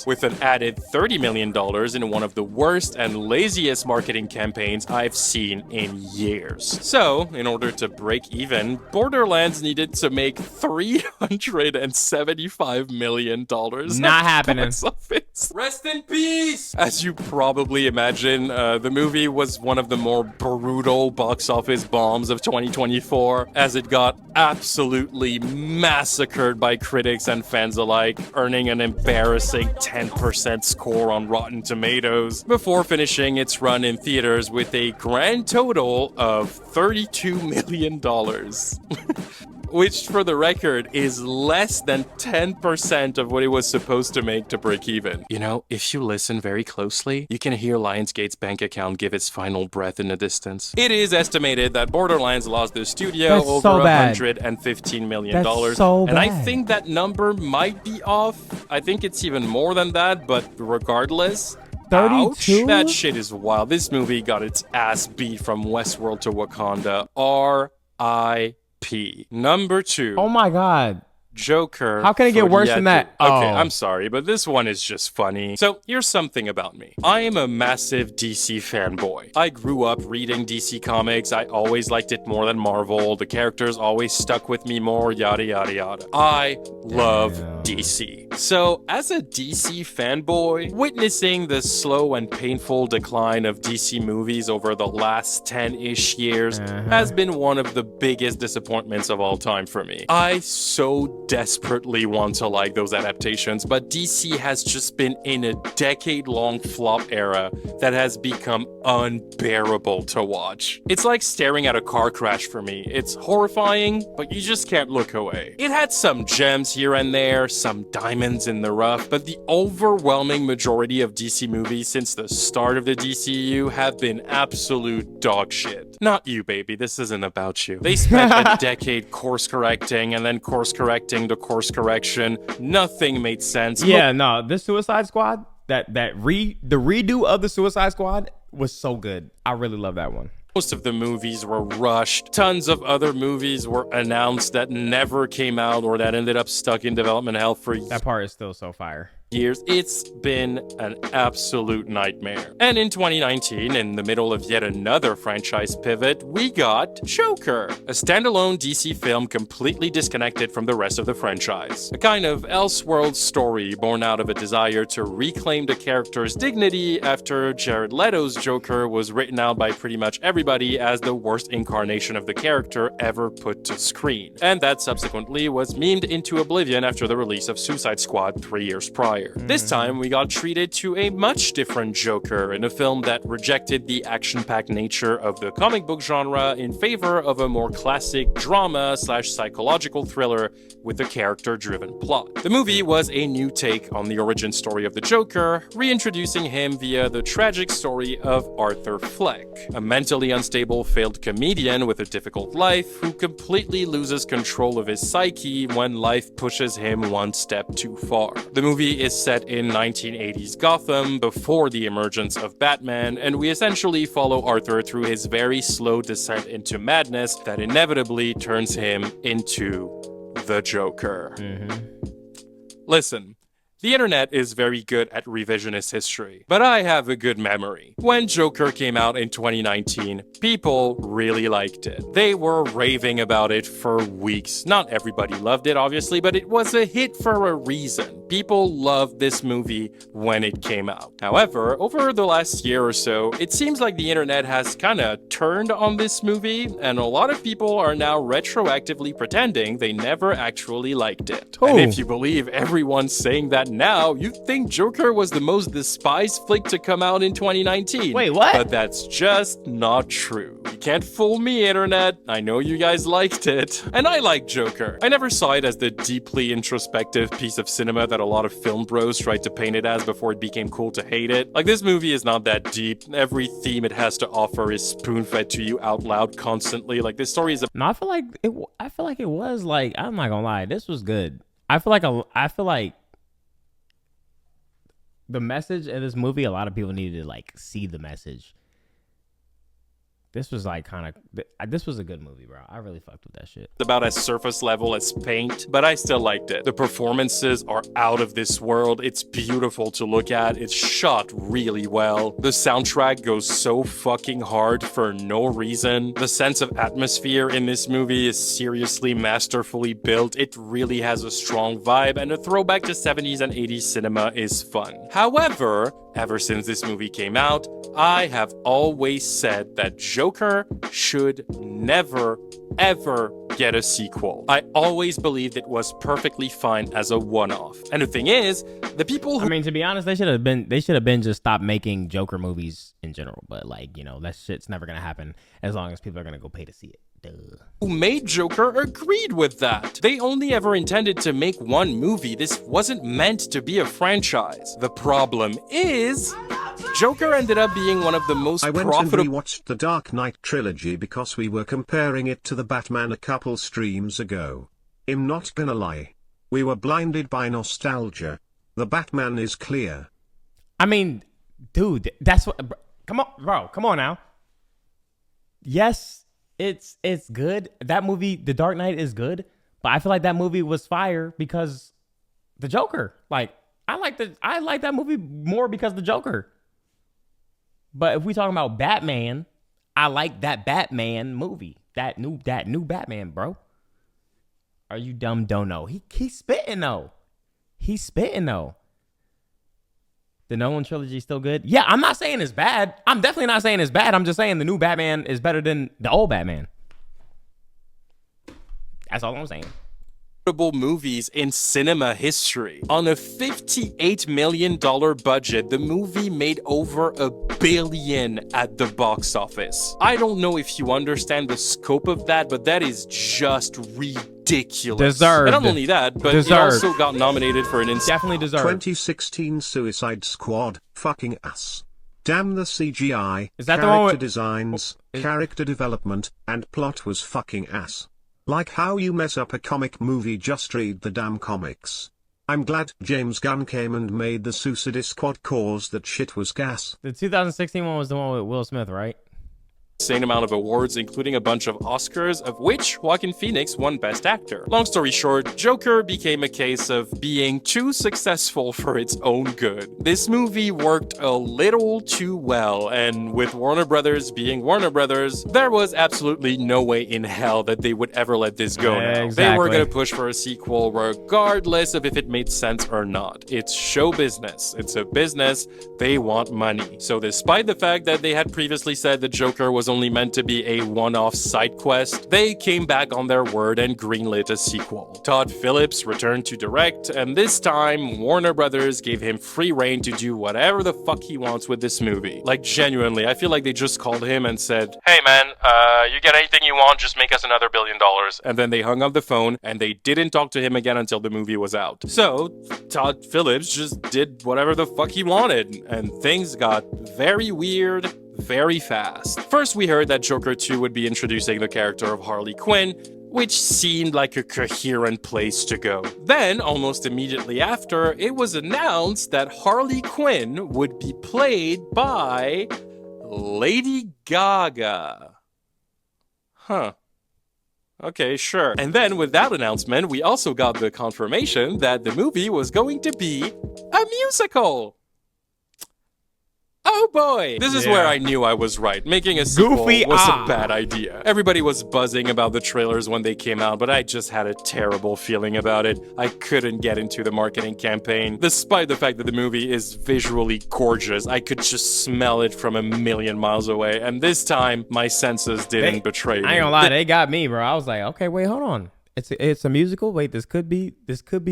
with an added $30 million in one of the worst and laziest marketing campaigns I've seen in years. So, in order to break even, Borderlands needed to make $375 million. Not happening. Rest in peace! As you probably imagine, the movie was one of the more brutal box office bombs of 2024, as it got absolutely massacred by critics and fans alike, earning an embarrassing 10% score on Rotten Tomatoes, before finishing its run in theaters with a grand total of $32 million. Which, for the record, is less than 10% of what it was supposed to make to break even. You know, if you listen very closely, you can hear Lionsgate's bank account give its final breath in the distance. It is estimated that Borderlands lost the studio over $115 million. And I think that number might be off. I think it's even more than that, but regardless... 32? Ouch. That shit is wild. This movie got its ass beat from Westworld to Wakanda. R.I.P. Number 2. Oh my God. Joker. How can it get worse than that? Okay, Oh. I'm sorry, but this one is just funny. So, here's something about me. I am a massive DC fanboy. I grew up reading DC comics. I always liked it more than Marvel. The characters always stuck with me more, yada, yada, yada. I love DC. So, as a DC fanboy, witnessing the slow and painful decline of DC movies over the last 10-ish years has been one of the biggest disappointments of all time for me. I so desperately want to like those adaptations, but DC has just been in a decade-long flop era that has become unbearable to watch. It's like staring at a car crash for me. It's horrifying, but you just can't look away. It had some gems here and there, some diamonds in the rough, but the overwhelming majority of DC movies since the start of the DCU have been absolute dog shit. Not you, baby. This isn't about you. They spent a decade course correcting and then course correcting the course correction. Nothing made sense. Yeah, no, this Suicide Squad, the redo of the Suicide Squad was so good. I really love that one. Most of the movies were rushed. Tons of other movies were announced that never came out or that ended up stuck in development hell for that part is still so fire. Years. It's been an absolute nightmare. And in 2019, in the middle of yet another franchise pivot, we got Joker, a standalone DC film completely disconnected from the rest of the franchise. A kind of Elseworld story born out of a desire to reclaim the character's dignity after Jared Leto's Joker was written out by pretty much everybody as the worst incarnation of the character ever put to screen. And that subsequently was memed into oblivion after the release of Suicide Squad 3 years prior. This time, we got treated to a much different Joker in a film that rejected the action-packed nature of the comic book genre in favor of a more classic drama/psychological thriller with a character-driven plot. The movie was a new take on the origin story of the Joker, reintroducing him via the tragic story of Arthur Fleck, a mentally unstable failed comedian with a difficult life who completely loses control of his psyche when life pushes him one step too far. The movie is set in 1980s Gotham before the emergence of Batman, and we essentially follow Arthur through his very slow descent into madness that inevitably turns him into the Joker. Listen, The internet is very good at revisionist history, but I have a good memory. When Joker came out in 2019, people really liked it. They were raving about it for weeks. Not everybody loved it, obviously, but it was a hit for a reason. People loved this movie when it came out. However, over the last year or so, it seems like the internet has kinda turned on this movie, and a lot of people are now retroactively pretending they never actually liked it. And if you believe everyone saying that now, you'd think Joker was the most despised flick to come out in 2019. Wait, what? But that's just not true. You can't fool me, internet. I know you guys liked it. And I like Joker. I never saw it as the deeply introspective piece of cinema that a lot of film bros tried to paint it as before it became cool to hate it. Like, this movie is not that deep. Every theme it has to offer is spoon-fed to you out loud constantly. Like, this story is No, I feel like it was like, I'm not gonna lie, this was good. I feel like the message in this movie, a lot of people needed to like see the message. This was like this was a good movie, bro. I really fucked with that shit. About as surface level as Paint, but I still liked it. The performances are out of this world. It's beautiful to look at. It's shot really well. The soundtrack goes so fucking hard for no reason. The sense of atmosphere in this movie is seriously masterfully built. It really has a strong vibe, and a throwback to 70s and 80s cinema is fun. However, ever since this movie came out, I have always said that Joker should never, ever get a sequel. I always believed it was perfectly fine as a one-off. And the thing is, the people who— I mean, to be honest, they should have been just stopped making Joker movies in general. But like, you know, that shit's never gonna happen as long as people are gonna go pay to see it. Who made Joker agreed with that. They only ever intended to make one movie. This wasn't meant to be a franchise. The problem is, Joker ended up being one of the most profitable— I went and rewatched the Dark Knight trilogy because we were comparing it to the Batman a couple streams ago. I'm not gonna lie. We were blinded by nostalgia. The Batman is clear. I mean, dude, that's what— come on, bro, come on now. Yes, it's good. That movie, The Dark Knight, is good, but I feel like that movie was fire because the Joker. Like, I like that movie more because the Joker. But if we talking about Batman, I like that Batman movie. That new Batman, bro. Are you dumb? Don't know. He's spitting though. He's spitting though. The Nolan trilogy is still good. Yeah, I'm not saying it's bad. I'm definitely not saying it's bad. I'm just saying the new Batman is better than the old Batman. That's all I'm saying. Movies in cinema history. On a $58 million budget, the movie made over $1 billion at the box office. I don't know if you understand the scope of that, but that is just ridiculous. Deserved. And not only that, but it also got nominated for an definitely deserved. 2016 Suicide Squad, fucking ass. Damn, the CGI, is that character the one with— designs, character development, and plot was fucking ass. Like how you mess up a comic movie, just read the damn comics. I'm glad James Gunn came and made the Suicide Squad cause that shit was gas. The 2016 one was the one with Will Smith, right? Insane amount of awards, including a bunch of Oscars, of which Joaquin Phoenix won Best Actor. Long story short, Joker became a case of being too successful for its own good. This movie worked a little too well, and with Warner Brothers being Warner Brothers, there was absolutely no way in hell that they would ever let this go now. Exactly. They were gonna push for a sequel regardless of if it made sense or not. It's show business. It's a business. They want money. So despite the fact that they had previously said the Joker was only meant to be a one-off side quest, they came back on their word and greenlit a sequel. Todd Phillips returned to direct, and this time, Warner Brothers gave him free reign to do whatever the fuck he wants with this movie. Like, genuinely, I feel like they just called him and said, "Hey man, you get anything you want, just make us another $1 billion." And then they hung up the phone, and they didn't talk to him again until the movie was out. So, Todd Phillips just did whatever the fuck he wanted, and things got very weird very fast. First, we heard that Joker 2 would be introducing the character of Harley Quinn, which seemed like a coherent place to go. Then, almost immediately after, it was announced that Harley Quinn would be played by Lady Gaga. Huh. Okay, sure. And then with that announcement, we also got the confirmation that the movie was going to be A musical! Oh boy! This is where I knew I was right. Making a sequel was a bad idea. Everybody was buzzing about the trailers when they came out, but I just had a terrible feeling about it. I couldn't get into the marketing campaign. Despite the fact that the movie is visually gorgeous, I could just smell it from a million miles away. And this time, my senses didn't betray me. I ain't gonna lie, they got me, bro. I was like, okay, wait, hold on. It's a musical. Wait, this could be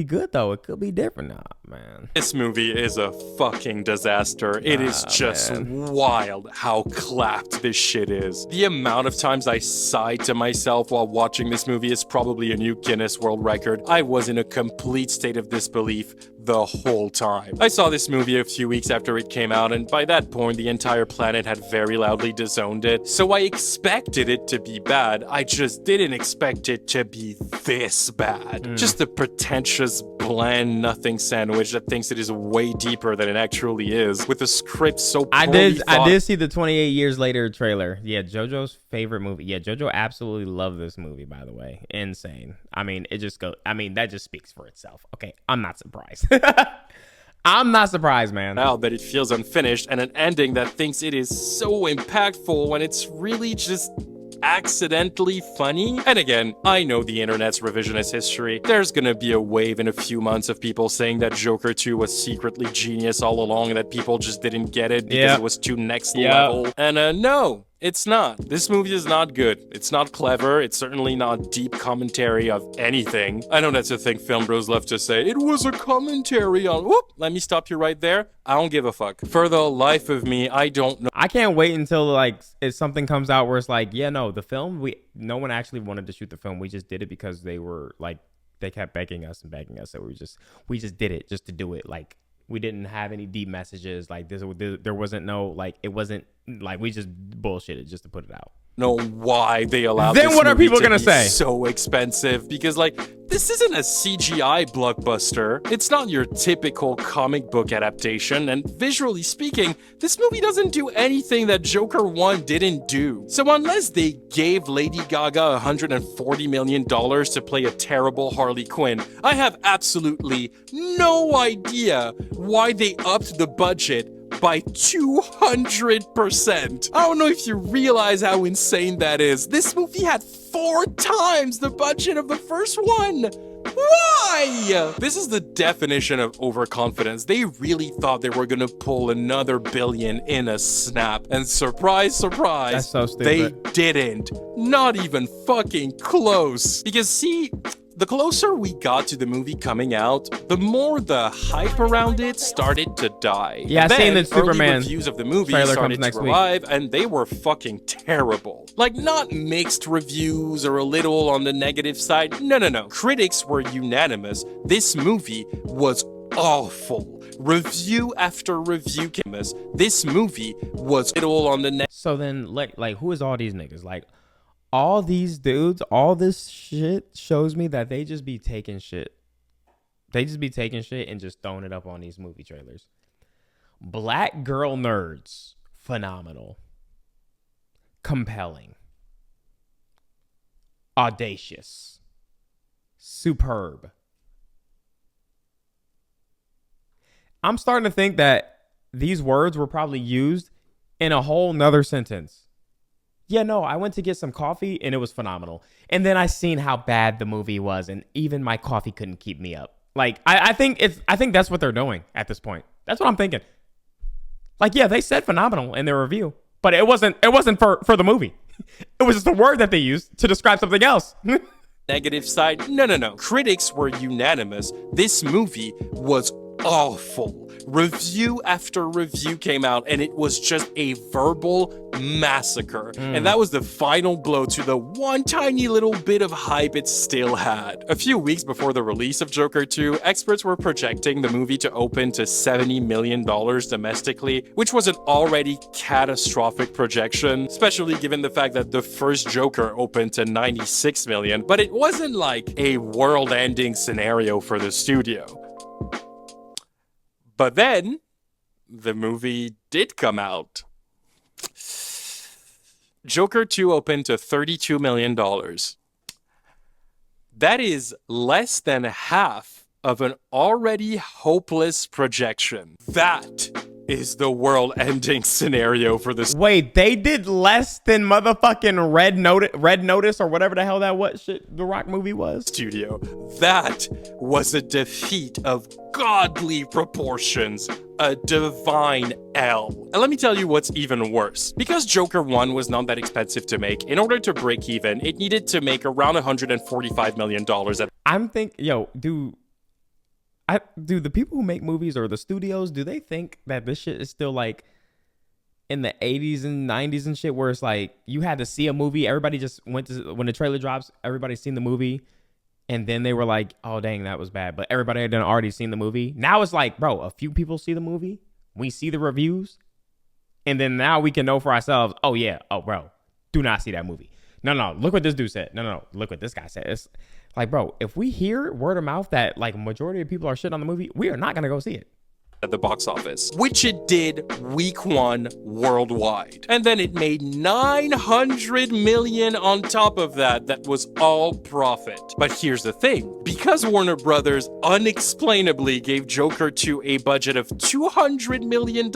good though. It could be different. Nah, man. This movie is a fucking disaster. It is just wild how clapped this shit is. The amount of times I sighed to myself while watching this movie is probably a new Guinness World Record. I was in a complete state of disbelief the whole time. I saw this movie a few weeks after it came out, and by that point, the entire planet had very loudly disowned it. So I expected it to be bad. I just didn't expect it to be this bad. Just a pretentious, bland nothing sandwich that thinks it is way deeper than it actually is, with a script so poorly thought. I did see the 28 years later trailer. Yeah, JoJo's favorite movie. Yeah, JoJo absolutely loved this movie, by the way. Insane. I mean, that just speaks for itself. Okay, I'm not surprised. I'm not surprised, man. Now that it feels unfinished and an ending that thinks it is so impactful when it's really just accidentally funny. And again, I know the internet's revisionist history. There's gonna be a wave in a few months of people saying that Joker 2 was secretly genius all along and that people just didn't get it because it was too next level. And no, it's not. This movie is not good. It's not clever. It's certainly not deep commentary of anything. I know that's a thing film bros love to say. It was a commentary on... Whoop! Let me stop you right there. I don't give a fuck. For the life of me, I don't know. I can't wait until, like, if something comes out where it's like, yeah, no, the film, no one actually wanted to shoot the film. We just did it because they were, like, they kept begging us. So we just did it just to do it. Like, we didn't have any deep messages. Like, there wasn't no, like, it wasn't, like, we just bullshitted just to put it out. Know why they allowed then this what are movie people to gonna be say? So expensive, because like this isn't a CGI blockbuster. It's not your typical comic book adaptation, and visually speaking, this movie doesn't do anything that Joker 1 didn't do. So unless they gave Lady Gaga $140 million to play a terrible Harley Quinn, I have absolutely no idea why they upped the budget by 200%. I don't know if you realize how insane that is. This movie had 4 times the budget of the first one. Why? This is the definition of overconfidence. They really thought they were gonna pull another billion in a snap. And surprise, surprise, that's so stupid. They didn't. Not even fucking close. Because see, the closer we got to the movie coming out, the more the hype around it started to die. Yeah, I've seen the Superman reviews of the movie trailer started comes next to week. revive, and they were fucking terrible. Like, not mixed reviews or a little on the negative side. No. Critics were unanimous. This movie was awful. Review after review came us. This movie was little on the So then, like, who is all these niggas? Like, all these dudes, all this shit shows me that they just be taking shit. They just be taking shit and just throwing it up on these movie trailers. Black girl nerds, phenomenal. Compelling. Audacious. Superb. I'm starting to think that these words were probably used in a whole nother sentence. Yeah, no, I went to get some coffee and it was phenomenal. And then I seen how bad the movie was, and even my coffee couldn't keep me up. Like, I think that's what they're doing at this point. That's what I'm thinking. Like, yeah, they said phenomenal in their review, but it wasn't for the movie. It was just a word that they used to describe something else. negative side. No. Critics were unanimous. This movie was awful. Review after review came out, and it was just a verbal massacre. And that was the final blow to the one tiny little bit of hype it still had. A few weeks before the release of Joker 2, experts were projecting the movie to open to $70 million domestically, which was an already catastrophic projection, especially given the fact that the first Joker opened to $96 million. But it wasn't like a world-ending scenario for the studio. But then, the movie did come out. Joker 2 opened to $32 million. That is less than half of an already hopeless projection. That is the world-ending scenario for this. Wait, they did less than motherfucking Red Notice or whatever the hell that what shit the Rock movie was. Studio. That was a defeat of godly proportions. A divine L. And let me tell you what's even worse. Because Joker 1 was not that expensive to make, in order to break even, it needed to make around $145 million. I'm thinking, yo, do the people who make movies or the studios, do they think that this shit is still like in the 80s and 90s and shit, where it's like you had to see a movie, everybody just went to, when the trailer drops, everybody's seen the movie, and then they were like, oh dang, that was bad, but everybody had already seen the movie. Now it's like, bro, a few people see the movie, we see the reviews, and then now we can know for ourselves, oh yeah, oh bro, do not see that movie. No, look what this dude said. No, look what this guy said. It's like, bro, if we hear word of mouth that like majority of people are shit on the movie, we are not gonna go see it. At the box office, which it did week 1 worldwide. And then it made $900 million on top of that. That was all profit. But here's the thing, because Warner Brothers unexplainably gave Joker 2 a budget of $200 million,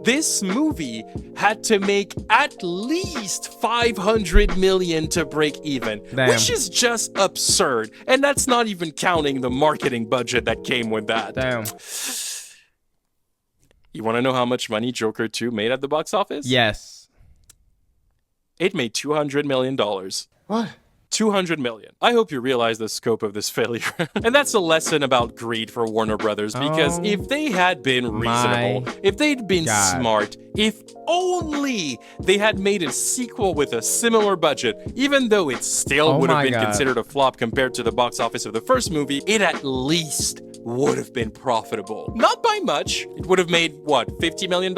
this movie had to make at least $500 million to break even. Damn. Which is just absurd. And that's not even counting the marketing budget that came with that. Damn. You want to know how much money Joker 2 made at the box office? Yes. It made $200 million. What? $200 million. I hope you realize the scope of this failure. And that's a lesson about greed for Warner Brothers, because if they had been reasonable, if they'd been smart, if only they had made a sequel with a similar budget, even though it still would have been considered a flop compared to the box office of the first movie, it at least would have been profitable. Not by much. It would have made, what, $50 million?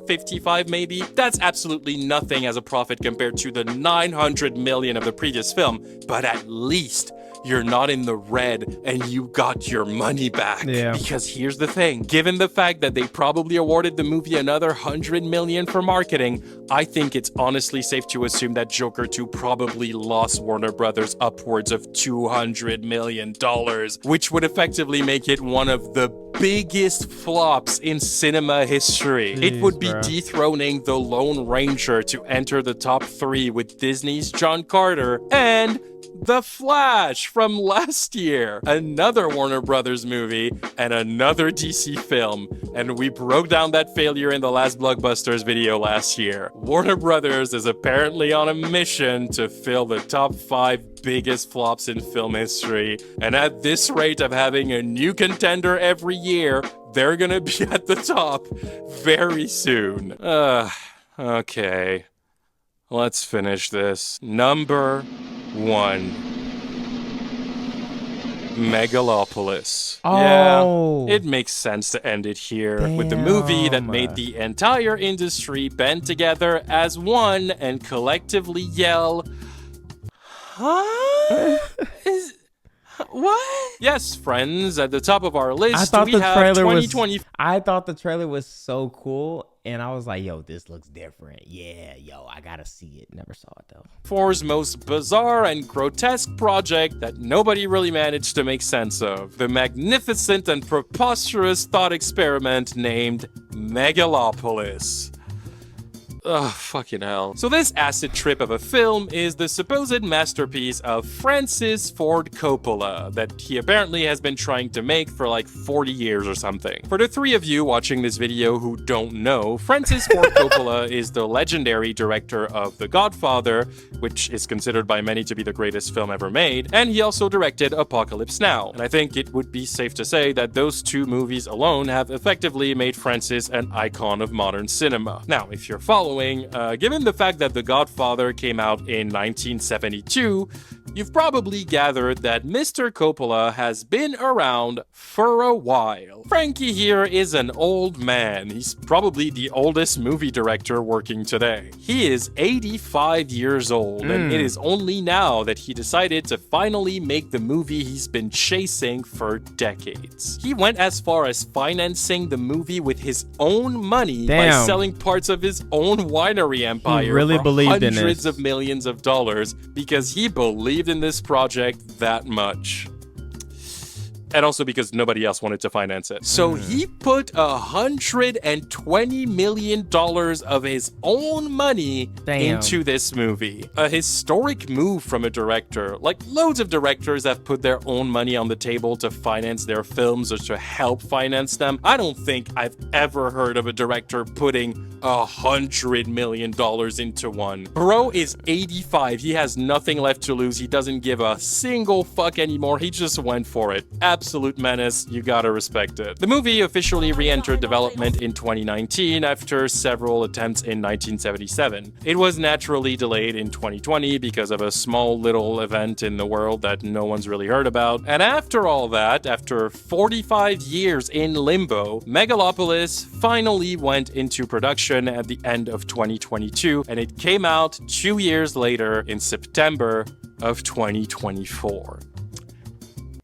55 maybe? That's absolutely nothing as a profit compared to the $900 million of the previous film, but at least you're not in the red and you got your money back. Yeah. Because here's the thing, given the fact that they probably awarded the movie another $100 million for marketing, I think it's honestly safe to assume that Joker 2 probably lost Warner Brothers upwards of $200 million, which would effectively make it one of the biggest flops in cinema history. Jeez, it would be bro. dethroning The Lone Ranger to enter the top 3 with Disney's John Carter and The Flash from last year, another Warner Brothers movie and another DC film, and we broke down that failure in the last Blockbusters video last year. Warner Brothers is apparently on a mission to fill the top 5 biggest flops in film history, and at this rate of having a new contender every year, they're gonna be at the top very soon. Okay. Let's finish this. Number 1. Megalopolis. Oh. Yeah, it makes sense to end it here with the movie that made the entire industry band together as one and collectively yell, huh? What? Yes, friends, at the top of our list, I thought we the have trailer 2020. I thought the trailer was so cool, and I was like, yo, this looks different. Yeah, yo, I gotta see it. Never saw it though. 4's most bizarre and grotesque project that nobody really managed to make sense of. The magnificent and preposterous thought experiment named Megalopolis. Ugh, fucking hell. So this acid trip of a film is the supposed masterpiece of Francis Ford Coppola that he apparently has been trying to make for like 40 years or something. For the 3 of you watching this video who don't know, Francis Ford Coppola is the legendary director of The Godfather, which is considered by many to be the greatest film ever made, and he also directed Apocalypse Now. And I think it would be safe to say that those 2 movies alone have effectively made Francis an icon of modern cinema. Now, if you're following, given the fact that The Godfather came out in 1972, you've probably gathered that Mr. Coppola has been around for a while. Frankie here is an old man. He's probably the oldest movie director working today. He is 85 years old, and it is only now that he decided to finally make the movie he's been chasing for decades. He went as far as financing the movie with his own money by selling parts of his own winery empire for hundreds of millions of dollars because he believed in this project that much. And also because nobody else wanted to finance it. So he put $120 million of his own money into this movie. A historic move from a director. Like, loads of directors have put their own money on the table to finance their films or to help finance them. I don't think I've ever heard of a director putting $100 million into one. Bro is 85. He has nothing left to lose. He doesn't give a single fuck anymore. He just went for it. Absolute menace. You gotta respect it. The movie officially re-entered development in 2019 after several attempts in 1977. It was naturally delayed in 2020 because of a small little event in the world that no one's really heard about. And after all that, after 45 years in limbo, Megalopolis finally went into production at the end of 2022, and it came out 2 years later in September of 2024.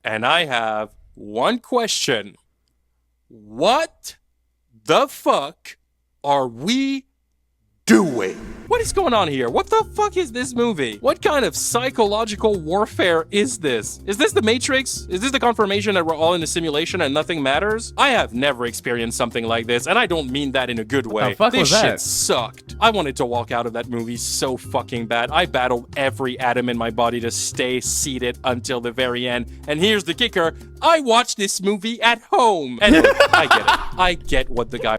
And I have one question. What the fuck are we doing? What is going on here? What the fuck is this movie? What kind of psychological warfare is this? Is this the Matrix? Is this the confirmation that we're all in a simulation and nothing matters? I have never experienced something like this, and I don't mean that in a good way. What the fuck this was that? shit sucked. I wanted to walk out of that movie so fucking bad. I battled every atom in my body to stay seated until the very end. And here's the kicker. I watched this movie at home. And I get it. I get what the guy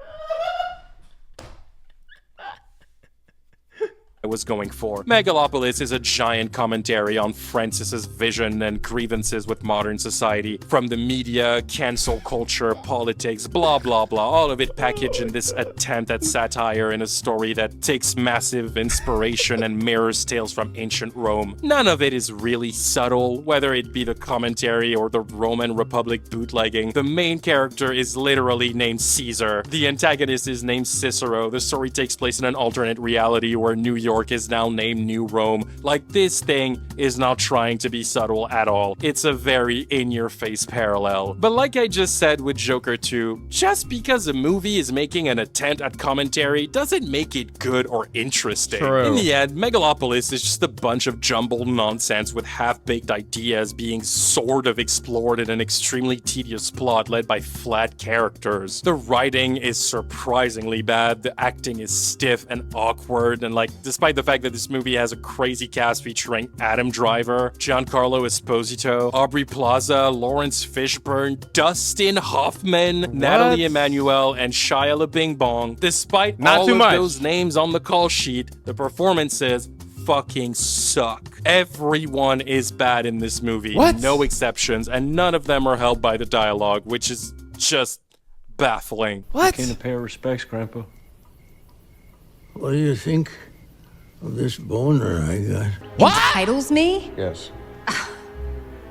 was going for. Megalopolis is a giant commentary on Francis's vision and grievances with modern society, from the media, cancel culture, politics, blah blah blah, all of it packaged in this attempt at satire in a story that takes massive inspiration and mirrors tales from ancient Rome. None of it is really subtle, whether it be the commentary or the Roman Republic bootlegging. The main character is literally named Caesar. The antagonist is named Cicero. The story takes place in an alternate reality where New York is now named New Rome. Like, this thing is not trying to be subtle at all. It's a very in-your-face parallel. But like I just said with Joker 2, just because a movie is making an attempt at commentary doesn't make it good or interesting. True. In the end, Megalopolis is just a bunch of jumbled nonsense with half-baked ideas being sort of explored in an extremely tedious plot led by flat characters. The writing is surprisingly bad, the acting is stiff and awkward, and like, despite the fact that this movie has a crazy cast featuring Adam Driver, Giancarlo Esposito, Aubrey Plaza, Lawrence Fishburne, Dustin Hoffman, Natalie Emmanuel, and Shia LaBing Bong. Despite all of those names on the call sheet, the performances fucking suck. Everyone is bad in this movie. What? No exceptions, and none of them are helped by the dialogue, which is just baffling. What? Can't pay our respects, Grandpa. What do you think of this boner I got? What? Entitles me? Yes.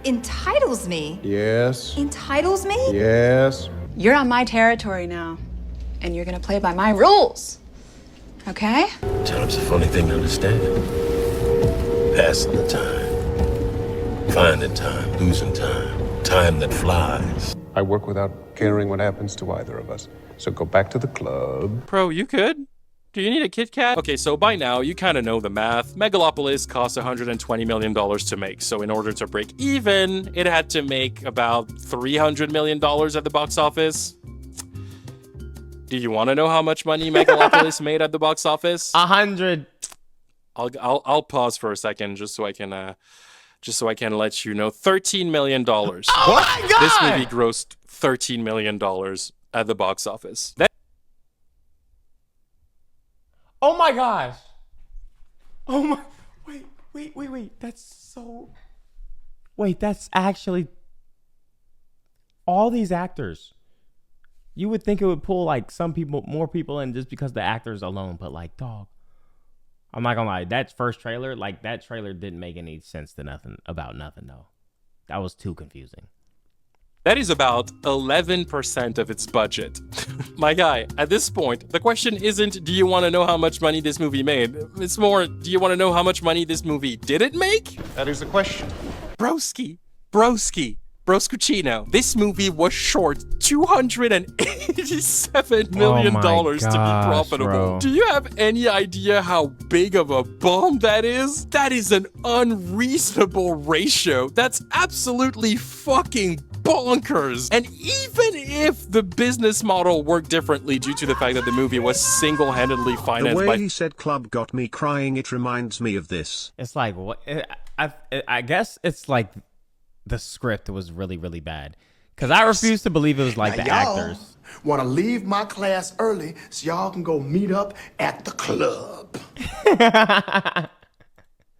Entitles me? Yes. Entitles me? Yes. You're on my territory now, and you're gonna play by my rules. Okay? Time's a funny thing to understand. Passing the time. Finding time, losing time. Time that flies. I work without caring what happens to either of us. So go back to the club. Bro, you could? Do you need a Kit Kat? Okay, so by now, you kind of know the math. Megalopolis cost $120 million to make, so in order to break even, it had to make about $300 million at the box office. Do you want to know how much money Megalopolis made at the box office? 100. I'll pause for a second just so I can let you know. $13 million. Oh my God! This movie grossed $13 million at the box office. Oh my gosh. Oh my. Wait. That's so. Wait, that's actually. All these actors. You would think it would pull like some people, more people in just because the actors alone, but like, dog. I'm not gonna lie. That first trailer, like that trailer didn't make any sense to nothing about nothing though. That was too confusing. That is about 11% of its budget. My guy, at this point, the question isn't, do you want to know how much money this movie made? It's more, do you want to know how much money this movie didn't make? That is the question. Broscuccino. This movie was short $287 million to be profitable. Bro. Do you have any idea how big of a bomb that is? That is an unreasonable ratio. That's absolutely fucking bonkers. And even if the business model worked differently due to the fact that the movie was single-handedly The financed way by... he said club got me crying. It reminds me of this. It's like, what? I guess it's like the script was really, really bad. Because I refuse to believe it was like Now, the y'all actors. Want to leave my class early so y'all can go meet up at the club.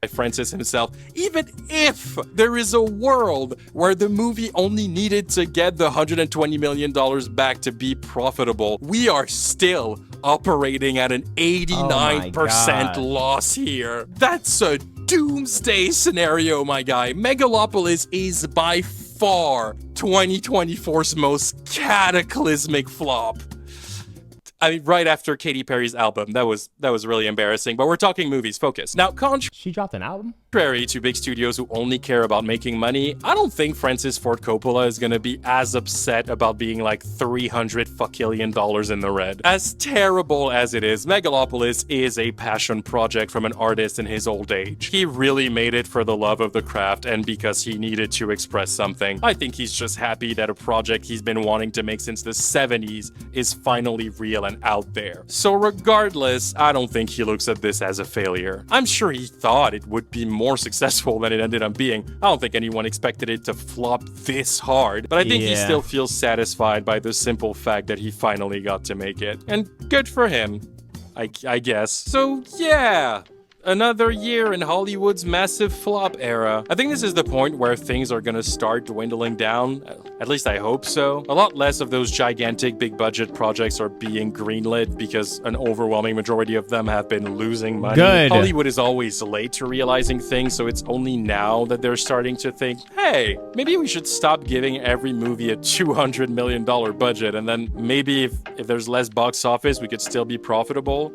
Francis himself. Even if there is a world where the movie only needed to get the $120 million back to be profitable, we are still operating at an 89% loss here. That's a doomsday scenario, my guy. Megalopolis is by far 2024's most cataclysmic flop. I mean, right after Katy Perry's album, that was really embarrassing. But we're talking movies, focus. Now, she dropped an album? Contrary to big studios who only care about making money, I don't think Francis Ford Coppola is gonna be as upset about being like $300 fuckillion in the red. As terrible as it is, Megalopolis is a passion project from an artist in his old age. He really made it for the love of the craft and because he needed to express something. I think he's just happy that a project he's been wanting to make since the 70s is finally real and out there. So regardless, I don't think he looks at this as a failure. I'm sure he thought it would be more successful than it ended up being. I don't think anyone expected it to flop this hard, but I think he still feels satisfied by the simple fact that he finally got to make it. And good for him, I guess. So yeah. Another year in Hollywood's massive flop era. I think this is the point where things are gonna start dwindling down. At least I hope so. A lot less of those gigantic big budget projects are being greenlit because an overwhelming majority of them have been losing money. Good. Hollywood is always late to realizing things, so it's only now that they're starting to think, hey, maybe we should stop giving every movie a $200 million budget, and then maybe if there's less box office, we could still be profitable.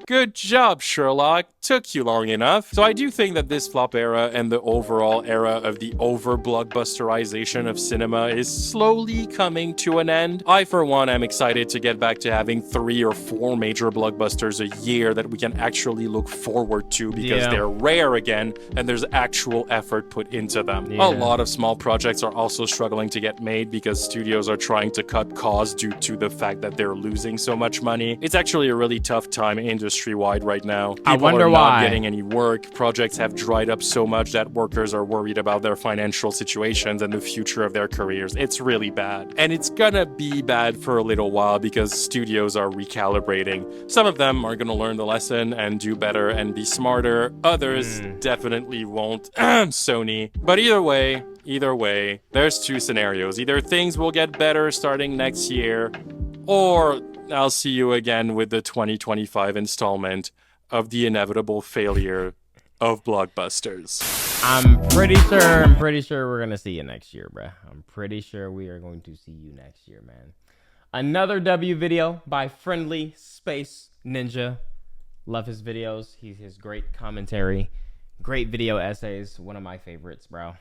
Good job, Sherlock. Took you long enough. So I do think that this flop era and the overall era of the over-blockbusterization of cinema is slowly coming to an end. I, for one, am excited to get back to having 3 or 4 major blockbusters a year that we can actually look forward to because they're rare again and there's actual effort put into them. A lot of small projects are also struggling to get made because studios are trying to cut costs due to the fact that they're losing so much money. It's actually a really tough time industry-wide right now. I wonder not why. Getting any work. Projects have dried up so much that workers are worried about their financial situations and the future of their careers. It's really bad. And it's gonna be bad for a little while because studios are recalibrating. Some of them are gonna learn the lesson and do better and be smarter. Others definitely won't. Sony. But either way, there's 2 scenarios. Either things will get better starting next year, or I'll see you again with the 2025 installment of the inevitable failure of blockbusters. I'm pretty sure we're gonna see you next year, bruh. I'm pretty sure we are going to see you next year, man. Another W video by Friendly Space Ninja. Love his videos. His great commentary, great video essays. One of my favorites, bro.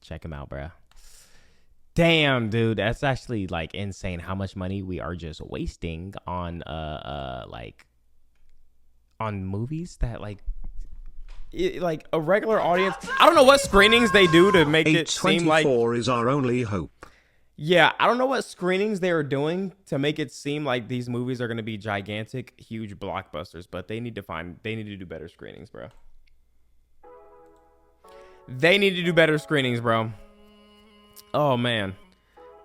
Check him out, bro. Damn, dude, that's actually like insane how much money we are just wasting on on movies that like a regular audience. I don't know what screenings they do to make it seem like 824 is our only hope. Yeah, I don't know what screenings they are doing to make it seem like these movies are going to be gigantic, huge blockbusters, but they need to do better screenings, bro. They need to do better screenings, bro. Oh man.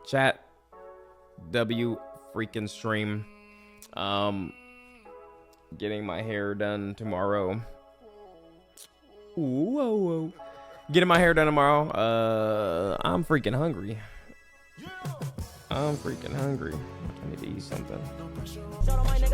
Chat W freaking stream. Getting my hair done tomorrow. Ooh. Getting my hair done tomorrow. I'm freaking hungry. I need to eat something.